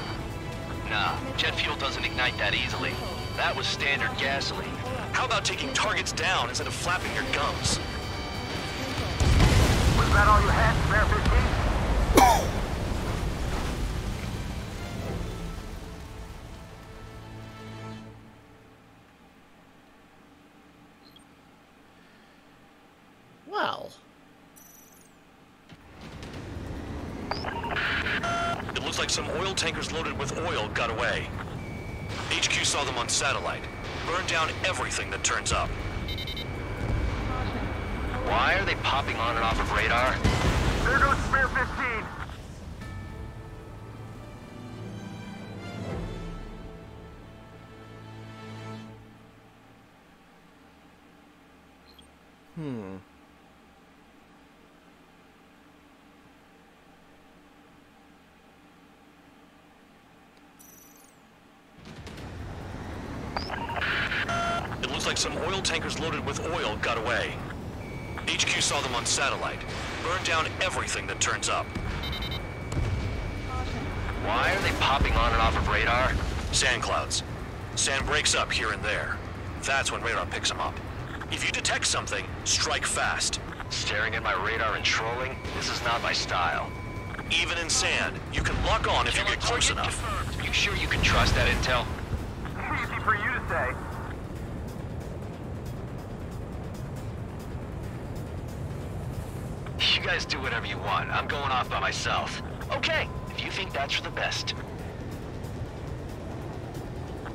S7: Nah, jet fuel doesn't ignite that easily. That was standard gasoline.
S2: How about taking targets down instead of flapping your gums?
S8: Was that all you had, Spare 15?
S1: Well.
S2: It looks like some oil tankers loaded with oil got away. HQ saw them on satellite. Burn down everything that turns up.
S7: Why are they popping on and off of radar?
S8: There goes Spare 15.
S2: It looks like some oil tankers loaded with oil got away. HQ saw them on satellite. Burn down everything that turns up.
S7: Why are they popping on and off of radar?
S2: Sand clouds. Sand breaks up here and there. That's when radar picks them up. If you detect something, strike fast.
S7: Staring at my radar and trolling? This is not my style.
S2: Even in sand, you can lock on if you get close enough.
S7: You sure you can trust that intel?
S8: Easy for you to say.
S7: You guys do whatever you want. I'm going off by myself. Okay, if you think that's for the best.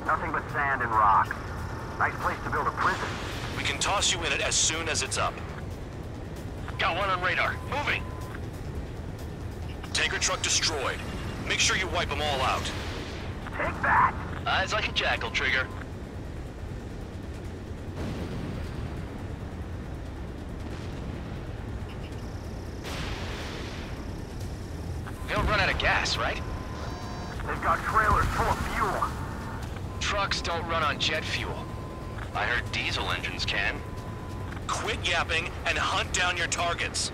S8: Nothing but sand and rocks. Nice place to build a prison.
S2: We can toss you in it as soon as it's up.
S7: Got one on radar. Moving.
S2: Tanker truck destroyed. Make sure you wipe them all out.
S8: Take that!
S7: Eyes like a jackal, Trigger. They don't run out of gas, right?
S8: They've got trailers full of fuel.
S7: Trucks don't run on jet fuel. I heard diesel engines can.
S2: Quit yapping and hunt down your targets.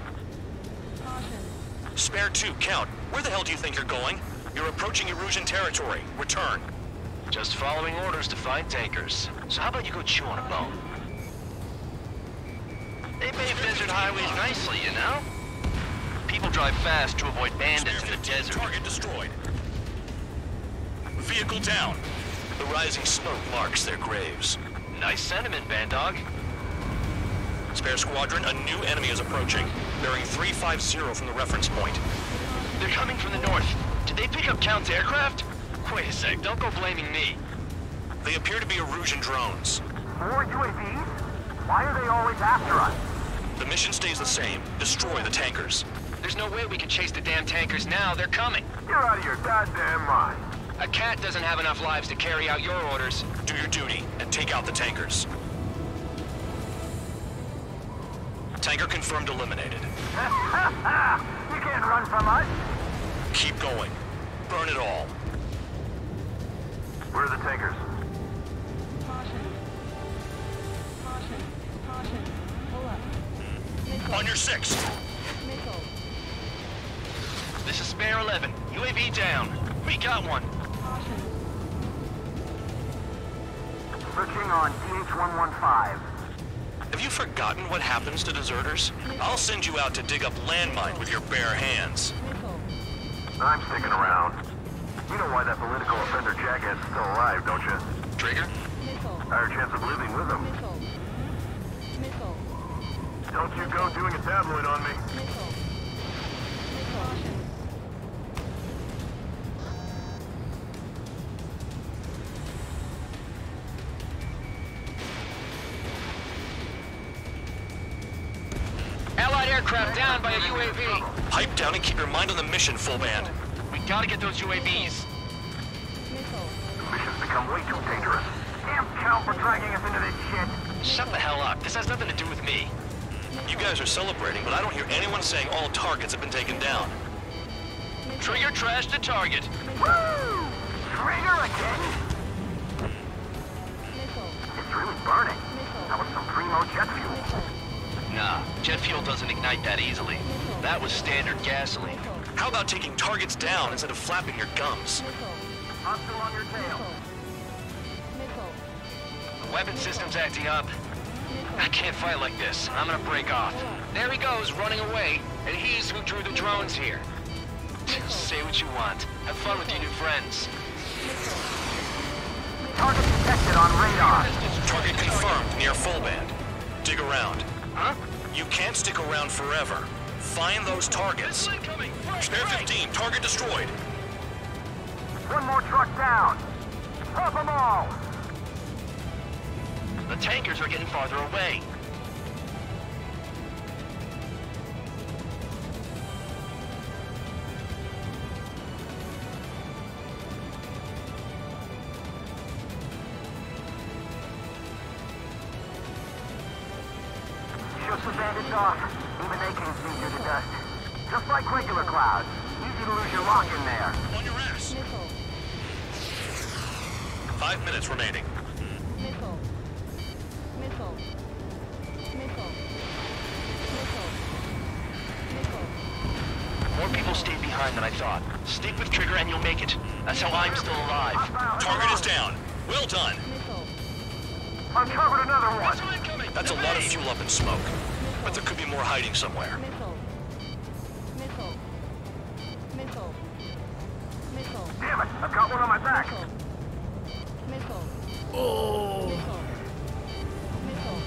S2: Spare 2, count. Where the hell do you think you're going? You're approaching Erusian territory. Return.
S7: Just following orders to find tankers. So how about you go chew on a bone? They pave desert highways nicely, you know? People drive fast to avoid bandits in the desert.
S2: Target destroyed. Vehicle down. The rising smoke marks their graves.
S7: Nice sentiment, Bandog.
S2: Spare squadron, a new enemy is approaching. Bearing 350 from the reference point.
S7: They're coming from the north. Did they pick up Count's aircraft? Wait a sec, don't go blaming me.
S2: They appear to be Erusian drones.
S8: More UAVs? Why are they always after us?
S2: The mission stays the same. Destroy the tankers.
S7: There's no way we can chase the damn tankers now. They're coming.
S8: You're out of your goddamn mind.
S7: A cat doesn't have enough lives to carry out your orders.
S2: Do your duty and take out the tankers. Tanker confirmed eliminated.
S8: You can't run from us.
S2: Keep going. Burn it all.
S8: Where are the tankers?
S12: Caution. Pull up.
S2: On your 6.
S12: Missile.
S7: This is Spare 11. UAV down. We got one.
S12: Caution.
S8: Searching on DH-115.
S2: Have you forgotten what happens to deserters? I'll send you out to dig up landmine with your bare hands.
S12: Missile.
S8: I'm sticking around. You know why that political offender jackass is still alive, don't you?
S7: Trigger?
S12: Missile.
S8: Higher chance of living with him.
S12: Missile. Missile.
S8: Don't you go doing a tabloid on me.
S12: Missile. Caution.
S7: Allied aircraft down by a UAV.
S2: Pipe down and keep your mind on the mission, full band.
S7: We gotta get those UAVs.
S12: Missile.
S8: Mission's become way too dangerous. Damn Count for dragging us into this shit.
S7: Shut the hell up. This has nothing to do with me.
S2: You guys are celebrating, but I don't hear anyone saying all targets have been taken down.
S7: Trigger trashed the target.
S8: Woo! Trigger again?
S12: Missile.
S8: It's really burning. That was some primo jet fuel.
S7: Nah, jet fuel doesn't ignite that easily. That was standard gasoline.
S2: How about taking targets down instead of flapping your gums?
S8: Hostile on your tail.
S7: The weapon system's acting up. I can't fight like this. I'm gonna break off. There he goes, running away, and he's who drew the drones here. Say what you want. Have fun with your new friends.
S8: Target detected on radar.
S2: Target confirmed near full band. Dig around.
S7: Huh?
S2: You can't stick around forever. Find those targets. Spare 15, target destroyed.
S8: One more truck down. Drop them all.
S7: The tankers are getting farther away.
S8: Shook the bandits off. Even they can't see through the dust. Just like regular clouds. Easy to lose your lock in there.
S2: On your ass.
S12: Missile.
S2: 5 minutes remaining.
S12: Missile. Missile. Missile. Missile. Missile.
S7: More people stayed behind than I thought. Stick with Trigger and you'll make it. That's how I'm still alive.
S2: Target is down. Well done.
S12: Missile.
S8: Uncovered another one.
S2: That's a lot of fuel up in smoke. But there could be more hiding somewhere.
S12: Missile. Missile. Missile. Missile.
S8: Damn it, I've got one on my back.
S12: Missile. Missile.
S1: Oh.
S12: Missile. Missile.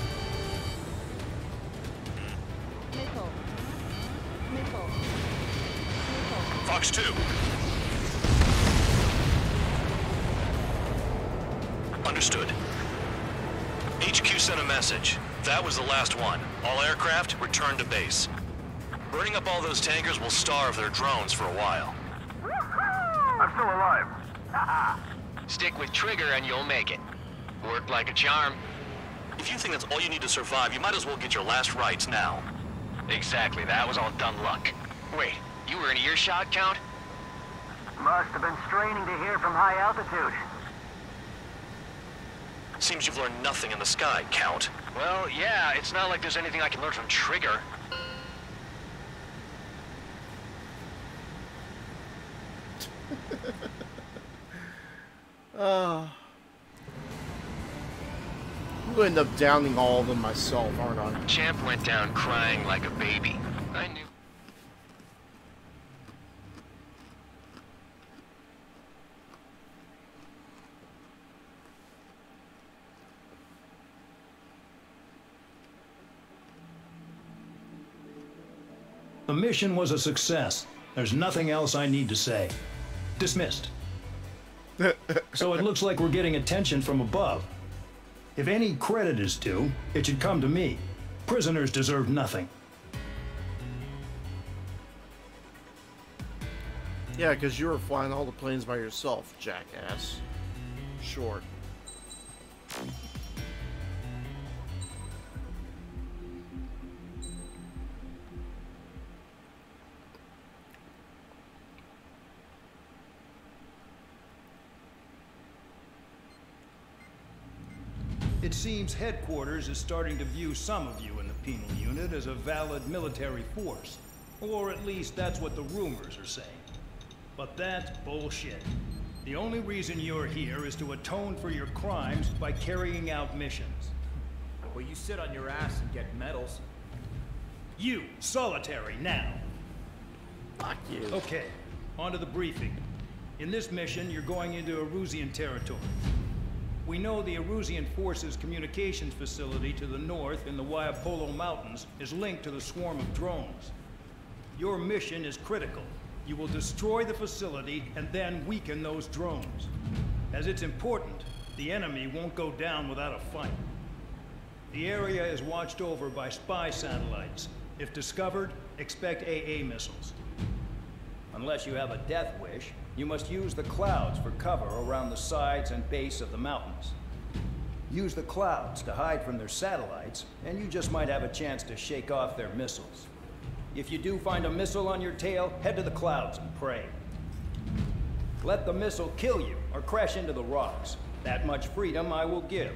S12: Missile. Missile. Missile.
S2: Fox 2. Understood. HQ sent a message. That was the last one. All aircraft, return to base. Burning up all those tankers will starve their drones for a while.
S8: I'm still alive.
S7: Stick with Trigger and you'll make it. Worked like a charm.
S2: If you think that's all you need to survive, you might as well get your last rites now.
S7: Exactly, that was all dumb luck. Wait, you were in earshot, Count?
S8: Must have been straining to hear from high altitude.
S2: Seems you've learned nothing in the sky, Count.
S7: Well, yeah, it's not like there's anything I can learn from Trigger.
S1: I'm gonna end up downing all of them myself, aren't I?
S7: Champ went down crying like a baby. I knew.
S4: The mission was a success. There's nothing else I need to say. Dismissed. So it looks like we're getting attention from above. If any credit is due, it should come to me. Prisoners deserve nothing.
S1: Yeah, because you were flying all the planes by yourself, jackass. Short.
S4: It seems headquarters is starting to view some of you in the penal unit as a valid military force. Or at least that's what the rumors are saying. But that's bullshit. The only reason you're here is to atone for your crimes by carrying out missions.
S13: Well, you sit on your ass and get medals.
S4: You, solitary, now.
S1: Fuck you.
S4: Okay, on to the briefing. In this mission, you're going into Erusian territory. We know the Erusian Forces communications facility to the north in the Waiapolo Mountains is linked to the swarm of drones. Your mission is critical. You will destroy the facility and then weaken those drones. As it's important, the enemy won't go down without a fight. The area is watched over by spy satellites. If discovered, expect AA missiles. Unless you have a death wish, you must use the clouds for cover around the sides and base of the mountains. Use the clouds to hide from their satellites, and you just might have a chance to shake off their missiles. If you do find a missile on your tail, head to the clouds and pray. Let the missile kill you or crash into the rocks. That much freedom I will give.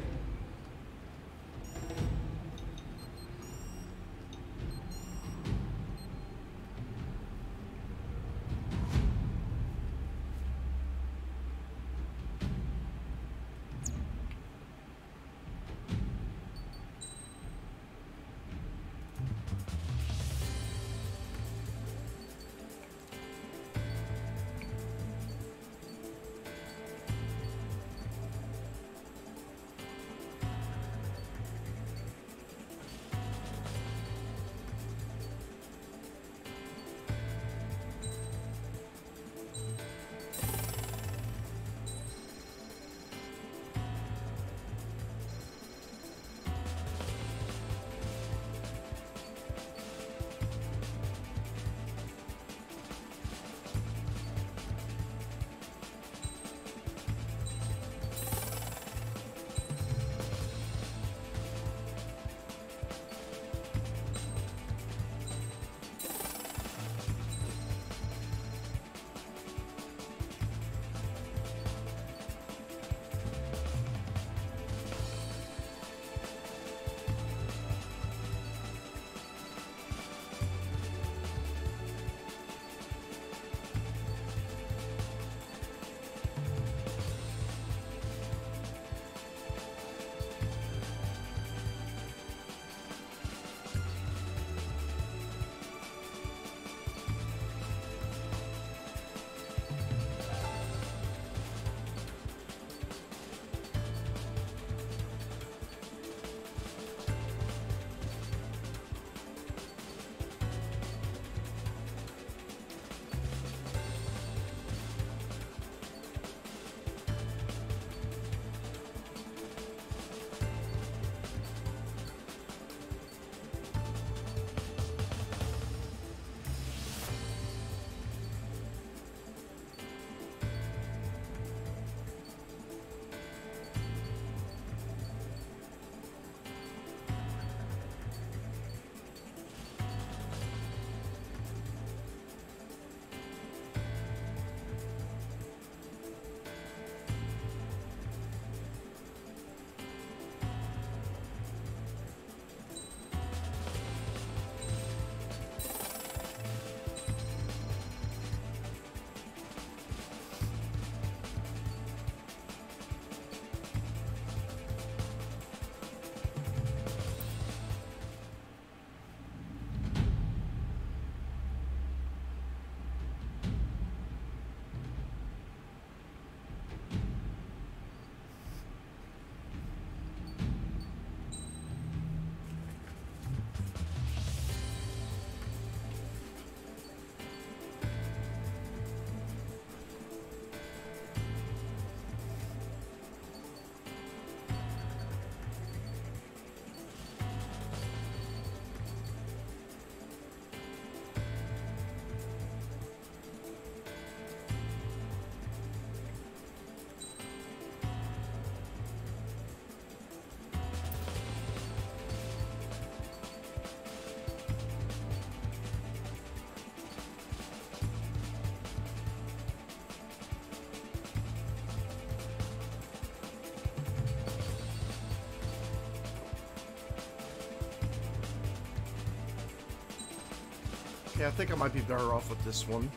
S1: Yeah, I think I might be better off with this one.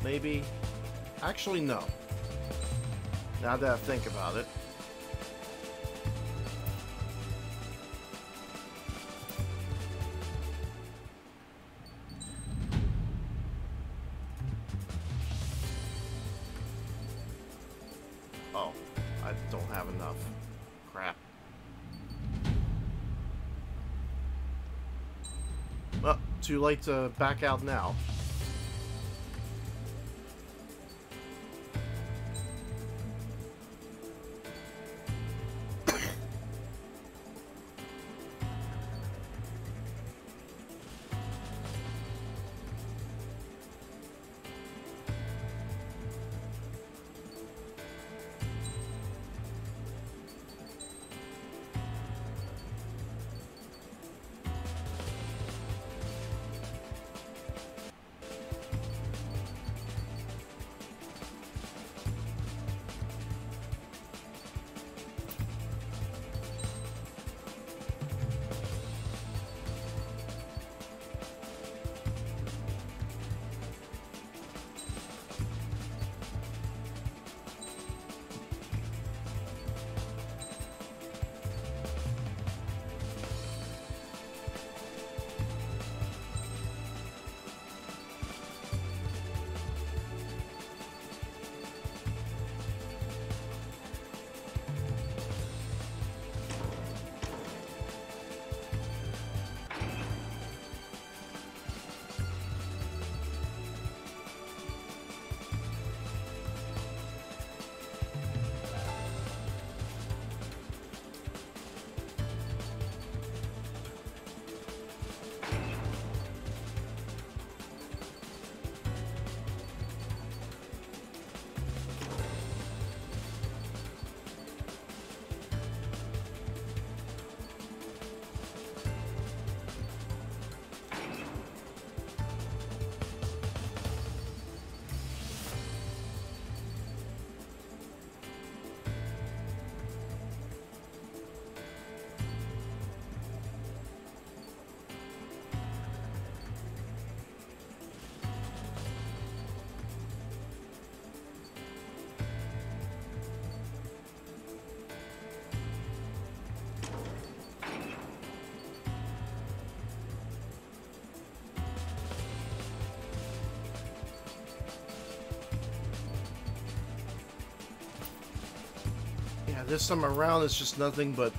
S1: Maybe. Actually, no. Now that I think about it. Oh, I don't have enough. Crap. Well, too late to back out now. This time around, it's just nothing but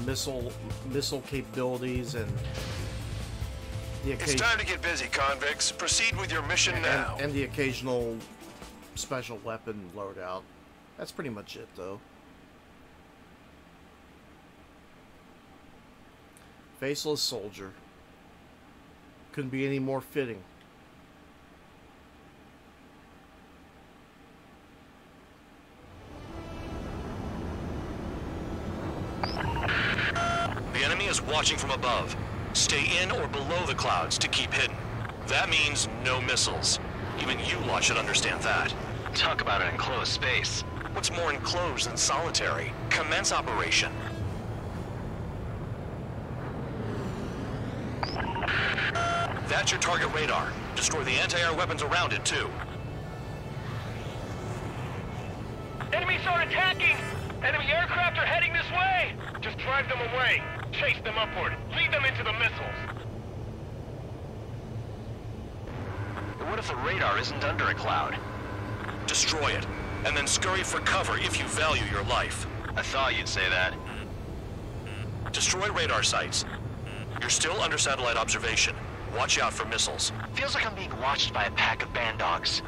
S1: missile capabilities and the
S2: It's time to get busy, convicts. Proceed with your mission now.
S1: And the occasional special weapon loadout. That's pretty much it, though. Faceless soldier. Couldn't be any more fitting.
S2: The enemy is watching from above. Stay in or below the clouds to keep hidden. That means no missiles. Even you lot should understand that.
S7: Talk about an enclosed space.
S2: What's more enclosed than solitary? Commence operation. That's your target radar. Destroy the anti-air weapons around it, too.
S5: Enemies are attacking! Enemy aircraft are heading this way! Just drive them away. Chase them upward. Lead them into the missiles.
S7: What if the radar isn't under a cloud?
S2: Destroy it, and then scurry for cover if you value your life.
S7: I thought you'd say that.
S2: Destroy radar sites. You're still under satellite observation. Watch out for missiles.
S7: Feels like I'm being watched by a pack of band dogs.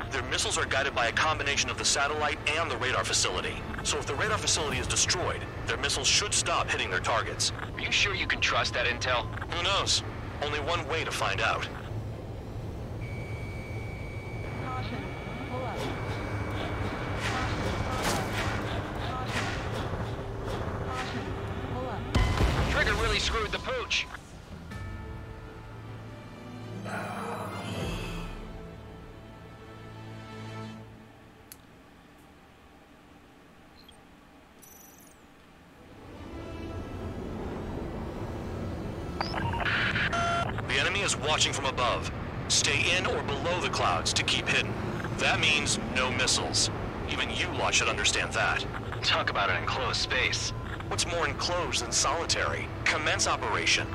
S2: Their missiles are guided by a combination of the satellite and the radar facility. So if the radar facility is destroyed, their missiles should stop hitting their targets.
S7: Are you sure you can trust that intel?
S2: Who knows? Only one way to find out.
S12: Caution. Pull up. Caution. Pull up.
S7: Trigger really screwed the pooch.
S2: The enemy is watching from above. Stay in or below the clouds to keep hidden. That means no missiles. Even you lot should understand that.
S7: Talk about an enclosed space.
S2: What's more enclosed than solitary? Commence operation.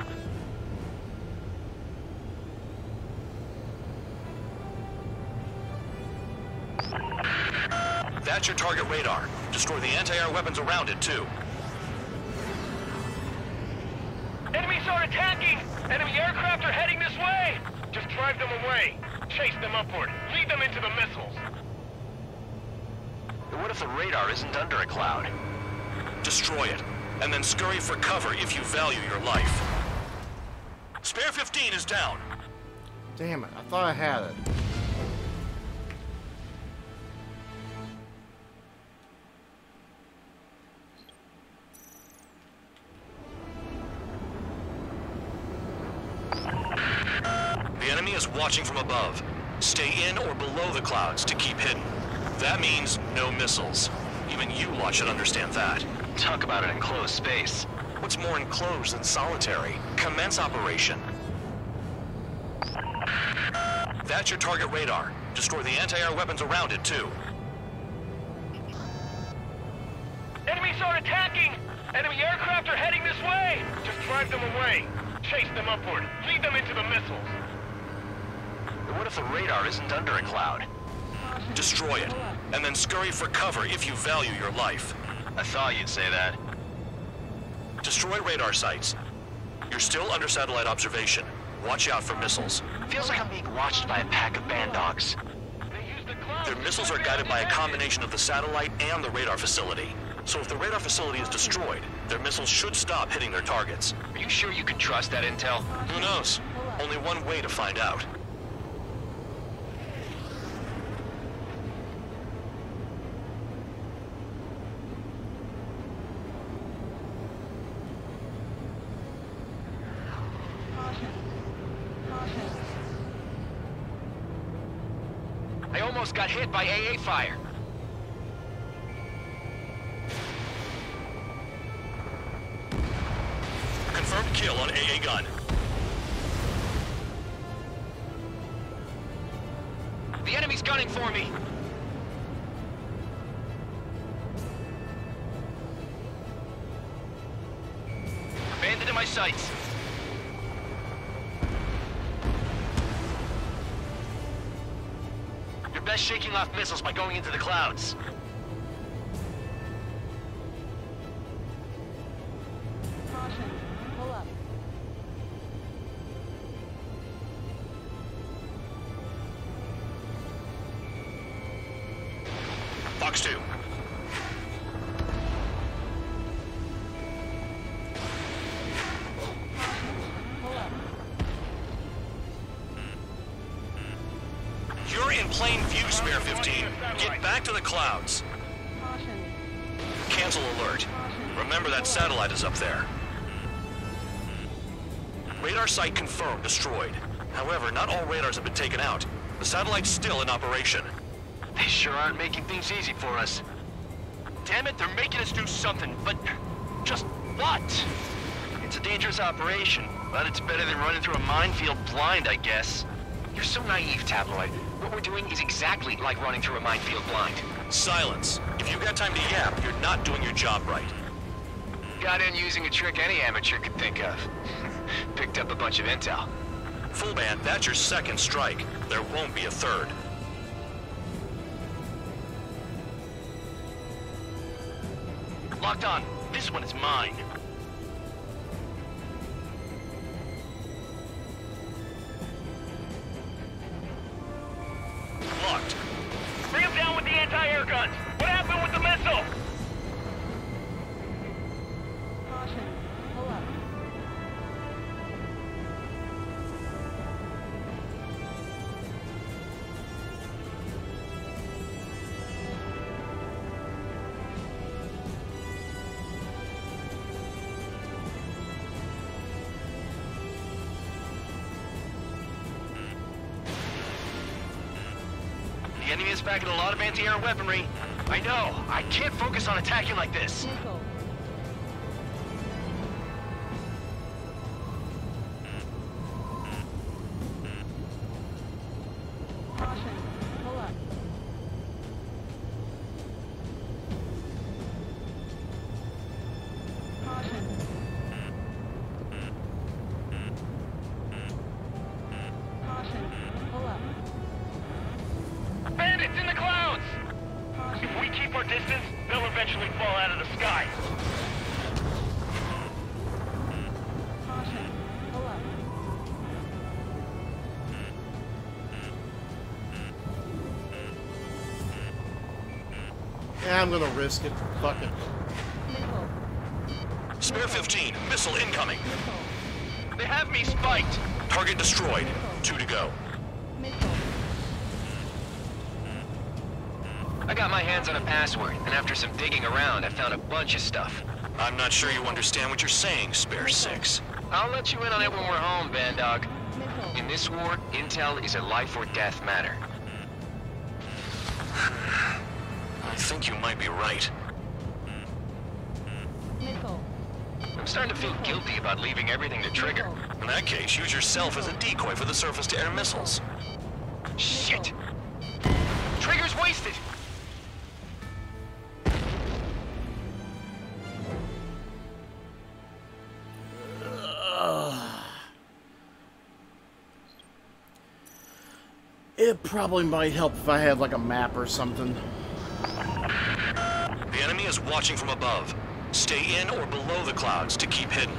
S2: That's your target radar. Destroy the anti-air weapons around it, too.
S5: Enemies are attacking! Enemy aircraft are heading this way! Just drive them away. Chase them upward. Lead them into the missiles.
S7: What if the radar isn't under a cloud?
S2: Destroy it, and then scurry for cover if you value your life. Spare 15 is down.
S1: Damn it, I thought I had it.
S2: The enemy is watching from above. Stay in or below the clouds to keep hidden. That means no missiles. Even you lot should understand that.
S7: Talk about an enclosed space.
S2: What's more enclosed than solitary? Commence operation. That's your target radar. Destroy the anti-air weapons around it, too.
S5: Enemies are attacking! Enemy aircraft are heading this way! Just drive them away. Chase them upward. Lead them into the missiles.
S7: What if the radar isn't under a cloud?
S2: Destroy it, and then scurry for cover if you value your life.
S7: I thought you'd say that.
S2: Destroy radar sites. You're still under satellite observation. Watch out for missiles.
S7: Feels like I'm being watched by a pack of band dogs.
S2: Their missiles are guided by a combination of the satellite and the radar facility. So if the radar facility is destroyed, their missiles should stop hitting their targets.
S7: Are you sure you can trust that intel?
S2: Who knows? Only one way to find out.
S7: I almost got hit by AA fire.
S2: Confirmed kill on AA gun.
S7: The enemy's gunning for me. Bandit in my sights. You're best shaking off missiles by going into the clouds.
S12: Caution. Pull up.
S2: Fox 2.
S12: Pull up.
S2: You're in plain view, Spare 15. Get back to the clouds.
S12: Caution.
S2: Cancel alert. Remember that satellite is up there. Radar site confirmed destroyed. However, not all radars have been taken out. The satellite's still in operation.
S7: They sure aren't making things easy for us. Damn it, they're making us do something, but just what? It's a dangerous operation, but it's better than running through a minefield blind, I guess. You're so naive, Tabloid. What we're doing is exactly like running through a minefield blind.
S2: Silence. If you've got time to yap, you're not doing your job right.
S7: Got in using a trick any amateur could think of. Picked up a bunch of intel.
S2: Full band, that's your second strike. There won't be a third.
S7: Locked on. This one is mine.
S2: Locked.
S5: Bring him down with the anti-air guns. What happened with the missile?
S12: Caution. Pull up.
S7: The enemy is packing a lot of anti-air weaponry. I know. I can't focus on attacking like this.
S12: Vehicle.
S5: distance, they'll eventually fall out of the sky.
S12: Caution. Pull up.
S1: Yeah, I'm gonna risk it. Fuck it.
S12: Missile.
S2: Spare 15, missile incoming.
S12: Missile.
S2: They have me spiked. Target destroyed. 2 to go.
S12: Missile.
S7: I got my hands on a password, and after some digging around, I found a bunch of stuff.
S2: I'm not sure you understand what you're saying, Spare 6.
S7: I'll let you in on it when we're home, Bandog.
S12: Missile.
S7: In this war, intel is a life or death matter.
S2: I think you might be right.
S12: Missile.
S7: I'm starting to feel guilty about leaving everything to Trigger.
S2: In that case, use yourself as a decoy for the surface-to-air missiles.
S7: Shit! Trigger's wasted!
S1: It probably might help if I had like a map or something.
S2: The enemy is watching from above. Stay in or below the clouds to keep hidden.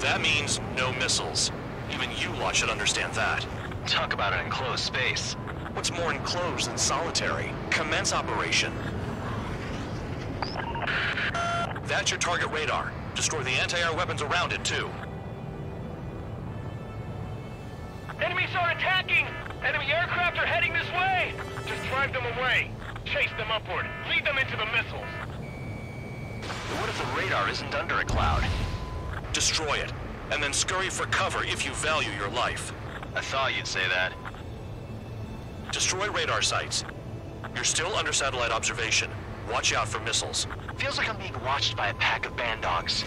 S2: That means no missiles. Even you lot should understand that.
S7: Talk about an enclosed space.
S2: What's more enclosed than solitary? Commence operation. That's your target radar. Destroy the anti-air weapons around it, too.
S5: Enemies are attacking! Enemy aircraft are heading this way! Just drive them away. Chase them upward. Lead them into the missiles.
S7: But what if the radar isn't under a cloud?
S2: Destroy it, and then scurry for cover if you value your life.
S7: I thought you'd say that.
S2: Destroy radar sites. You're still under satellite observation. Watch out for missiles.
S7: Feels like I'm being watched by a pack of bandogs.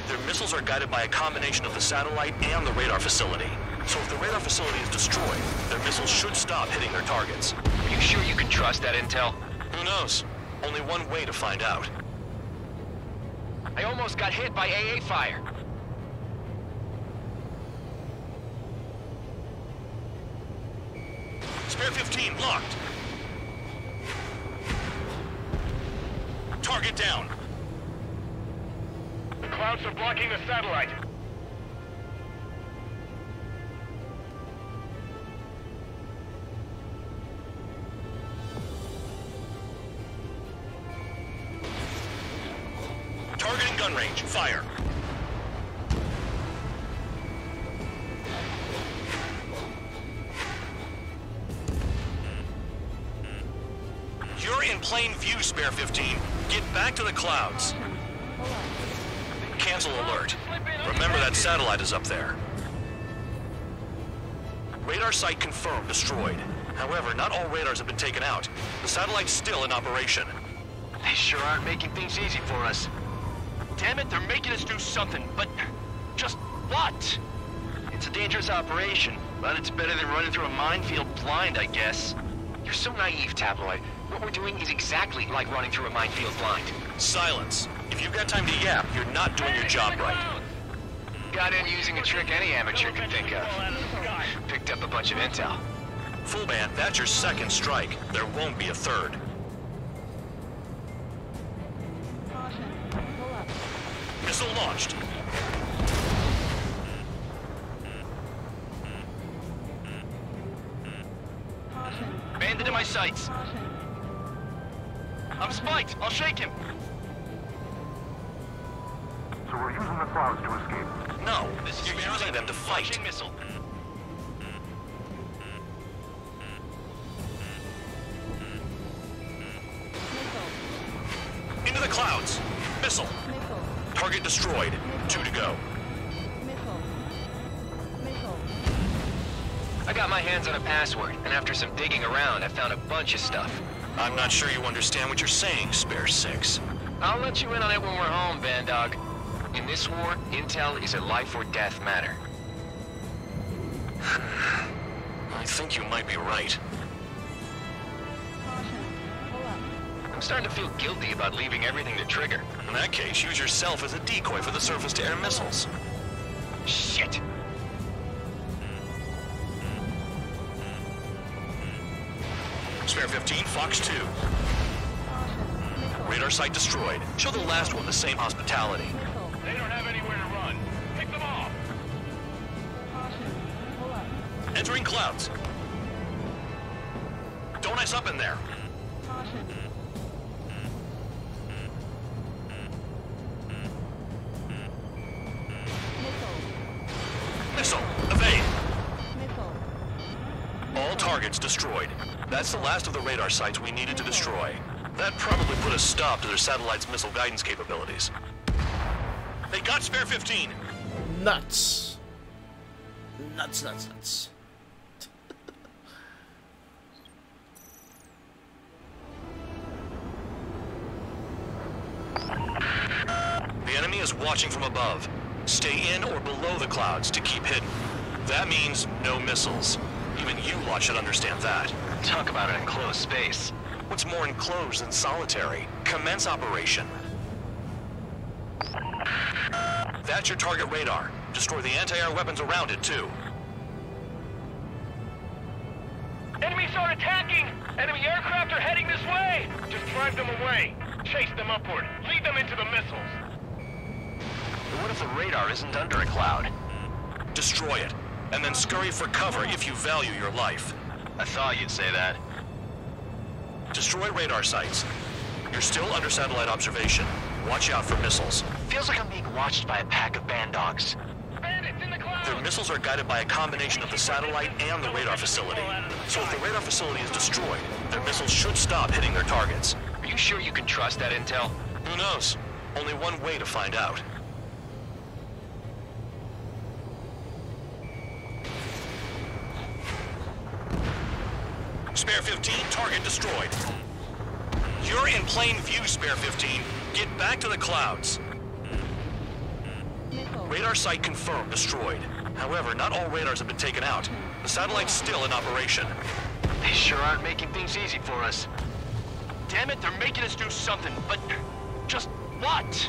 S2: Their missiles are guided by a combination of the satellite and the radar facility. So if the radar facility is destroyed, their missiles should stop hitting their targets.
S7: Are you sure you can trust that intel?
S2: Who knows? Only one way to find out.
S7: I almost got hit by AA fire.
S2: Spare 15 locked. Target down.
S5: The clouds are blocking the satellite.
S2: Targeting gun range. Fire. You're in plain view, Spare 15. Get back to the clouds. Cancel alert. Remember that satellite is up there. Radar site confirmed destroyed. However, not all radars have been taken out. The satellite's still in operation.
S7: They sure aren't making things easy for us. Damn it, they're making us do something, but just what? It's a dangerous operation, but it's better than running through a minefield blind, I guess. You're so naive, Tabloid. What we're doing is exactly like running through a minefield blind.
S2: Silence. If you've got time to yap, you're not doing your job right.
S7: Got in using a trick any amateur could think of. Picked up a bunch of intel.
S2: Full band, that's your second strike. There won't be a third.
S12: Caution. Pull up.
S2: Missile launched.
S12: Caution.
S7: Bandit in my sights.
S12: Caution.
S7: I'm spiked. I'll shake him.
S8: So we're using the clouds to escape.
S2: No, you're using them to fight.
S7: Launching missile.
S12: Missile.
S2: Into the clouds. Missile.
S12: Missile.
S2: Target destroyed. 2 to go.
S12: Missile. Missile.
S7: I got my hands on a password, and after some digging around, I found a bunch of stuff.
S2: I'm not sure you understand what you're saying, Spare 6.
S7: I'll let you in on it when we're home, Bandog. In this war, intel is a life or death matter.
S2: I think you might be right.
S12: Caution. Pull up.
S7: I'm starting to feel guilty about leaving everything to Trigger.
S2: In that case, use yourself as a decoy for the surface-to-air missiles.
S7: Shit!
S2: Spare 15, Fox 2.
S12: Caution.
S2: Radar site destroyed. Show the last one the same hospitality.
S5: They don't have anywhere to run. Pick them off.
S2: Entering clouds. Don't ice up in there. Missile. Evade. All targets destroyed. That's the last of the radar sites we needed to destroy. That probably put a stop to their satellite's missile guidance capabilities. They got Spare 15.
S1: Nuts. Nuts, nuts, nuts.
S2: The enemy is watching from above. Stay in or below the clouds to keep hidden. That means no missiles. Even you lot should understand that.
S7: Talk about an enclosed space.
S2: What's more enclosed than solitary? Commence operation. That's your target radar. Destroy the anti-air weapons around it, too.
S5: Enemies are attacking! Enemy aircraft are heading this way! Just drive them away. Chase them upward. Lead them into the missiles.
S7: But what if the radar isn't under a cloud?
S2: Destroy it, and then scurry for cover if you value your life.
S7: I thought you'd say that.
S2: Destroy radar sites. You're still under satellite observation. Watch out for missiles.
S7: Feels like I'm being watched by a pack of band dogs.
S5: Bandits in the clouds!
S2: Their missiles are guided by a combination of the satellite and the radar facility. So if the radar facility is destroyed, their missiles should stop hitting their targets.
S7: Are you sure you can trust that intel?
S2: Who knows? Only one way to find out. Spare 15, target destroyed. You're in plain view, Spare 15. Get back to the clouds. Radar site confirmed destroyed. However, not all radars have been taken out. The satellite's still in operation.
S7: They sure aren't making things easy for us. Damn it, they're making us do something, but just what?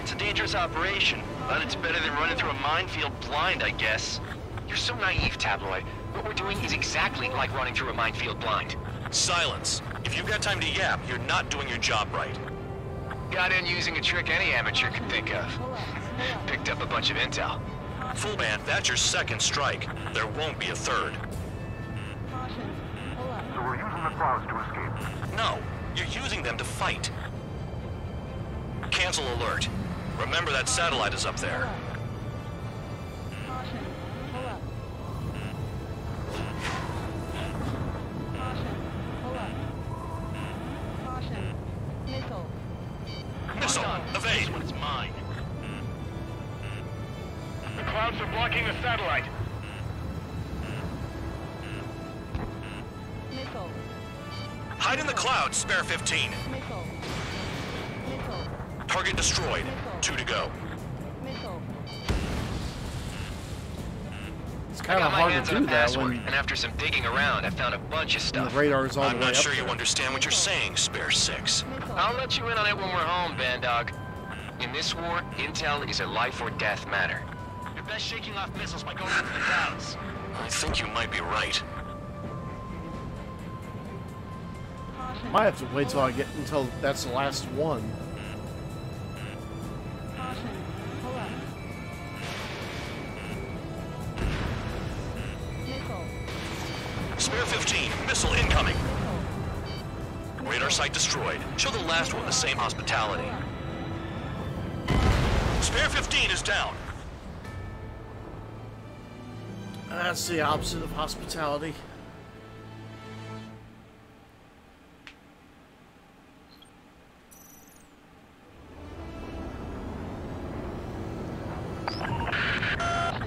S7: It's a dangerous operation, but it's better than running through a minefield blind, I guess. You're so naive, Tabloid. What we're doing is exactly like running through a minefield blind.
S2: Silence. If you've got time to yap, you're not doing your job right.
S7: Got in using a trick any amateur could think of. Picked up a bunch of intel.
S2: Full band, that's your second strike. There won't be a third.
S8: So we're using the clouds to escape.
S2: No, you're using them to fight. Cancel alert. Remember that satellite is up there. Missile, evade.
S7: This one's mine.
S5: The clouds are blocking the satellite.
S2: Hide in the clouds, Spare 15. Target destroyed. 2 to go.
S1: It's kind of hard to do that when
S7: and after some digging around, I found a bunch of stuff.
S1: the radar is all the
S2: I'm
S1: way
S2: not
S1: up
S2: sure you
S1: there.
S2: understand what you're saying, Spare 6.
S7: I'll let you in on it when we're home, Bandog. In this war, intel is a life or death matter. You're best shaking off missiles by going into the clouds.
S2: I think you might be right.
S1: Might have to wait till I get until that's the last one.
S2: Spare 15, missile incoming. Radar site destroyed. Show the last one the same hospitality. Spare 15 is down.
S1: That's the opposite of hospitality.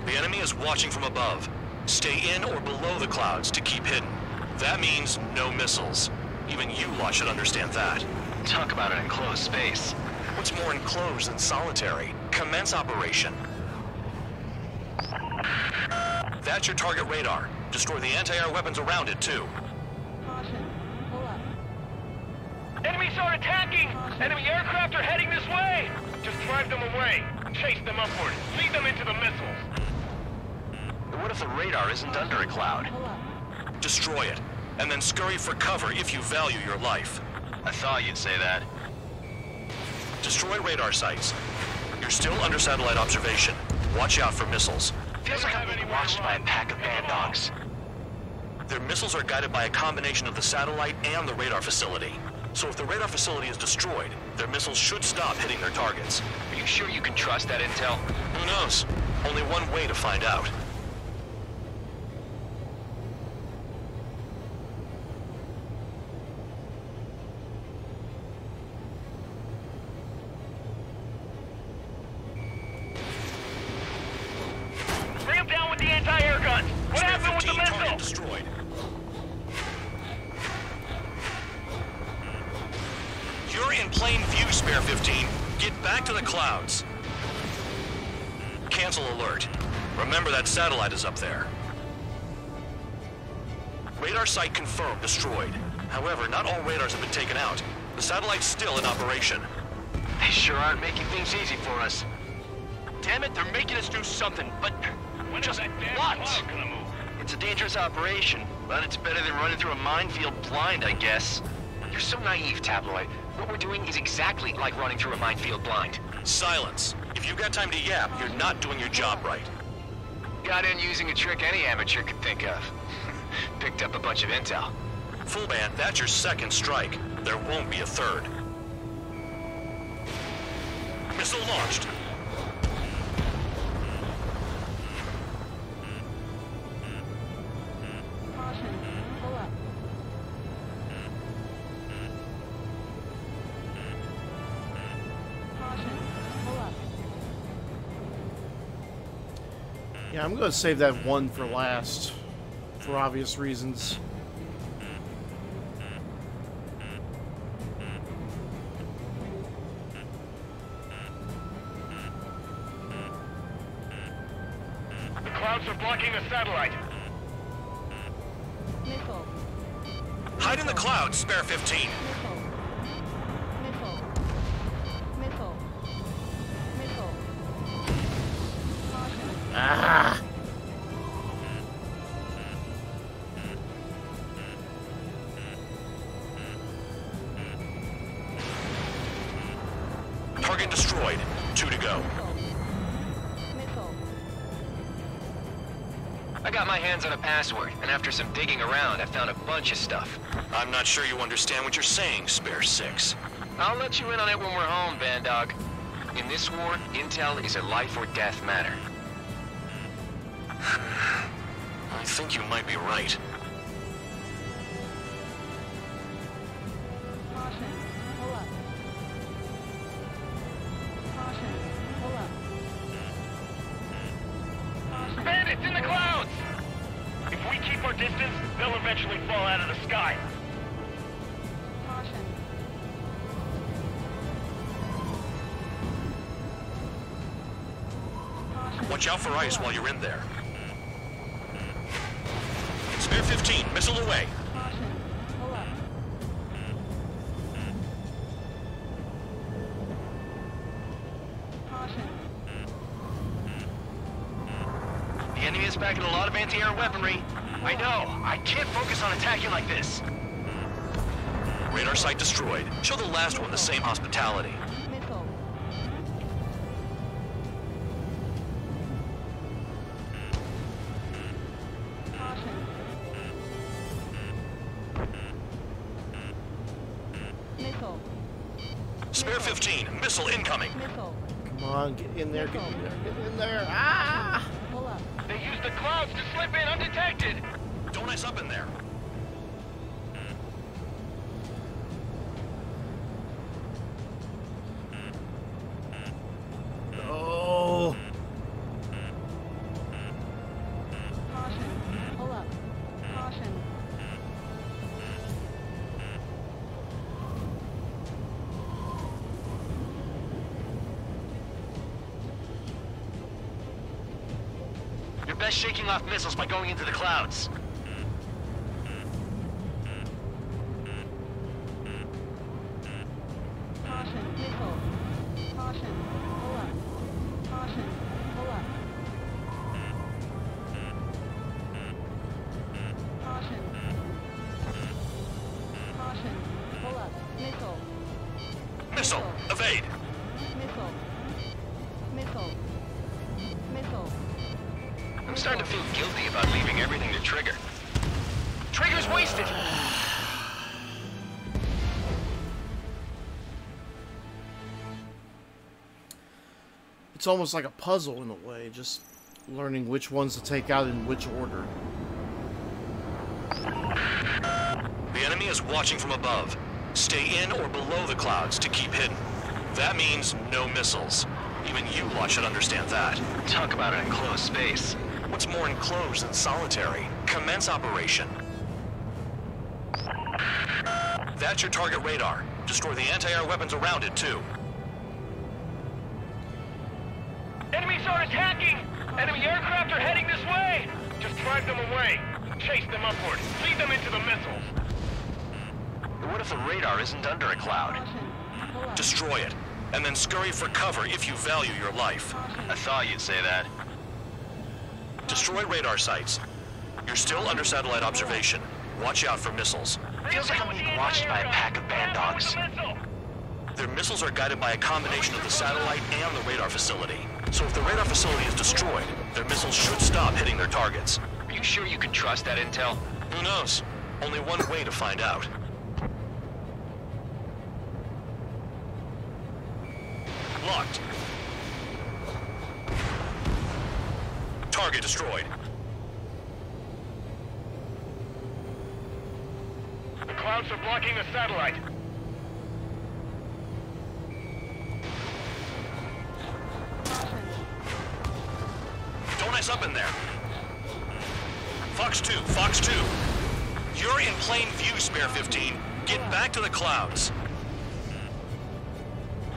S2: The enemy is watching from above. Stay in or below the clouds to keep hidden. That means no missiles. Even you lot should understand that.
S7: Talk about an enclosed space.
S2: What's more enclosed than solitary? Commence operation. That's your target radar. Destroy the anti-air weapons around it, too.
S5: Enemies are attacking! Enemy aircraft are heading this way! Just drive them away. Chase them upward. Lead them into the missiles.
S7: But what if the radar isn't under a cloud?
S2: Destroy it, and then scurry for cover if you value your life.
S7: I thought you'd say that.
S2: Destroy radar sites. You're still under satellite observation. Watch out for missiles.
S7: Feels like I'm being watched by a pack of bad dogs.
S2: Their missiles are guided by a combination of the satellite and the radar facility. So if the radar facility is destroyed, their missiles should stop hitting their targets.
S7: Are you sure you can trust that intel?
S2: Who knows? Only one way to find out.
S5: Bring him down with the anti-air guns. What happened with the missile?
S2: Target destroyed. You're in plain view, Spare 15. Get back to the clouds. Cancel alert. Remember that satellite is up there. Radar site confirmed destroyed. However, not all radars have been taken out. The satellite's still in operation.
S7: They sure aren't making things easy for us. Damn it, they're making us do something, but just what? It's a dangerous operation, but it's better than running through a minefield blind, I guess. You're so naive, Tabloid. What we're doing is exactly like running through a minefield blind.
S2: Silence. If you've got time to yap, you're not doing your job right.
S7: Got in using a trick any amateur could think of. Picked up a bunch of intel.
S2: Full band, that's your second strike. There won't be a third. Missile launched.
S12: Caution. Pull up. Caution. Pull up.
S1: Yeah, I'm going to save that one for last, for obvious reasons.
S5: The clouds are blocking the satellite.
S12: Missile.
S2: Hide in the clouds, Spare 15.
S12: Missile. Missile. Missile. Missile. Caution.
S1: Ah!
S2: Target destroyed. 2 to go.
S12: Missile.
S7: I got my hands on a password, and after some digging around, I found a bunch of stuff.
S2: I'm not sure you understand what you're saying, Spare 6.
S7: I'll let you in on it when we're home, Vandog. In this war, intel is a life or death matter.
S2: I think you might be right.
S12: Caution. Pull up. Caution. Pull up. Caution.
S5: Bandits in the clouds! If we keep our distance, they'll eventually fall out of the sky.
S12: Caution. Caution.
S2: Watch out for ice while you're in there. Spare 15, missile away.
S12: Caution. Pull up. Caution.
S7: The enemy is packing a lot of anti-air weaponry. I know. I can't focus on attacking like this.
S2: Radar site destroyed. Show the last one the same hospitality.
S12: Missile. Caution. Missile.
S2: Spare 15, missile incoming.
S12: Missile.
S1: Come on, get in there, get in there, get in there. Ah!
S12: Pull up.
S5: They used the clouds to slip in undetected.
S2: Don't mess up in there.
S1: Oh!
S12: Caution. Pull up. Caution.
S7: You're best shaking off missiles by going into the clouds.
S12: Caution. Missile. Caution. Pull up. Caution. Pull up. Caution. Caution. Pull up. Missile.
S2: Missile, evade.
S7: starting to feel guilty about leaving everything to Trigger. Trigger's wasted!
S1: It's almost like a puzzle in a way, just learning which ones to take out in which order.
S2: The enemy is watching from above. Stay in or below the clouds to keep hidden. That means no missiles. Even you lot should understand that.
S7: Talk about an enclosed space.
S2: What's more enclosed than solitary? Commence operation. That's your target radar. Destroy the anti-air weapons around it, too.
S5: Enemies are attacking! Enemy aircraft are heading this way! Just drive them away. Chase them upward. Feed them into the missiles.
S7: What if the radar isn't under a cloud?
S2: Destroy it, and then scurry for cover if you value your life.
S7: I thought you'd say that.
S2: Destroy radar sites. You're still under satellite observation. Watch out for missiles.
S7: Feels like I'm being watched by a pack of band dogs.
S2: Their missiles are guided by a combination of the satellite and the radar facility. So if the radar facility is destroyed, their missiles should stop hitting their targets.
S7: Are you sure you can trust that intel?
S2: Who knows? Only one way to find out. Locked. Target destroyed.
S5: The clouds are blocking the satellite.
S2: Don't mess up in there. Fox 2, Fox 2. You're in plain view, Spare 15. Get back to the clouds.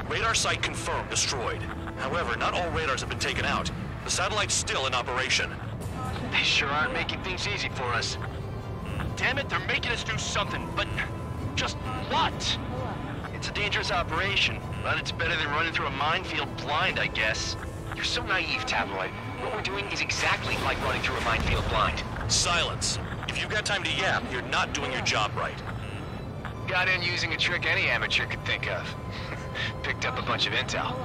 S2: Radar site confirmed destroyed. However, not all radars have been taken out. The satellite's still in operation.
S7: They sure aren't making things easy for us. Damn it, they're making us do something, but just what? It's a dangerous operation, but it's better than running through a minefield blind, I guess. You're so naive, Tabloid. What we're doing is exactly like running through a minefield blind.
S2: Silence. If you've got time to yap, you're not doing your job right.
S7: Got in using a trick any amateur could think of. Picked up a bunch of intel.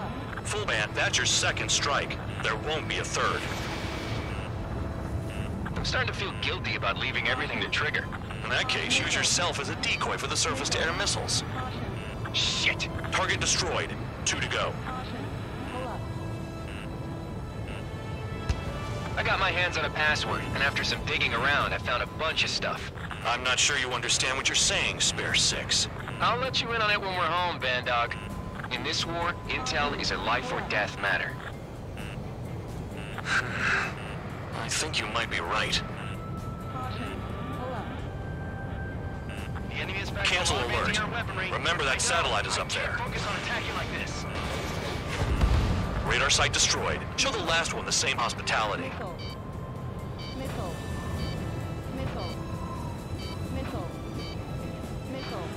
S2: Full band, that's your second strike. There won't be a third.
S7: I'm starting to feel guilty about leaving everything to Trigger.
S2: In that case, use yourself as a decoy for the surface-to-air missiles.
S7: Shit!
S2: Target destroyed. 2 to go.
S7: I got my hands on a password, and after some digging around, I found a bunch of stuff.
S2: I'm not sure you understand what you're saying, Spare 6.
S7: I'll let you in on it when we're home, Bandog. In this war, intel is a life or death matter.
S2: I think you might be right.
S7: The enemy is back.
S2: Cancel alert. Remember that satellite is up there.
S7: Focus on attacking like this.
S2: Radar site destroyed. Show the last one the same hospitality.
S12: Missile. Missile. Missile. Missile.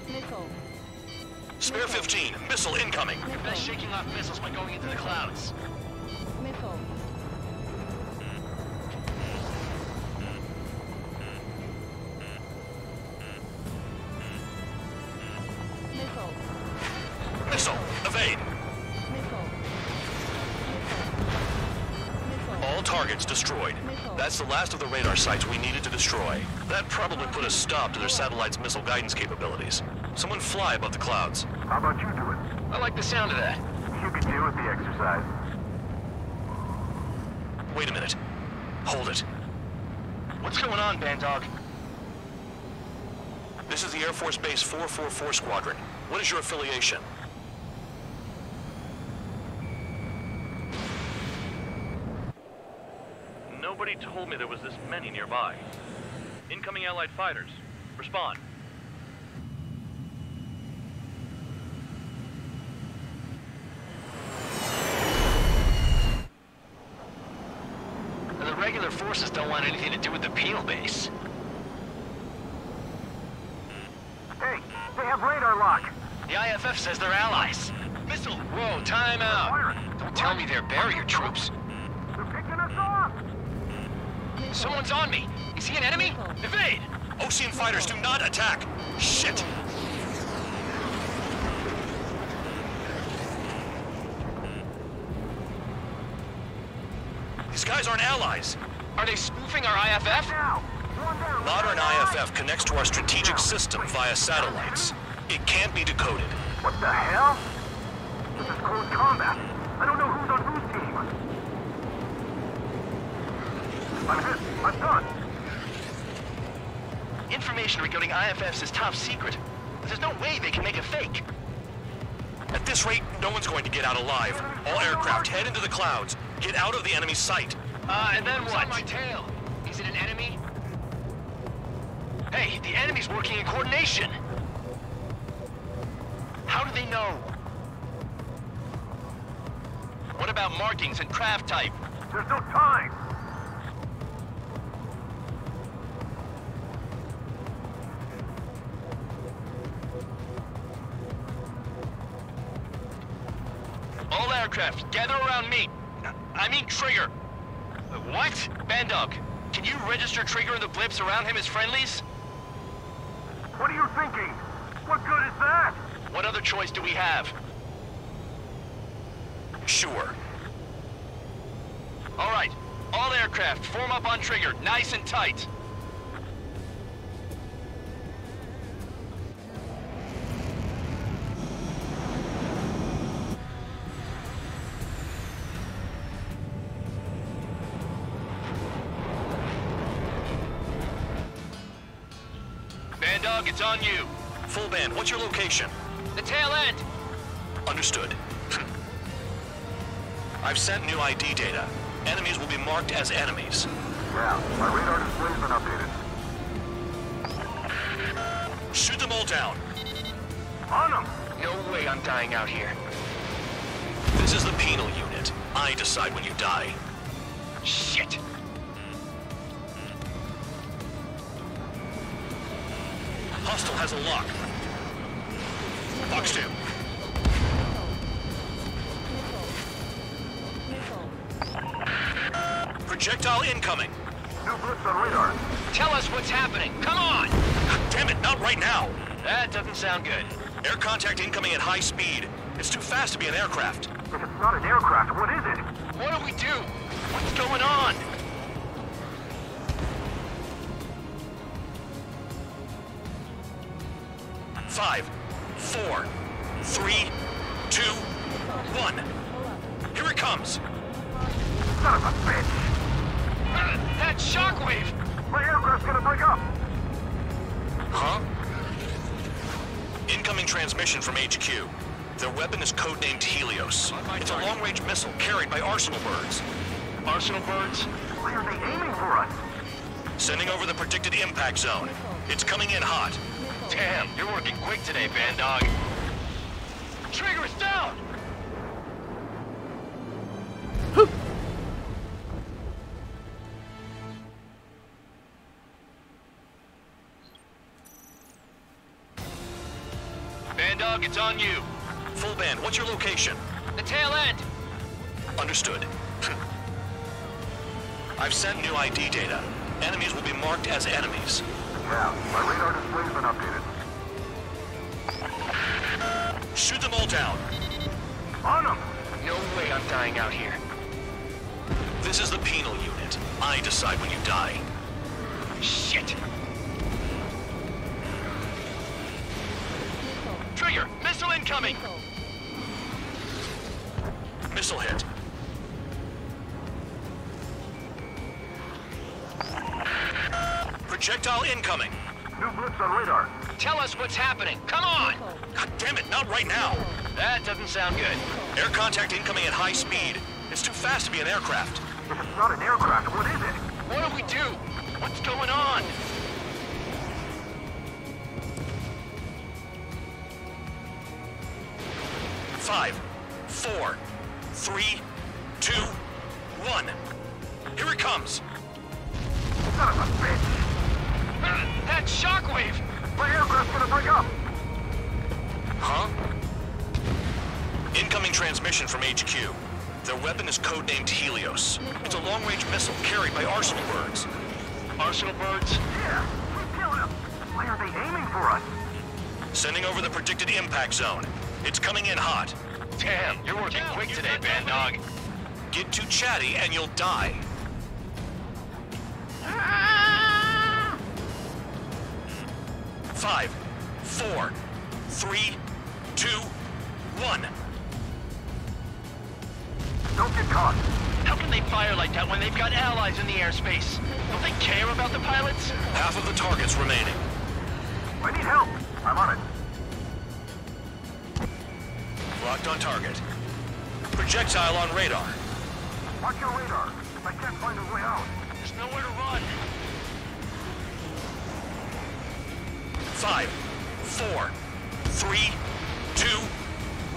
S12: Missile.
S2: Spare 15, missile incoming.
S7: You're best shaking off missiles by going into the clouds.
S12: Missile.
S2: Missile, evade. All targets destroyed. That's the last of the radar sites we needed to destroy. That probably put a stop to their satellite's missile guidance capabilities. Someone fly above the clouds.
S8: How about you do it?
S7: I like the sound of that.
S8: You could do with the exercise.
S2: Wait a minute. Hold it.
S7: What's going on, Bandog?
S2: This is the Air Force Base 444 Squadron. What is your affiliation?
S14: Nobody told me there was this many nearby. Incoming Allied fighters. Respond.
S7: The regular forces don't want anything to do with the Peel base.
S8: Hey, they have radar lock.
S7: The IFF says they're allies. Missile! Whoa, time out! Don't tell me they're barrier troops.
S8: They're picking us off.
S7: Someone's on me! Is he an enemy? Evade!
S2: Ocean fighters do not attack! Shit! These guys aren't allies!
S7: Are they spoofing our IFF?
S2: Modern IFF connects to our strategic system via satellites. It can't be decoded.
S8: What the hell? This is close combat. I don't know who's on whose team. I'm hit. I'm done.
S7: Information regarding IFFs is top secret. There's no way they can make it fake.
S2: At this rate, no one's going to get out alive. All aircraft head into the clouds. Get out of the enemy's sight.
S7: And then what? On my tail. Is it an enemy? Hey, the enemy's working in coordination. How do they know? What about markings and craft type?
S8: There's no time.
S7: All aircraft, gather around me. I mean Trigger. What? Bandog, can you register Trigger and the blips around him as friendlies?
S8: What are you thinking? What good is that?
S7: What other choice do we have?
S2: Sure.
S7: All right. All aircraft, form up on Trigger, nice and tight. Bandog, it's on you.
S2: Full band, what's your location?
S7: The tail end.
S2: Understood. I've sent new ID data. Enemies will be marked as enemies.
S8: Yeah, my radar display's been updated.
S2: Shoot them all down.
S8: On them!
S7: No way I'm dying out here.
S2: This is the penal unit. I decide when you die.
S7: Shit!
S2: Hostile has a lock. Fox 2. Projectile incoming.
S8: New blips on radar.
S7: Tell us what's happening. Come on!
S2: Damn it, not right now.
S7: That doesn't sound good.
S2: Air contact incoming at high speed. It's too fast to be an aircraft.
S8: If it's not an aircraft, what is it?
S7: What do we do? What's going on?
S2: Five, 4, 3, 2, 1. Here it comes.
S8: Son of a bitch!
S7: That shockwave!
S8: My aircraft's gonna break up!
S2: Huh? Incoming transmission from HQ. Their weapon is codenamed Helios. It's a long-range missile carried by Arsenal birds.
S7: Arsenal birds?
S8: Why are they aiming for us?
S2: Sending over the predicted impact zone. It's coming in hot.
S7: Damn, you're working quick today, Bandog. Trigger is down! Bandog, it's on you.
S2: Full band, what's your location?
S7: The tail end.
S2: Understood. I've sent new ID data. Enemies will be marked as enemies.
S8: Yeah, my radar display's been updated.
S2: Shoot them all down.
S8: On them!
S7: No way I'm dying out here.
S2: This is the penal unit. I decide when you die.
S7: Shit! Trigger, missile incoming!
S2: Missile hit. Projectile incoming.
S8: New blips on radar.
S7: Tell us what's happening. Come on!
S2: God damn it, not right now.
S7: That doesn't sound good.
S2: Air contact incoming at high speed. It's too fast to be an aircraft.
S8: If it's not an aircraft, what is it?
S7: What do we do? What's going on?
S2: Five, 4, 3, 2, 1. Here it comes.
S8: Son of a bitch!
S7: That shockwave!
S8: My aircraft's gonna break up!
S2: Huh? Incoming transmission from HQ. Their weapon is codenamed Helios. It's a long-range missile carried by Arsenal birds.
S7: Arsenal birds?
S8: Yeah, we're killing them! for us.
S2: Sending over the predicted impact zone. It's coming in hot.
S7: Damn, you're working quick today, Band Dog.
S2: Get too chatty and you'll die. 5, 4, 3, 2, 1.
S8: Don't get caught.
S7: How can they fire like that when they've got allies in the airspace? Don't they care about the pilots?
S2: Half of the targets remaining.
S8: I need help. I'm on it.
S2: Locked on target. Projectile on radar.
S8: Watch your radar. I can't find a way out.
S7: There's nowhere to run.
S2: 5, 4, 3, 2,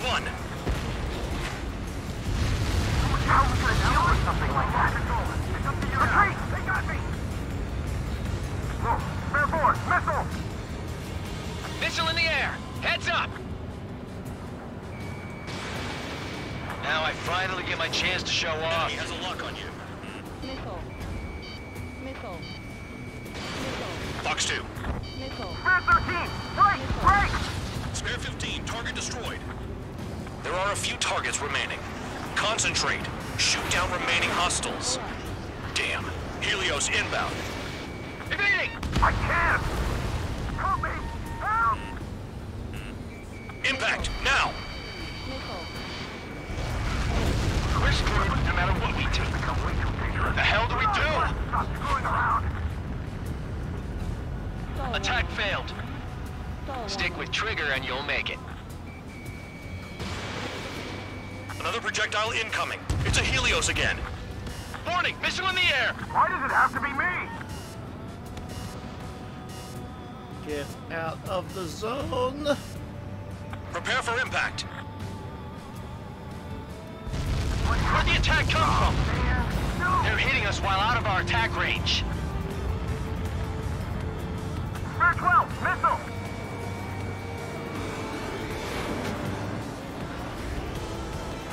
S2: 1.
S8: How are we gonna deal with something like that? Retreat! They got me! Whoa! Spare board! Missile!
S7: Missile in the air! Heads up! Now I finally get my chance to show off.
S2: He has a lock on you.
S12: Missile. Missile. Missile.
S2: Fox 2.
S12: Missile.
S8: Spare 13! Break! Break!
S2: Spare 15. Target destroyed. There are a few targets remaining. Concentrate. Shoot down remaining hostiles. Damn. Helios inbound.
S7: Evading!
S8: I can't! Help me! Help!
S2: Impact, now!
S12: Missile.
S7: We're screwed no matter what we do.
S8: Become way too dangerous.
S7: The hell do we do?
S8: Stop screwing around!
S7: Attack failed.
S12: Stall
S7: Stick with trigger and you'll make it.
S2: Another projectile incoming. It's a Helios again.
S7: Warning! Missile in the air!
S8: Why does it have to be me?
S1: Get out of the zone.
S2: Prepare for impact.
S7: Where'd the attack come from?
S8: No!
S7: They're hitting us while out of our attack range.
S8: Spare 12! Missile!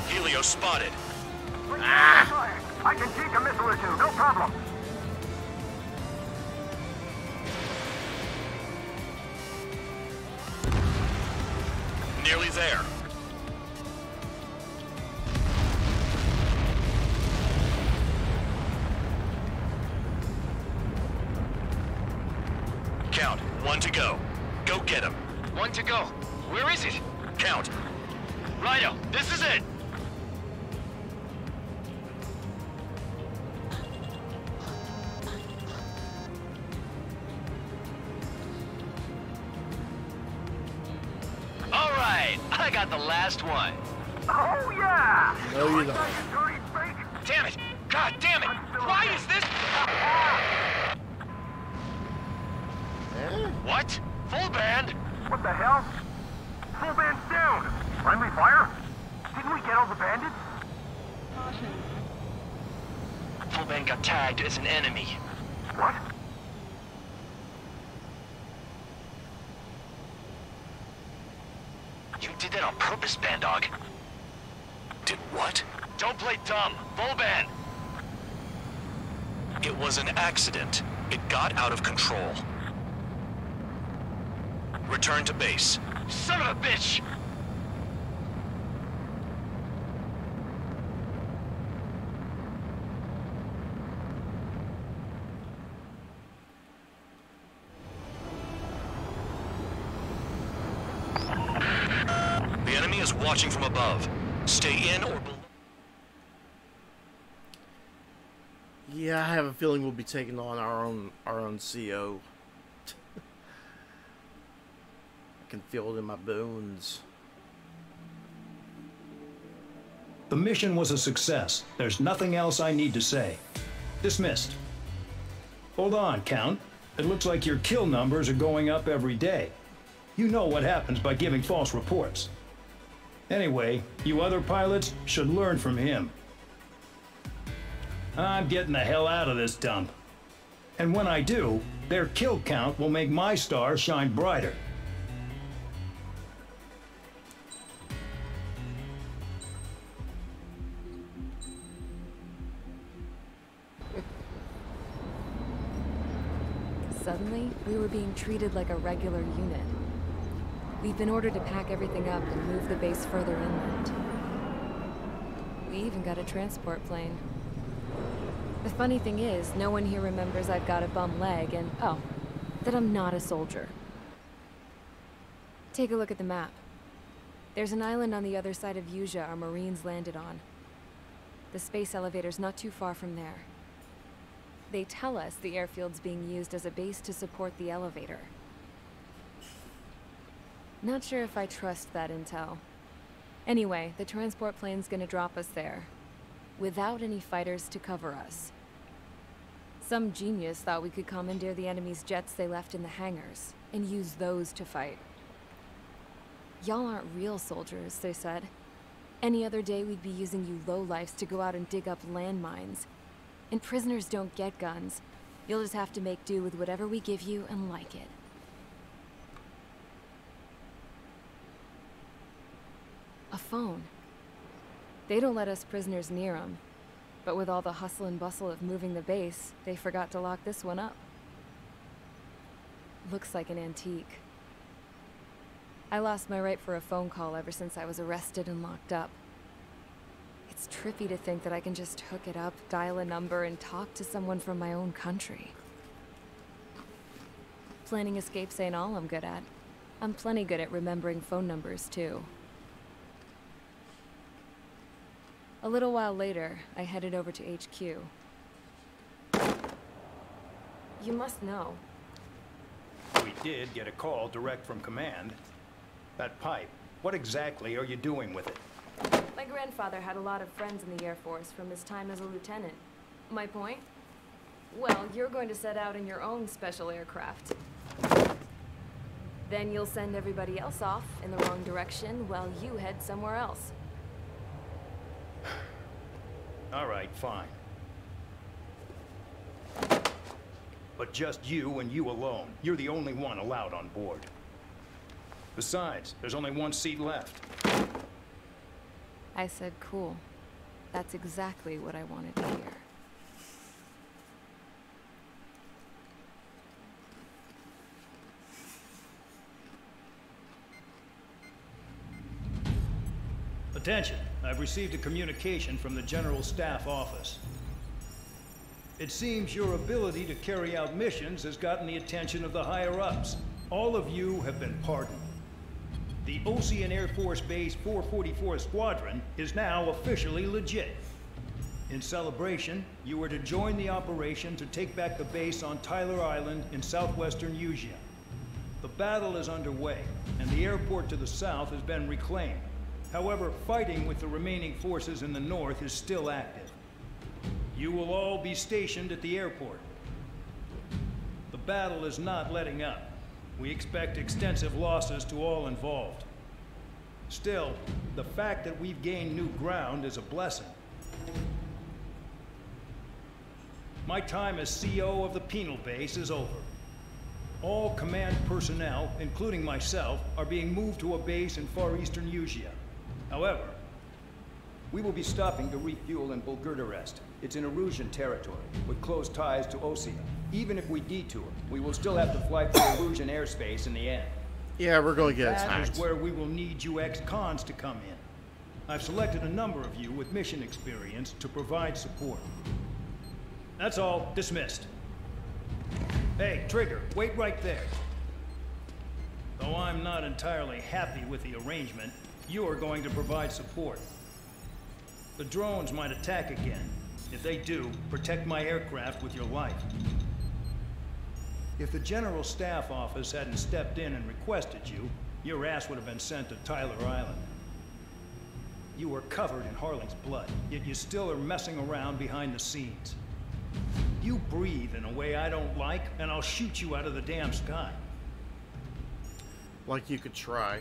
S2: Helios spotted.
S8: I can take a missile or two, no problem.
S2: Nearly there. Count. 1 to go. Go get him.
S7: 1 to go. Where is it?
S2: Count.
S7: Righto, this is it. All right, I got the last one.
S8: Oh, yeah!
S1: No, you don't.
S8: You dirty fake!
S7: Damn it! God damn it! Why is this?
S1: Eh?
S7: What? Full band?
S8: What the hell? Full band's down! Friendly fire? Didn't we get all the bandits?
S12: Caution.
S7: Full band got tagged as an enemy.
S8: What?
S7: You did that on purpose, Band Dog.
S2: Did what?
S7: Don't play dumb. Full band.
S2: It was an accident. It got out of control. Return to base.
S7: Son of a bitch!
S2: The enemy is watching from above. Stay in or...
S1: Yeah, I have a feeling we'll be taking on our own CO. I can feel it in my bones.
S4: The mission was a success. There's nothing else I need to say. Dismissed. Hold on, Count. It looks like your kill numbers are going up every day. You know what happens by giving false reports. Anyway, you other pilots should learn from him. I'm getting the hell out of this dump. And when I do, their kill count will make my star shine brighter.
S10: Suddenly, We were being treated like a regular unit. We've been ordered to pack everything up and move the base further inland. We even got a transport plane. The funny thing is, no one here remembers I've got a bum leg and, oh, that I'm not a soldier. Take a look at the map. There's an island on the other side of Usea our Marines landed on. The space elevator's not too far from there. They tell us the airfield's being used as a base to support the elevator. Not sure if I trust that intel. Anyway, the transport plane's gonna drop us there, without any fighters to cover us. Some genius thought we could commandeer the enemy's jets they left in the hangars, and use those to fight. Y'all aren't real soldiers, they said. Any other day we'd be using you lowlifes to go out and dig up landmines. And prisoners don't get guns. You'll just have to make do with whatever we give you and like it. A phone. They don't let us prisoners near them. But with all the hustle and bustle of moving the base, they forgot to lock this one up. Looks like an antique. I lost my right for a phone call ever since I was arrested and locked up. It's trippy to think that I can just hook it up, dial a number, and talk to someone from my own country. Planning escapes ain't all I'm good at. I'm plenty good at remembering phone numbers, too. A little while later, I headed over to HQ. You must know.
S4: We did get a call direct from command. That pipe, what exactly are you doing with it?
S10: My grandfather had a lot of friends in the Air Force from his time as a lieutenant. My point? Well, you're going to set out in your own special aircraft. Then you'll send everybody else off in the wrong direction while you head somewhere else.
S4: All right, fine. But just you and you alone. You're the only one allowed on board. Besides, there's only one seat left.
S10: I said cool. That's exactly what I wanted to hear.
S4: Attention, I've received a communication from the General Staff Office. It seems your ability to carry out missions has gotten the attention of the higher-ups. All of you have been pardoned. The Ocean Air Force Base 444 Squadron is now officially legit. In celebration, you are to join the operation to take back the base on Tyler Island in southwestern Usea. The battle is underway, and the airport to the south has been reclaimed. However, fighting with the remaining forces in the north is still active. You will all be stationed at the airport. The battle is not letting up. We expect extensive losses to all involved. Still, the fact that we've gained new ground is a blessing. My time as CO of the penal base is over. All command personnel, including myself, are being moved to a base in far eastern Usea. However, we will be stopping to refuel in Bulgurdarest. It's in Erusian territory, with close ties to Osea. Even if we detour, we will still have to fly through Erusian airspace in the end.
S1: Yeah, we're going to get
S4: That
S1: attacked.
S4: is where we will need you ex-cons to come in. I've selected a number of you with mission experience to provide support. That's all. Dismissed. Hey, Trigger, wait right there. Though I'm not entirely happy with the arrangement, you are going to provide support. The drones might attack again. If they do, protect my aircraft with your life. If the General Staff Office hadn't stepped in and requested you, your ass would have been sent to Tyler Island. You were covered in Harling's blood, yet you still are messing around behind the scenes. You breathe in a way I don't like, and I'll shoot you out of the damn sky.
S1: Like you could try.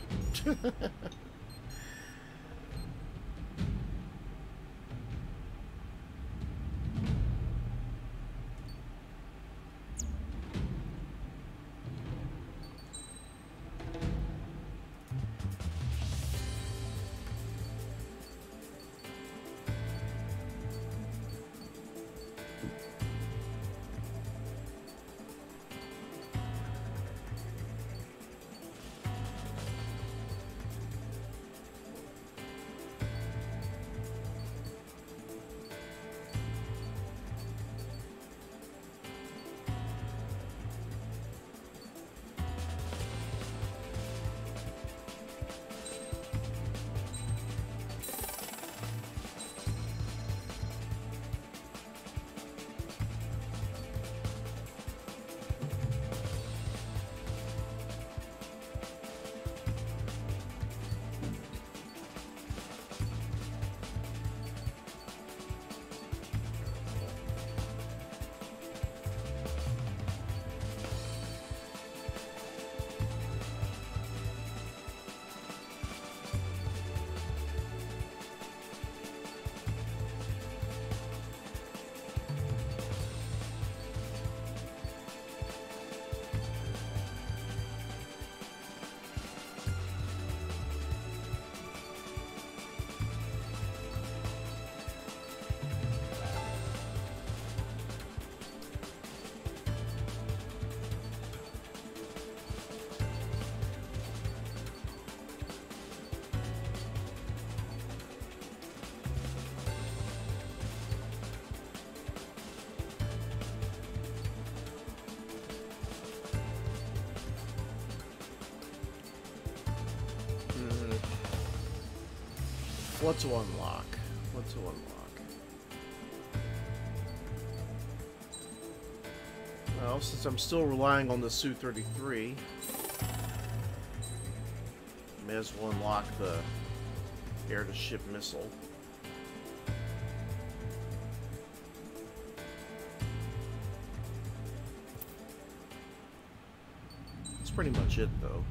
S1: What to unlock? What to unlock? Well, since I'm still relying on the Su-33, may as well unlock the air-to-ship missile. That's pretty much it, though.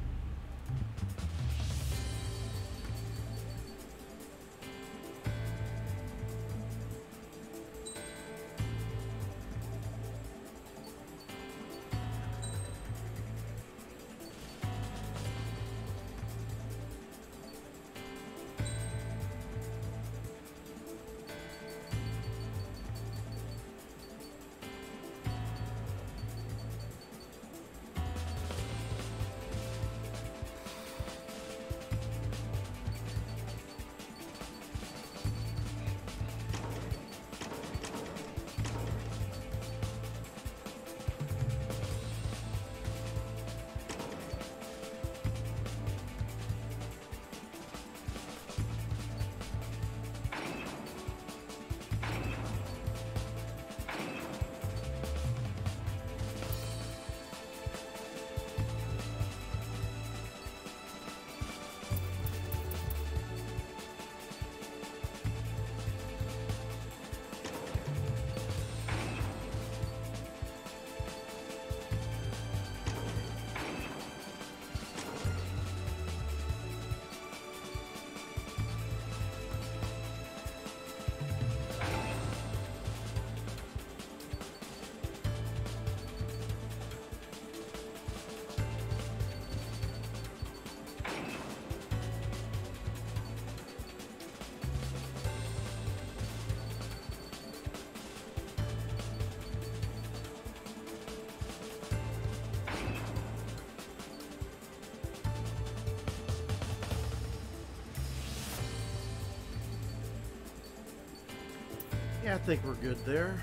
S1: Yeah, I think we're good there.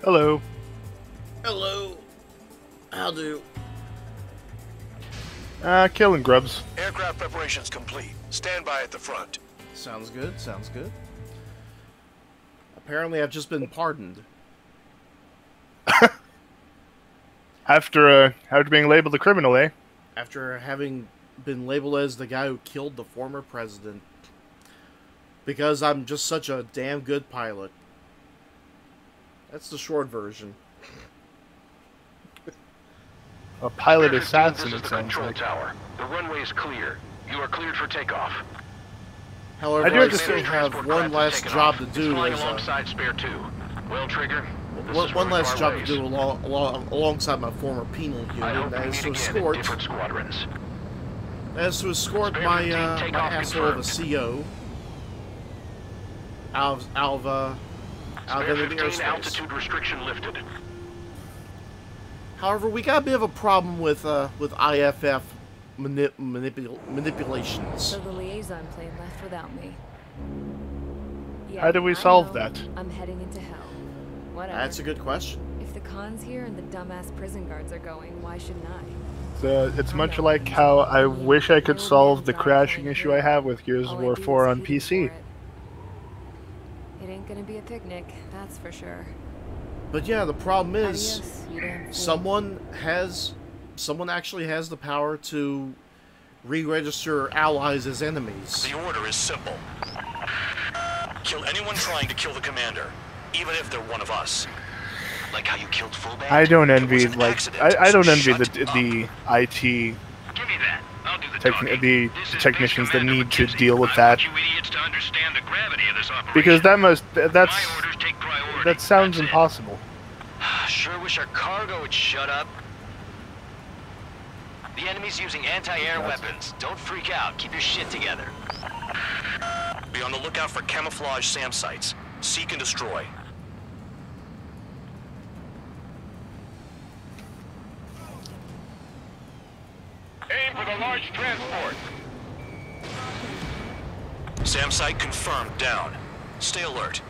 S15: Hello.
S1: Hello. How do?
S15: Killing grubs.
S2: Aircraft preparations complete. Stand by at the front.
S1: Sounds good, sounds good. Apparently I've just been pardoned.
S15: After being labeled a criminal, eh?
S1: After having been labeled as the guy who killed the former president. Because I'm just such a damn good pilot. That's the short version.
S15: A pilot
S2: Air 15,
S15: assassin,
S2: this
S15: it
S2: is the
S15: sounds
S2: control
S15: like.
S2: tower. The runway is clear. You are cleared for takeoff.
S1: However,
S15: I do have to
S1: still
S15: say-
S1: have one last job to do.
S2: Flying
S1: As,
S2: alongside Spare 2. Well, Trigger, this is
S1: one
S2: where
S1: last
S2: our
S1: job
S2: ways.
S1: to do alongside my former penal unit,
S2: I hope
S1: and that
S2: we
S1: is
S2: meet
S1: to
S2: again in
S1: escort.
S2: different squadrons.
S1: That is to escort
S2: Spare
S1: my
S2: 15,
S1: my
S2: takeoff
S1: asshole of a
S2: confirmed.
S1: CO out of
S2: Spare
S1: enemy
S2: 15
S1: airspace.
S2: altitude restriction lifted.
S1: However, we got a bit of a problem with IFF manipulations.
S10: So the liaison plane left without me. Yeah,
S15: How do we
S10: I
S15: solve
S10: know.
S15: that?
S10: I'm heading into hell. Whatever.
S1: That's a good question.
S10: If the Khan's here and the dumbass prison guards are going, why shouldn't I?
S15: It's much like how I wish I could solve the crashing issue I have with Gears of War 4 on PC.
S10: It ain't gonna be a picnic, that's for sure.
S1: But yeah, the problem is,
S10: Adios, you damn fool.
S1: someone actually has the power to re-register allies as enemies.
S2: The order is simple. Kill anyone trying to kill the commander, even if they're one of us. Like how you killed Fullback?
S15: I don't envy
S2: an
S15: like
S2: accident,
S15: I don't
S2: so
S15: envy
S2: shut
S15: the IT
S2: Give me that. I'll do the talking.
S15: the
S2: This is
S15: technicians
S2: Base
S15: that
S2: Commander
S15: need to
S2: McKenzie.
S15: deal with
S2: I
S15: that,
S2: want you idiots to understand the gravity of this operation.
S15: because that's
S2: My orders take priority.
S15: that sounds
S2: That's it.
S15: impossible.
S7: Sure wish our cargo would shut up. The enemy's using anti-air weapons. Don't freak out. Keep your shit together.
S2: Be on the lookout for camouflage SAM sites. Seek and destroy. Aim for the large transport. SAM site confirmed. Down. Stay alert.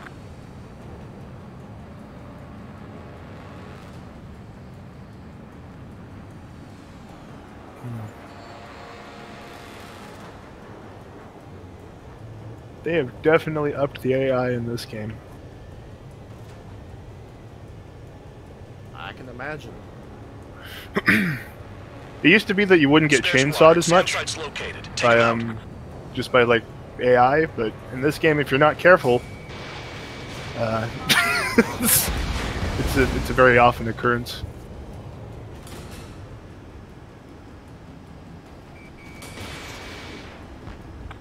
S15: They have definitely upped the AI in this game.
S1: I can imagine.
S15: It used to be that you wouldn't get chainsawed as much by just by like AI, but in this game, if you're not careful, it's a very often occurrence.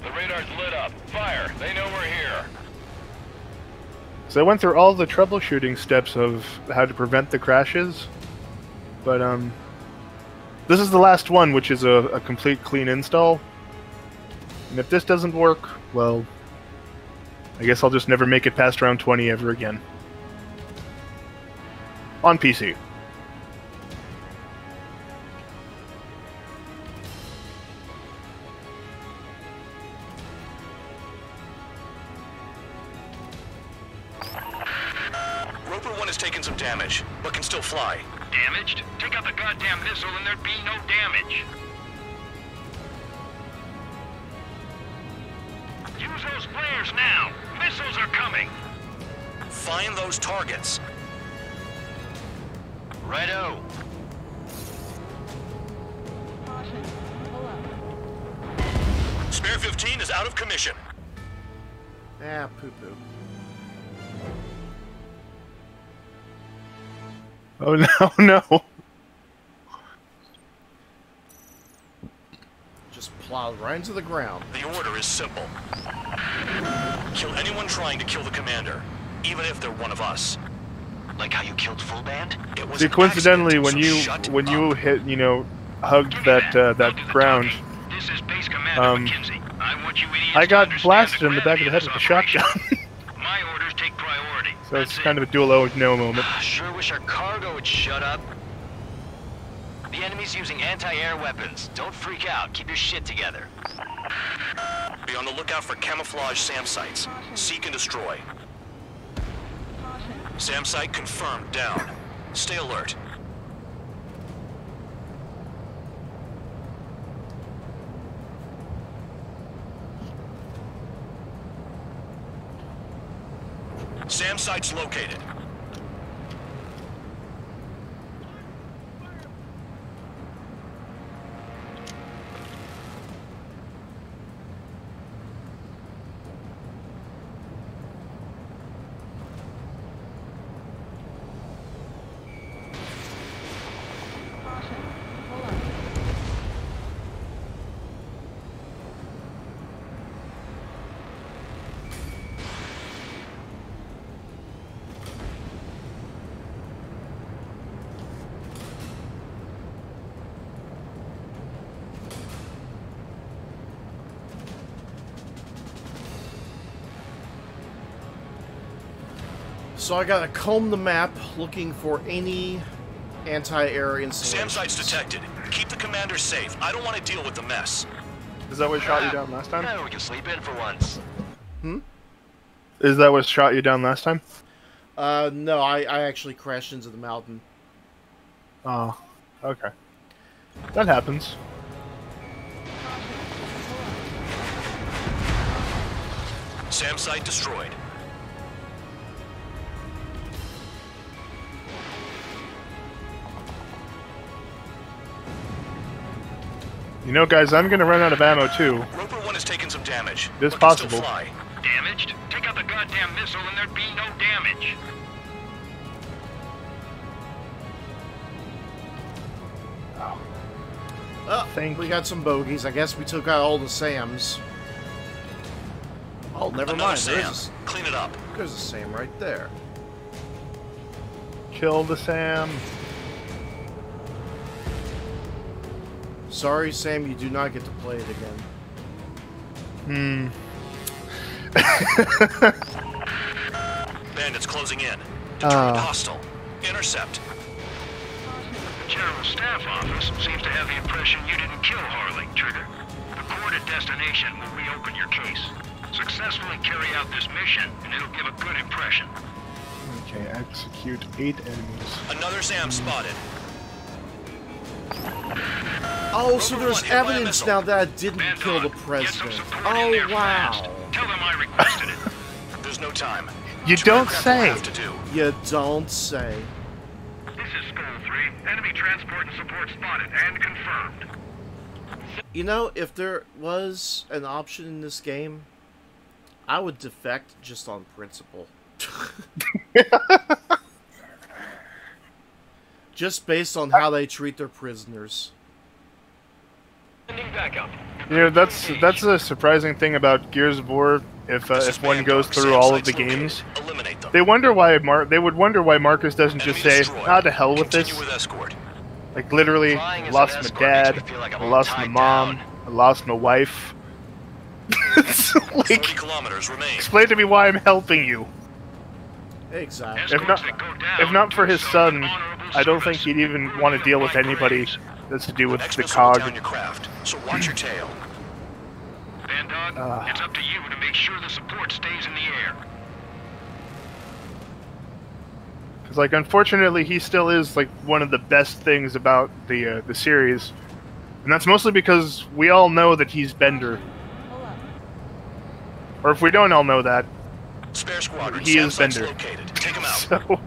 S2: The radar's lit up. Fire. They know we're here.
S15: So I went through all the troubleshooting steps of how to prevent the crashes, but this is the last one, which is a complete clean install. And if this doesn't work, well, I guess I'll just never make it past round 20 ever again. On PC.
S2: Roper 1 has taken some damage, but can still fly.
S5: Damaged? Take out the goddamn missile and there'd be no damage. Use those flares now. Missiles are coming.
S2: Find those targets.
S7: Righto.
S12: Caution. Pull up.
S2: Spare 15 is out of commission.
S1: Ah, poo-poo.
S15: Oh no, no.
S1: Just plowed right into the ground.
S2: The order is simple. Kill anyone trying to kill the commander, even if they're one of us.
S7: Like how you killed Full Band?
S2: It was
S15: See,
S2: an
S15: coincidentally,
S2: accident,
S15: when you hit, you know, hugged that ground,
S5: This is Base Commander McKenzie. I want you idiots
S15: I got
S5: to understand
S15: blasted
S5: the
S15: in the back of the head
S5: gravity
S15: with a shotgun.
S5: My orders take priority.
S15: So it's kind of a dual oh no moment.
S7: Sure wish our cargo would shut up. The enemy's using anti-air weapons. Don't freak out. Keep your shit together.
S2: Be on the lookout for camouflage SAM sites. Seek and destroy. SAM site confirmed. Down. Stay alert. SAM site's located.
S1: So I gotta comb the map looking for any anti-air installations.
S2: SAM site's detected. Keep the commander safe. I don't want to deal with the mess.
S15: Is that what shot you down last time?
S7: We can sleep in for once.
S15: Is that what shot you down last time?
S1: No, I actually crashed into the mountain.
S15: Oh, okay. That happens.
S2: SAM site destroyed.
S15: You know, guys, I'm gonna run out of ammo too.
S2: Roper 1 has taken some damage.
S15: It is
S2: but can still
S15: possible.
S2: fly.
S5: Damaged? Take out the goddamn missile and there'd be no damage.
S1: Oh, we got some bogeys. I guess we took out all the SAMs. Oh, never
S2: Another
S1: mind.
S2: SAM. Clean it up.
S1: There's a SAM right there.
S15: Kill the Sam.
S1: Sorry, Sam, you do not get to play it again.
S2: Bandits closing in. Determined hostile. Intercept.
S5: The General Staff Office seems to have the impression you didn't kill Harley, Trigger. The port at destination will reopen your case. Successfully carry out this mission, and it'll give a good impression.
S15: Okay, execute 8 enemies.
S2: Another SAM spotted.
S1: Oh, so there's evidence now that I didn't kill the president. Oh, wow.
S5: Tell them I requested it.
S2: There's no time.
S15: You don't say.
S2: Have to do.
S1: You don't say.
S5: This is Skull 3. Enemy transport and support spotted and confirmed.
S1: You know, if there was an option in this game, I would defect just on principle. Just based on how they treat their prisoners.
S5: Sending backup.
S15: You know, that's a surprising thing about Gears of War. If one goes through all of the games, they wonder why they would wonder why Marcus doesn't just say, "Ah, to hell with this." Like literally, I lost my dad, I lost my mom, I lost my wife. It's like,
S2: 40 kilometers remain.
S15: explain to me why I'm helping you.
S1: Exactly.
S15: If not for his son, I don't think he'd even want to deal with anybody that's to do with the COG.
S2: Down your craft, so watch your tail.
S5: Bandog, it's up to you to make sure the support stays in the air.
S15: Because, like, unfortunately, he still is like one of the best things about the series, and that's mostly because we all know that he's Bender. Or if we don't all know that,
S2: Spare squadron,
S15: he is
S2: SAM site's
S15: Bender.
S2: located. Take him out.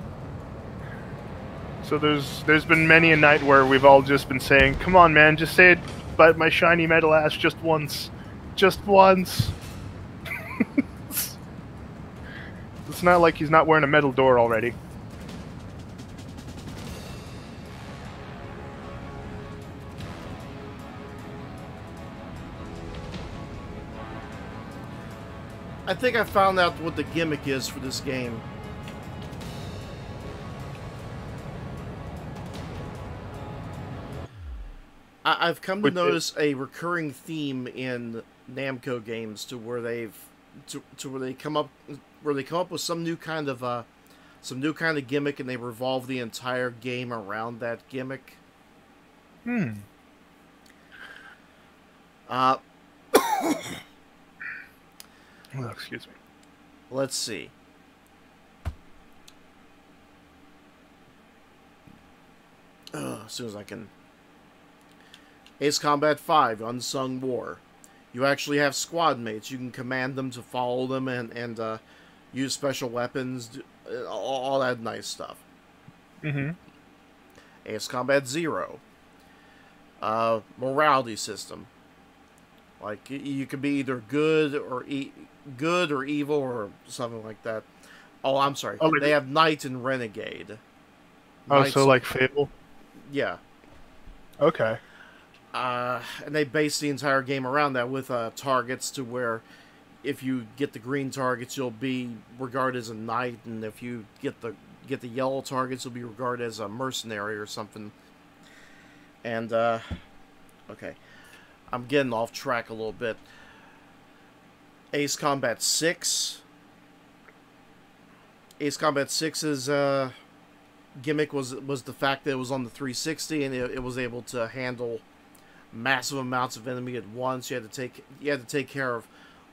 S15: So there's been many a night where we've all just been saying, "Come on, man, just say it, but my shiny metal ass just once, just once." It's not like he's not wearing a metal door already.
S1: I think I found out what the gimmick is for this game. I've come to notice a recurring theme in Namco games to where they come up with some new kind of gimmick, and they revolve the entire game around that gimmick.
S15: Oh, excuse me.
S1: Let's see. As soon as I can. Ace Combat 5, Unsung War. You actually have squad mates. You can command them to follow them and use special weapons, all that nice stuff. Ace Combat 0. Morality system. Like, you can be either good or evil or something like that. Oh, I'm sorry.
S15: Oh,
S1: they have Knight and Renegade.
S15: Oh,
S1: Knights,
S15: so like Fable?
S1: Yeah.
S15: Okay.
S1: And they base the entire game around that with targets to where if you get the green targets, you'll be regarded as a knight, and if you get the yellow targets, you'll be regarded as a mercenary or something. And okay, I'm getting off track a little bit. Ace Combat 6. Ace Combat 6's gimmick was the fact that it was on the 360 and it was able to handle massive amounts of enemy at once. You had to take care of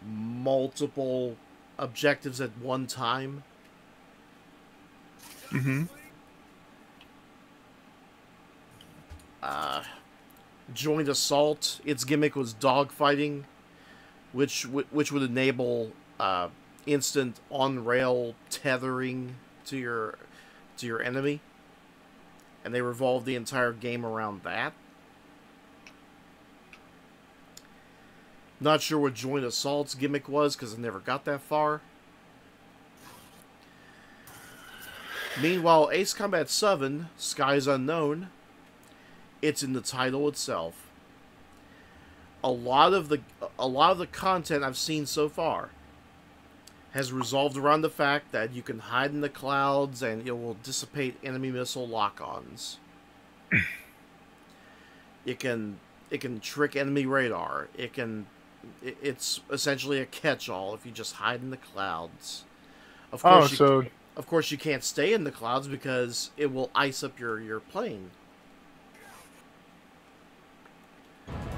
S1: multiple objectives at one time. Joint Assault, its gimmick was dogfighting, which would enable instant on-rail tethering to your enemy, and they revolved the entire game around that. Not sure what Joint Assault's gimmick was, because I never got that far. Meanwhile, Ace Combat 7, Skies Unknown, it's in the title itself. A lot of the content I've seen so far has resolved around the fact that you can hide in the clouds and it will dissipate enemy missile lock-ons. It can trick enemy radar. It's essentially a catch-all if you just hide in the clouds. Of course, you can't stay in the clouds because it will ice up your plane.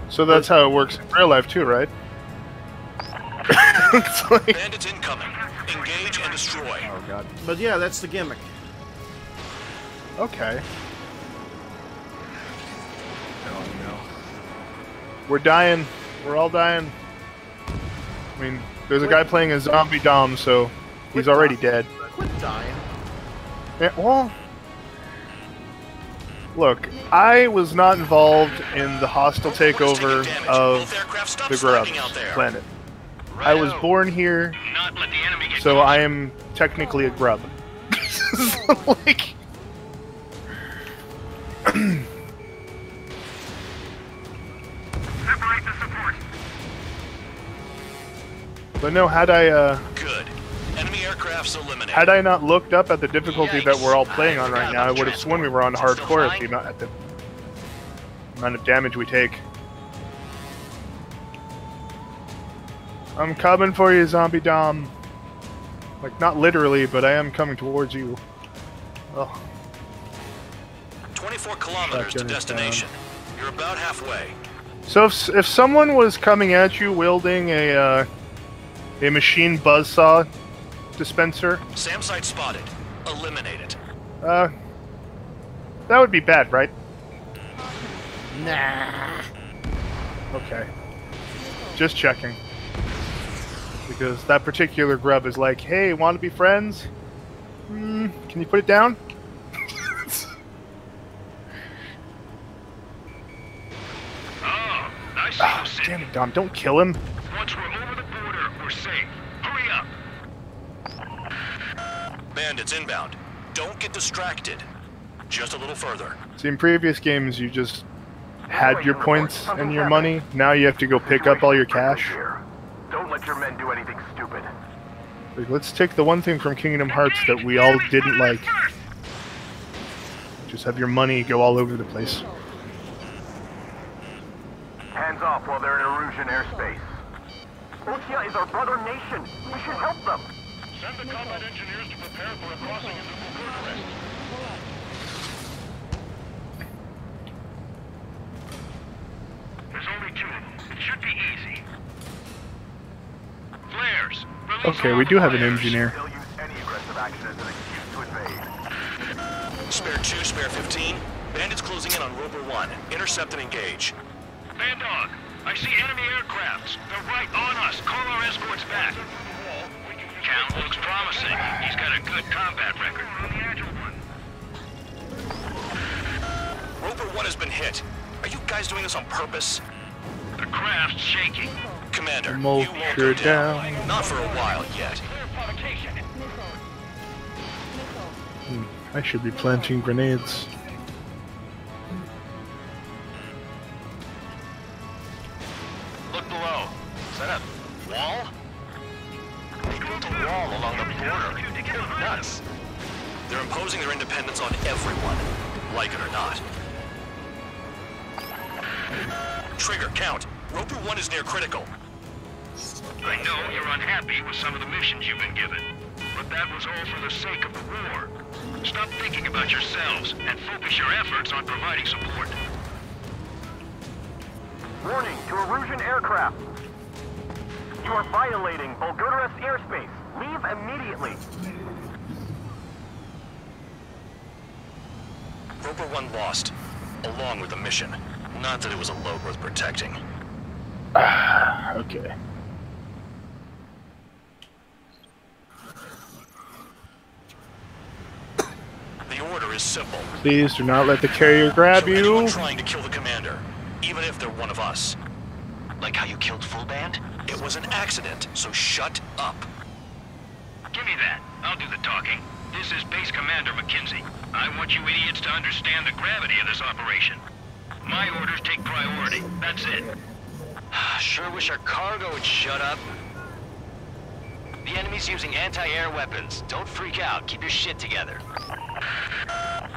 S15: So that's how it works in real life too, right?
S2: It's like... Bandits incoming. Engage and destroy.
S15: Oh god.
S1: But yeah, that's the gimmick.
S15: Okay. Oh no. We're dying. We're all dying. mean, there's a guy playing a zombie dom, so he's already dead.
S1: Quit dying.
S15: Yeah, well, look, I was not involved in the hostile takeover of the Grubs planet. I was born here, so I am technically a grub. Like,
S5: Separate the support.
S15: but no, had I
S2: Good. Enemy aircraft's eliminated.
S15: had I not looked up at the difficulty that we're all playing on right now, I would have sworn we were on hardcore at the amount of damage we take. I'm coming for you, zombie dom. Like, not literally, but I am coming towards you. Oh.
S2: 24 kilometers to destination. You're about halfway.
S15: So if someone was coming at you wielding a machine buzzsaw dispenser,
S2: SAM site spotted. Eliminate it.
S15: that would be bad, right?
S1: Nah.
S15: Okay. Just checking. Because that particular grub is like, hey, want to be friends? Can you put it down? Damn it, Dom, don't kill him.
S5: Once we're over the border, we're safe. Hurry up.
S2: Bandits inbound. Don't get distracted. Just a little further.
S15: See, in previous games, you just had your points and your money. Now you have to go pick up all your cash.
S8: Don't let your men do anything stupid.
S15: Like, let's take the one thing from Kingdom Hearts that we all didn't like. Just have your money go all over the place.
S8: Hands off while they're in Erusian airspace. Rusia is our brother nation. We should help them.
S5: Send the combat engineers to prepare for a crossing into Bucharest. There's only 2 of them. It should be easy. Flares.
S15: Okay, we do have an engineer.
S8: They'll use any aggressive action as an excuse to invade.
S2: Spare 2, spare 15. Bandits closing in on Rover 1. Intercept and engage.
S5: Bandog, I see enemy aircrafts. They're right on us. Call our escorts back. Count looks promising. He's got a good combat record. On the Agile one.
S2: Rover 1 has been hit. Are you guys doing this on purpose?
S5: The craft's shaking.
S2: Commander, you
S15: Mulch
S2: won't go down.
S15: down.
S2: Not for a while yet.
S15: I should be planting grenades.
S2: Look below. Is that a wall? They built a wall along the border. They're nuts. They're imposing their independence on everyone, like it or not. Trigger, count. Roper 1 is near critical.
S5: I know you're unhappy with some of the missions you've been given, but that was all for the sake of the war. Stop thinking about yourselves and focus your efforts on providing support.
S8: Warning to Erusian aircraft. You are violating Bulgarians airspace. Leave immediately.
S2: Roper 1 lost, along with the mission. Not that it was a load worth protecting.
S15: Okay.
S2: The order is simple.
S15: Please do not let the carrier grab
S2: Kill anyone
S15: you.
S2: trying to kill the commander, even if they're one of us.
S7: Like how you killed Full Band?
S2: It was an accident, so shut up.
S5: Give me that. I'll do the talking. This is Base Commander McKenzie. I want you idiots to understand the gravity of this operation. My orders take priority. That's it.
S7: Sure wish our cargo would shut up. The enemy's using anti-air weapons. Don't freak out. Keep your shit together.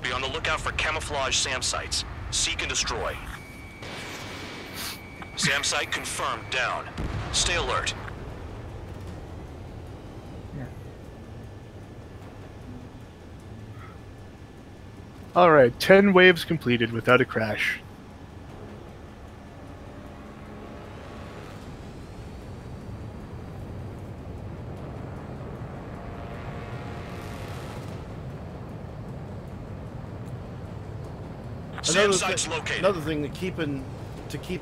S2: Be on the lookout for camouflage SAM sites. Seek and destroy. SAM site confirmed down. Stay alert.
S15: Alright, 10 waves completed without a crash.
S2: SAM site's located.
S1: Another thing to keep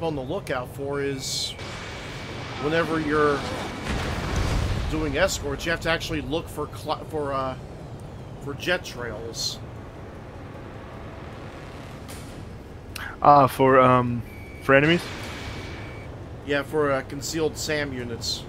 S1: on the lookout for is whenever you're doing escorts, you have to actually look for jet trails.
S15: For enemies?
S1: Yeah, for concealed SAM units.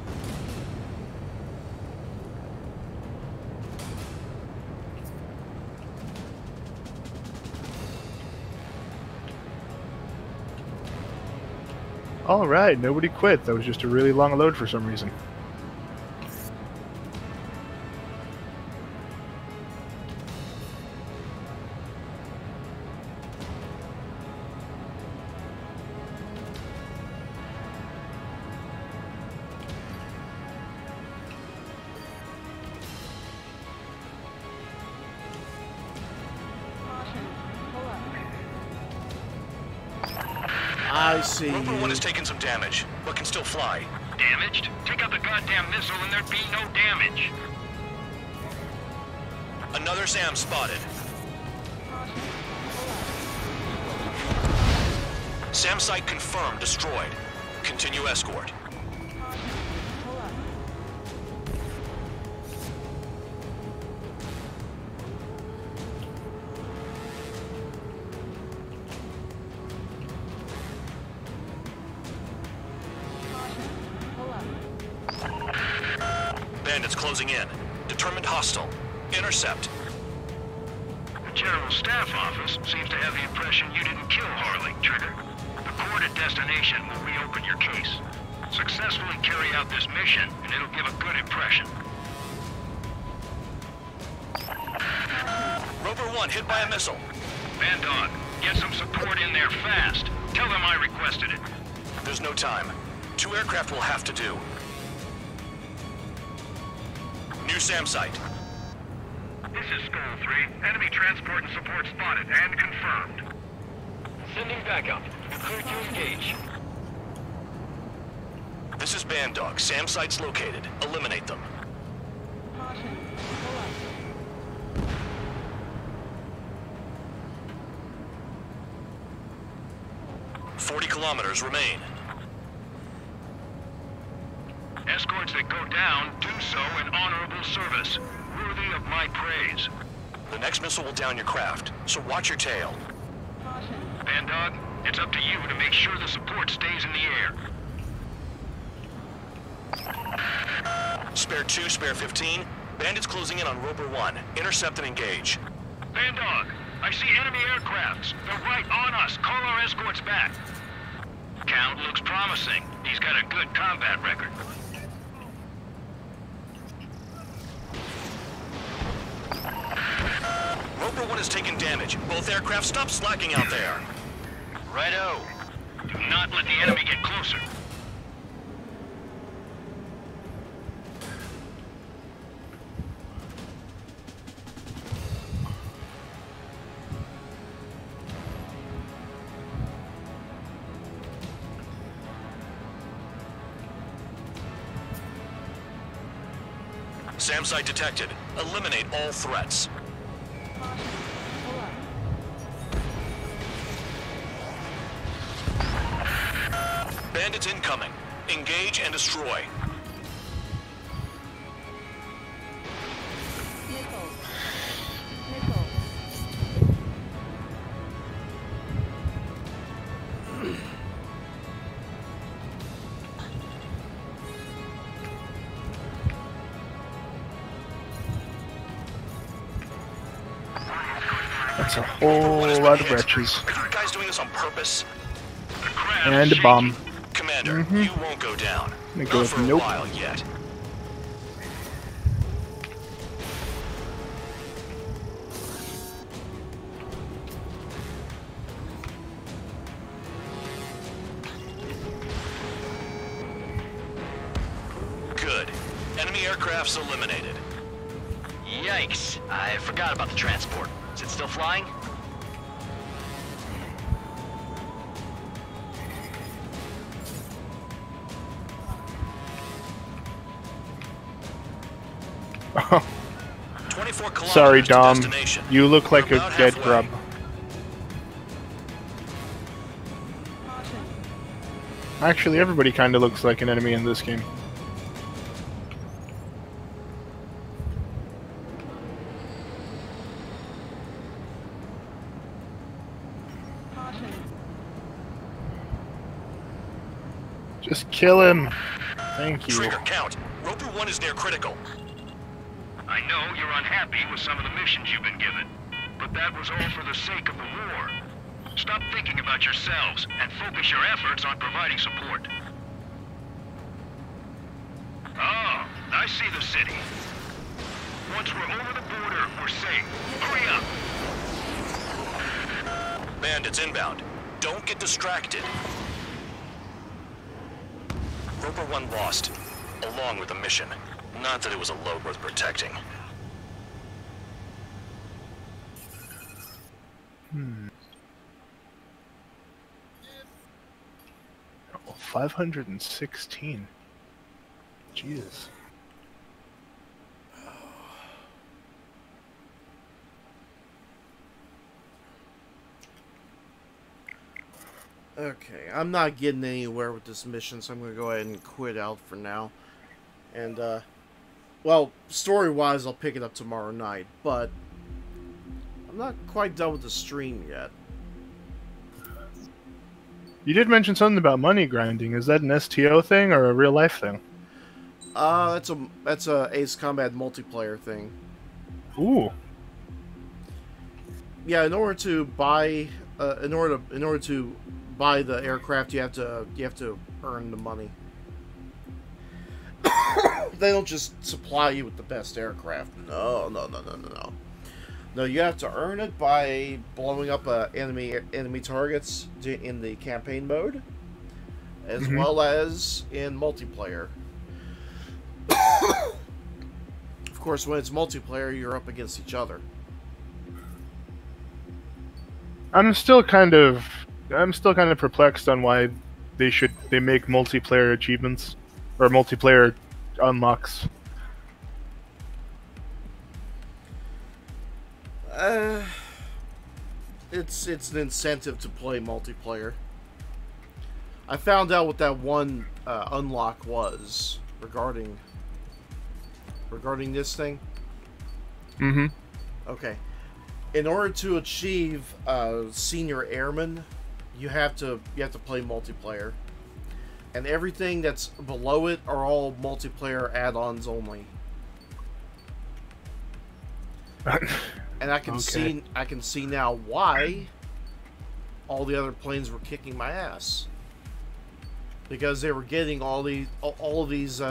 S15: Alright, nobody quit. That was just a really long load for some reason.
S1: I see.
S2: Roper 1 has taken some damage, but can still fly.
S5: Damaged? Take out the goddamn missile and there'd be no damage.
S2: Another SAM spotted. SAM site confirmed destroyed. Continue escort. Bandits closing in. Determined hostile. Intercept.
S5: The General Staff Office seems to have the impression you didn't kill Harley, Trigger. The court at destination will reopen your case. Successfully carry out this mission, and it'll give a good impression.
S2: Roper 1 hit by a missile.
S5: Bandog, get some support in there fast. Tell them I requested it.
S2: There's no time. 2 aircraft will have to do. New SAM site.
S5: This is Skull 3. Enemy transport and support spotted and confirmed.
S7: Sending backup. Clear to engage.
S2: This is Bandog. SAM site's located. Eliminate them.
S12: Caution. Pull up.
S2: 40 kilometers remain.
S5: Escorts that go down do so in honorable service, worthy of my praise.
S2: The next missile will down your craft, so watch your tail.
S12: Caution.
S5: Bandog, it's up to you to make sure the support stays in the air.
S2: Spare 2, spare 15. Bandits closing in on Roper 1. Intercept and engage.
S5: Bandog, I see enemy aircrafts. They're right on us. Call our escorts back. Count looks promising. He's got a good combat record.
S2: Roper 1 has taken damage. Both aircraft stop slacking out there.
S5: Righto. Do not let the enemy get closer.
S2: SAM site detected. Eliminate all threats.
S12: Caution. Pull up.
S2: Bandits incoming. Engage and destroy.
S12: Missiles. Missiles.
S15: That's a whole lot of wretches.
S2: Are you guys doing this on purpose?
S15: And a bomb.
S2: Commander, you won't go down.
S15: They
S2: Not
S15: go
S2: for
S15: nope.
S2: a while yet. Good. Enemy aircraft's eliminated.
S7: Yikes. I forgot about the transport. Is it still flying?
S15: Oh.
S2: 24 kilometers
S15: Sorry,
S2: to
S15: Dom.
S2: destination.
S15: You look like
S2: We're
S15: a
S2: about
S15: dead
S2: halfway.
S15: grub.
S12: Caution.
S15: Actually, everybody kind of looks like an enemy in this game. Just kill him. Thank you.
S2: Trigger, count. Roper 1 is near critical.
S5: I know you're unhappy with some of the missions you've been given, but that was all for the sake of the war. Stop thinking about yourselves and focus your efforts on providing support. Oh, I see the city. Once we're over the border, we're safe. Hurry up!
S2: Bandits inbound. Don't get distracted. Roper 1 lost, along with the mission. Not that it was a load worth protecting.
S15: 516. Jesus.
S1: Okay, I'm not getting anywhere with this mission, so I'm going to go ahead and quit out for now. And, well, story-wise, I'll pick it up tomorrow night, but I'm not quite done with the stream yet.
S15: You did mention something about money grinding. Is that an STO thing or a real-life thing?
S1: That's a Ace Combat multiplayer thing.
S15: Ooh.
S1: Yeah, in order to buy to buy the aircraft, you have to earn the money. They don't just supply you with the best aircraft. No. No, you have to earn it by blowing up enemy targets in the campaign mode, as well as in multiplayer. Of course, when it's multiplayer, you're up against each other.
S15: I'm still kind of perplexed on why they make multiplayer achievements or multiplayer unlocks.
S1: It's an incentive to play multiplayer. I found out what that one unlock was regarding this thing.
S15: Mm-hmm.
S1: Okay. In order to achieve senior airman, you have to play multiplayer, and everything that's below it are all multiplayer add-ons only. And I can see now why all the other planes were kicking my ass, because they were getting all of these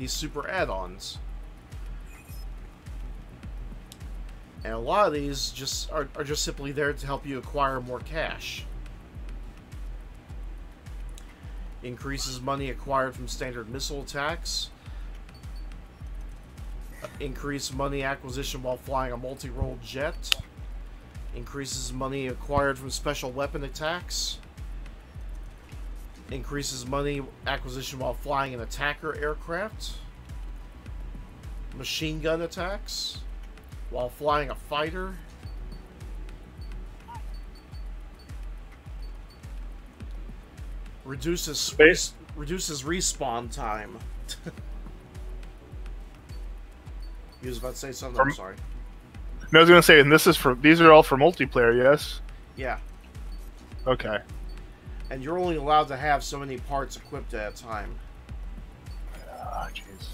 S1: super add-ons, and a lot of these are just simply there to help you acquire more cash. Increases money acquired from standard missile attacks. Increase money acquisition while flying a multi-role jet. Increases money acquired from special weapon attacks. Increases money acquisition while flying an attacker aircraft. Machine gun attacks while flying a fighter. Reduces respawn time. You was about to say something. I'm sorry.
S15: No, I was gonna say, and these are all for multiplayer, yes?
S1: Yeah.
S15: Okay.
S1: And you're only allowed to have so many parts equipped at a time.
S15: Ah, jeez.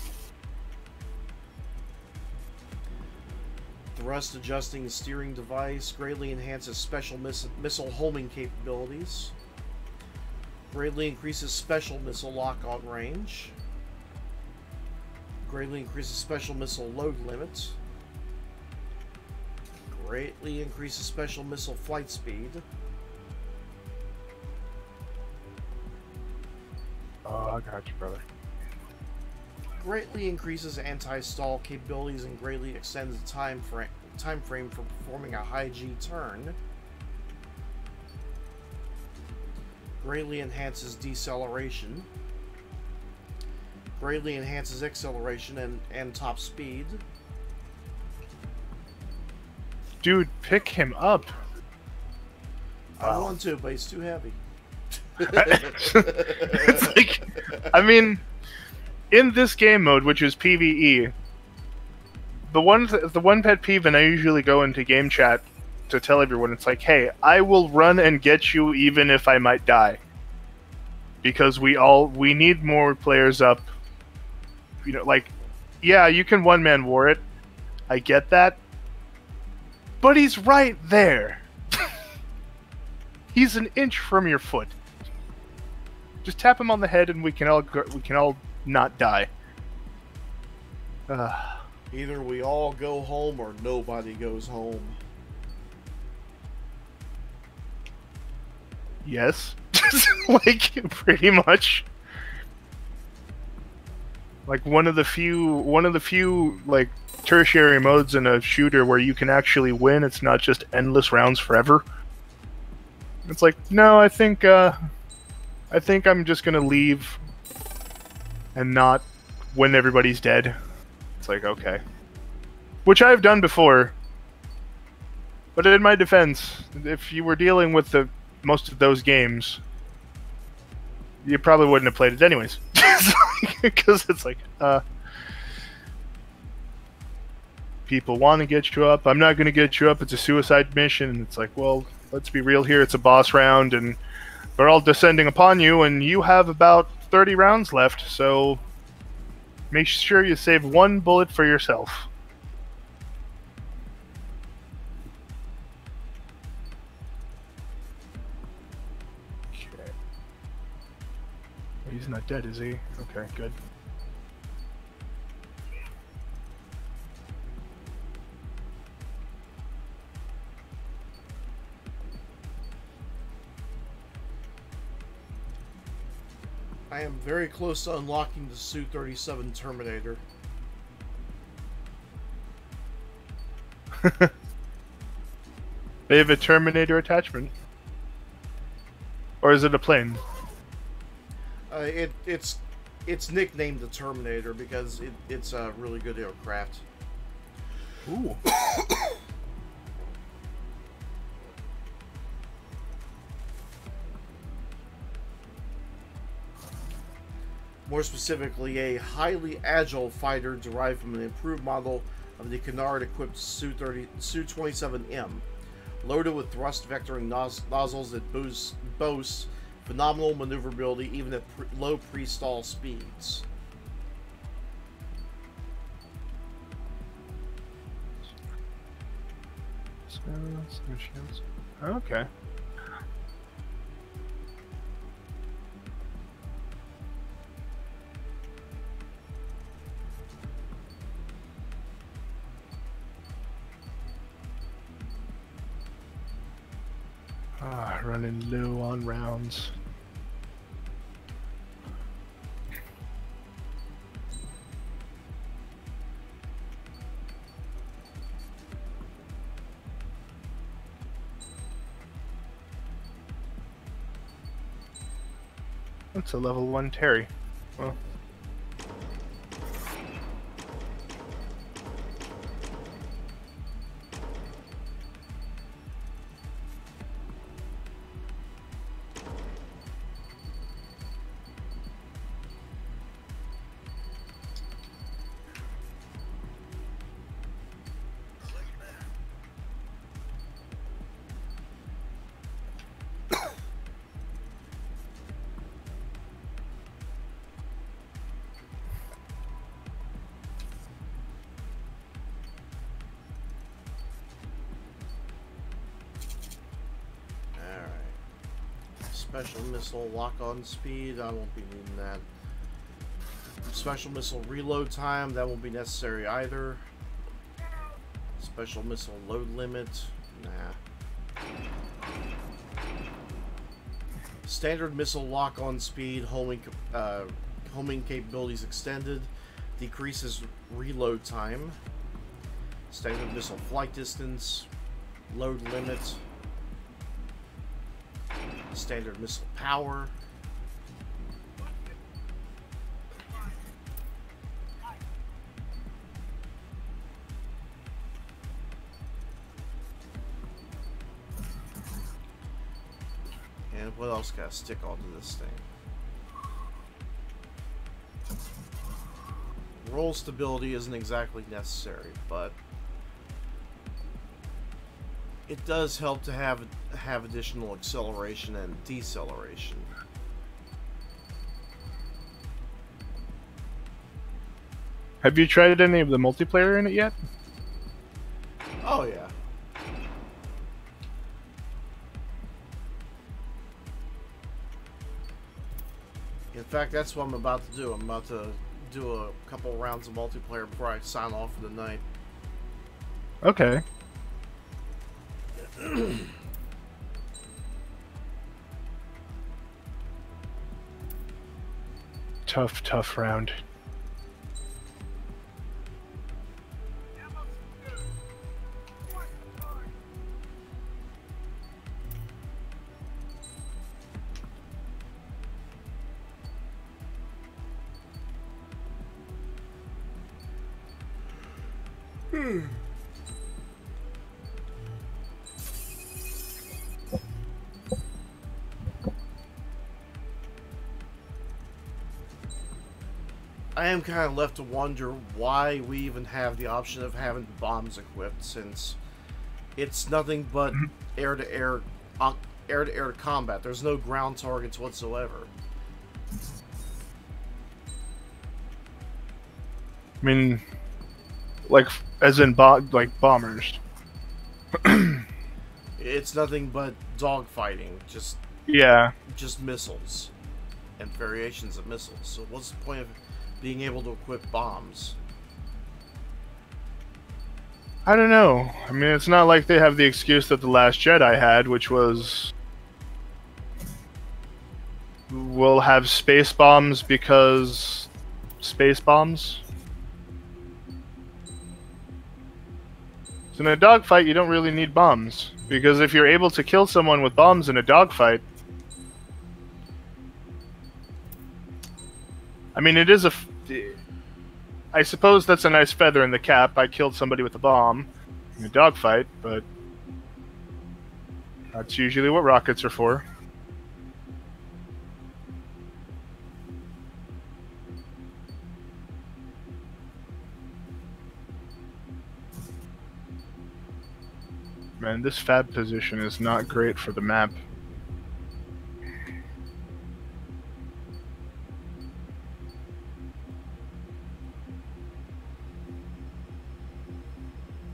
S1: Thrust adjusting steering device greatly enhances special missile homing capabilities. Greatly increases special missile lock-on range. Greatly increases special missile load limit. Greatly increases special missile flight speed.
S15: Oh, I got you, brother.
S1: Greatly increases anti-stall capabilities and greatly extends the time frame for performing a high G turn. Greatly enhances deceleration. Greatly enhances acceleration and top speed.
S15: Dude, pick him up.
S1: I want to, but he's too heavy.
S15: It's like, I mean, in this game mode, which is PvE, the one pet peeve, and I usually go into game chat to tell everyone, it's like, hey, I will run and get you even if I might die. because we need more players up. You know, like, yeah, you can one-man war it. I get that. But he's right there. He's an inch from your foot. Just tap him on the head and we can all not die.
S1: Either we all go home or nobody goes home.
S15: Yes. Like, pretty much. Like, one of the few, like, tertiary modes in a shooter where you can actually win. It's not just endless rounds forever. It's like, no, I think I'm just gonna leave and not when everybody's dead. It's like, okay. Which I've done before. But in my defense, if you were dealing with most of those games, you probably wouldn't have played it anyways. Because it's like, people want to get you up. I'm not going to get you up. It's a suicide mission. And it's like, well, let's be real here. It's a boss round, and they're all descending upon you, and you have about 30 rounds left, so make sure you save one bullet for yourself. Okay. He's not dead, is he? Okay, good.
S1: I am very close to unlocking the Su-37 Terminator.
S15: They have a Terminator attachment. Or is it a plane?
S1: It's nicknamed the Terminator because it's a really good aircraft.
S15: Ooh.
S1: More specifically, a highly agile fighter derived from an improved model of the Canard-equipped Su-27M, loaded with thrust vectoring nozzles that boasts phenomenal maneuverability even at low pre-stall speeds.
S15: Okay. Running low on rounds. That's a level 1 Terry. Well.
S1: Special missile lock-on speed, I won't be needing that. Special missile reload time, that won't be necessary either. Special missile load limit, nah. Standard missile lock-on speed, homing capabilities extended, decreases reload time. Standard missile flight distance, load limit. Standard missile power. And what else gotta stick onto this thing? Roll stability isn't exactly necessary, but it does help to have additional acceleration and deceleration.
S15: Have you tried any of the multiplayer in it yet?
S1: Oh yeah. In fact, that's what I'm about to do. I'm about to do a couple rounds of multiplayer before I sign off for the night.
S15: Okay. Tough round.
S1: I am kind of left to wonder why we even have the option of having bombs equipped, since it's nothing but air-to-air combat. There's no ground targets whatsoever.
S15: I mean, like, as in like bombers.
S1: It's nothing but dogfighting, just missiles and variations of missiles. So what's the point of being able to equip bombs?
S15: I don't know. I mean, it's not like they have the excuse that The Last Jedi had, which was we'll have space bombs because space bombs. So in a dogfight, you don't really need bombs, because if you're able to kill someone with bombs in a dogfight, I mean, it is I suppose that's a nice feather in the cap. I killed somebody with a bomb in a dogfight, but that's usually what rockets are for. Man, this fab position is not great for the map.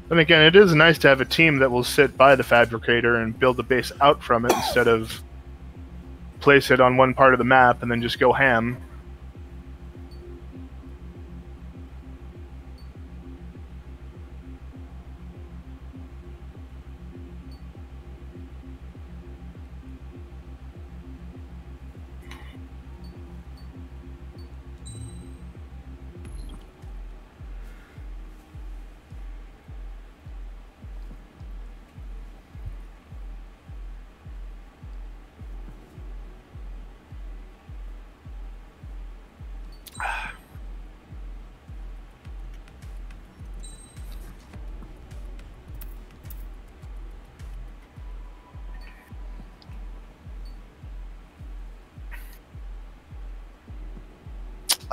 S15: And again, it is nice to have a team that will sit by the fabricator and build the base out from it instead of place it on one part of the map and then just go ham.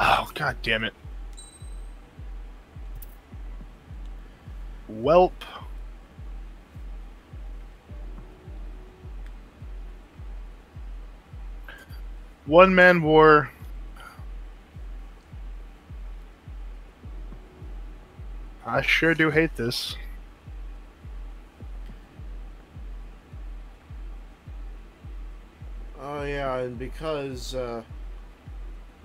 S15: Oh, god damn it. Welp. One-man war. I sure do hate this.
S1: Oh yeah, and because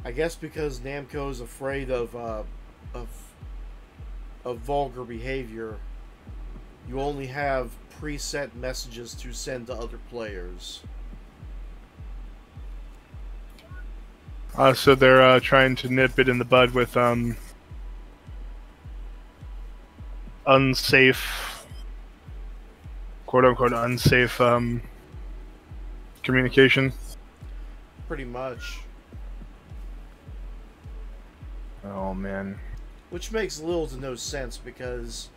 S1: I guess because Namco is afraid of vulgar behavior, you only have preset messages to send to other players.
S15: So they're trying to nip it in the bud with unsafe, quote-unquote unsafe communication.
S1: Pretty much.
S15: Oh man.
S1: Which makes little to no sense because,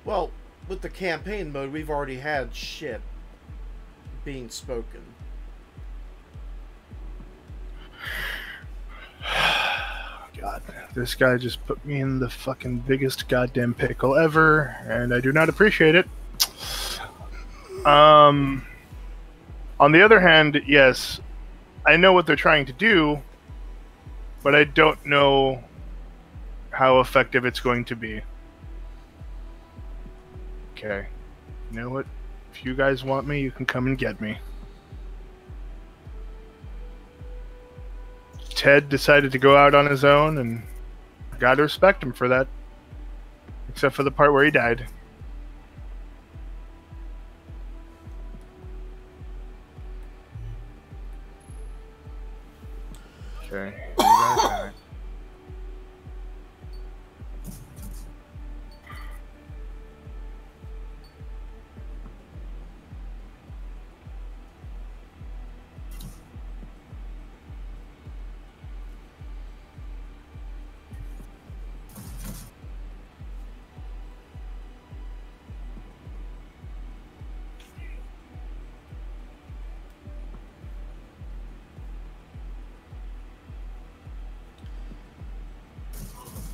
S1: well, with the campaign mode, we've already had shit being spoken.
S15: God, this guy just put me in the fucking biggest goddamn pickle ever, and I do not appreciate it. On the other hand, yes, I know what they're trying to do, but I don't know how effective it's going to be. Okay. You know what? If you guys want me, you can come and get me. Ted decided to go out on his own, and gotta respect him for that. Except for the part where he died. Okay. You guys got it.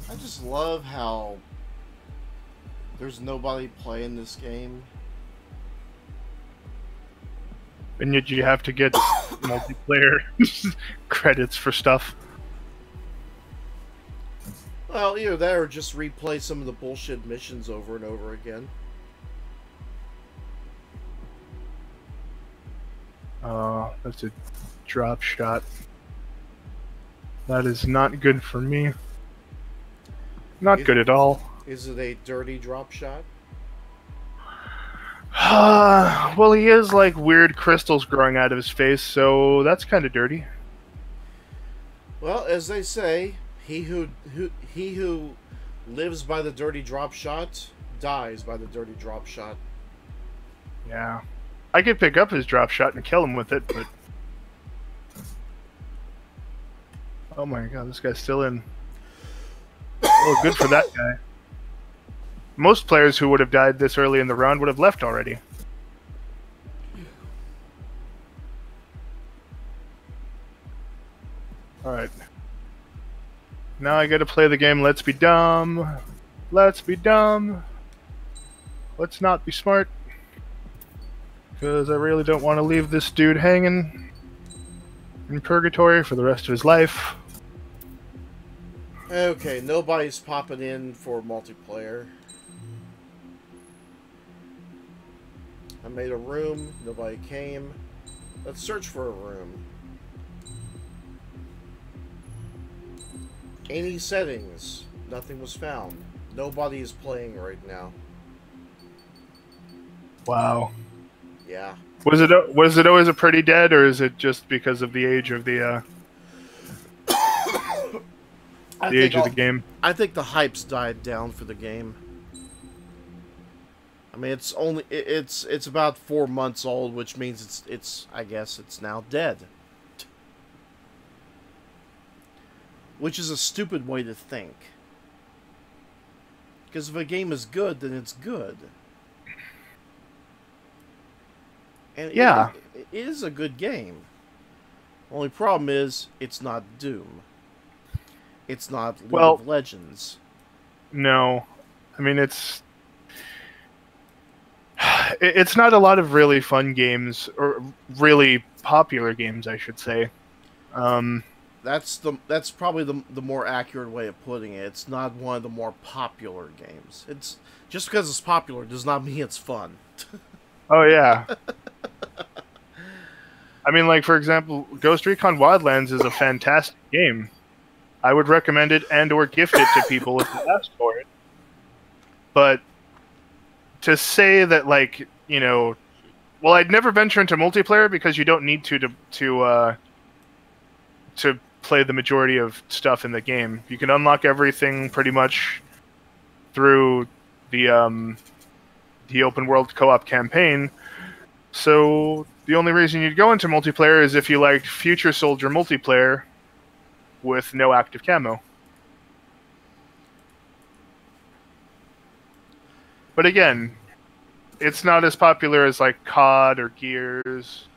S1: I just love how there's nobody playing this game.
S15: And yet you have to get multiplayer credits for stuff.
S1: Well, either that or just replay some of the bullshit missions over and over again.
S15: That's a drop shot. That is not good for me. Not good at all.
S1: Is it a dirty drop shot?
S15: Well, he has like weird crystals growing out of his face, so that's kind of dirty.
S1: Well, as they say, he who lives by the dirty drop shot dies by the dirty drop shot.
S15: Yeah. I could pick up his drop shot and kill him with it, but... Oh my god, this guy's still in. Oh, good for that guy. Most players who would have died this early in the round would have left already. Alright. Now I gotta play the game Let's Be Dumb. Let's be dumb. Let's not be smart. Because I really don't want to leave this dude hanging in purgatory for the rest of his life.
S1: Okay, nobody's popping in for multiplayer. I made a room, nobody came. Let's search for a room. Any settings, nothing was found. Nobody is playing right now.
S15: Wow.
S1: Yeah.
S15: Was it always a pretty dead, or is it just because of the age of the age of the game?
S1: I think the hype's died down for the game. I mean, it's about 4 months old, which means it's I guess it's now dead. Which is a stupid way to think. Because if a game is good, then it's good. And
S15: yeah,
S1: it is a good game. Only problem is, it's not Doom. It's not League of Legends.
S15: No. I mean, it's not a lot of really fun games, or really popular games, I should say.
S1: That's probably the more accurate way of putting it. It's not one of the more popular games. It's just because it's popular does not mean it's fun.
S15: Oh yeah. I mean, like, for example, Ghost Recon Wildlands is a fantastic game. I would recommend it and or gift it to people if they ask for it. But to say that, like, you know, well, I'd never venture into multiplayer because you don't need to play the majority of stuff in the game. You can unlock everything pretty much through the open world co-op campaign. So the only reason you'd go into multiplayer is if you liked Future Soldier multiplayer with no active camo. But again, it's not as popular as like COD or Gears.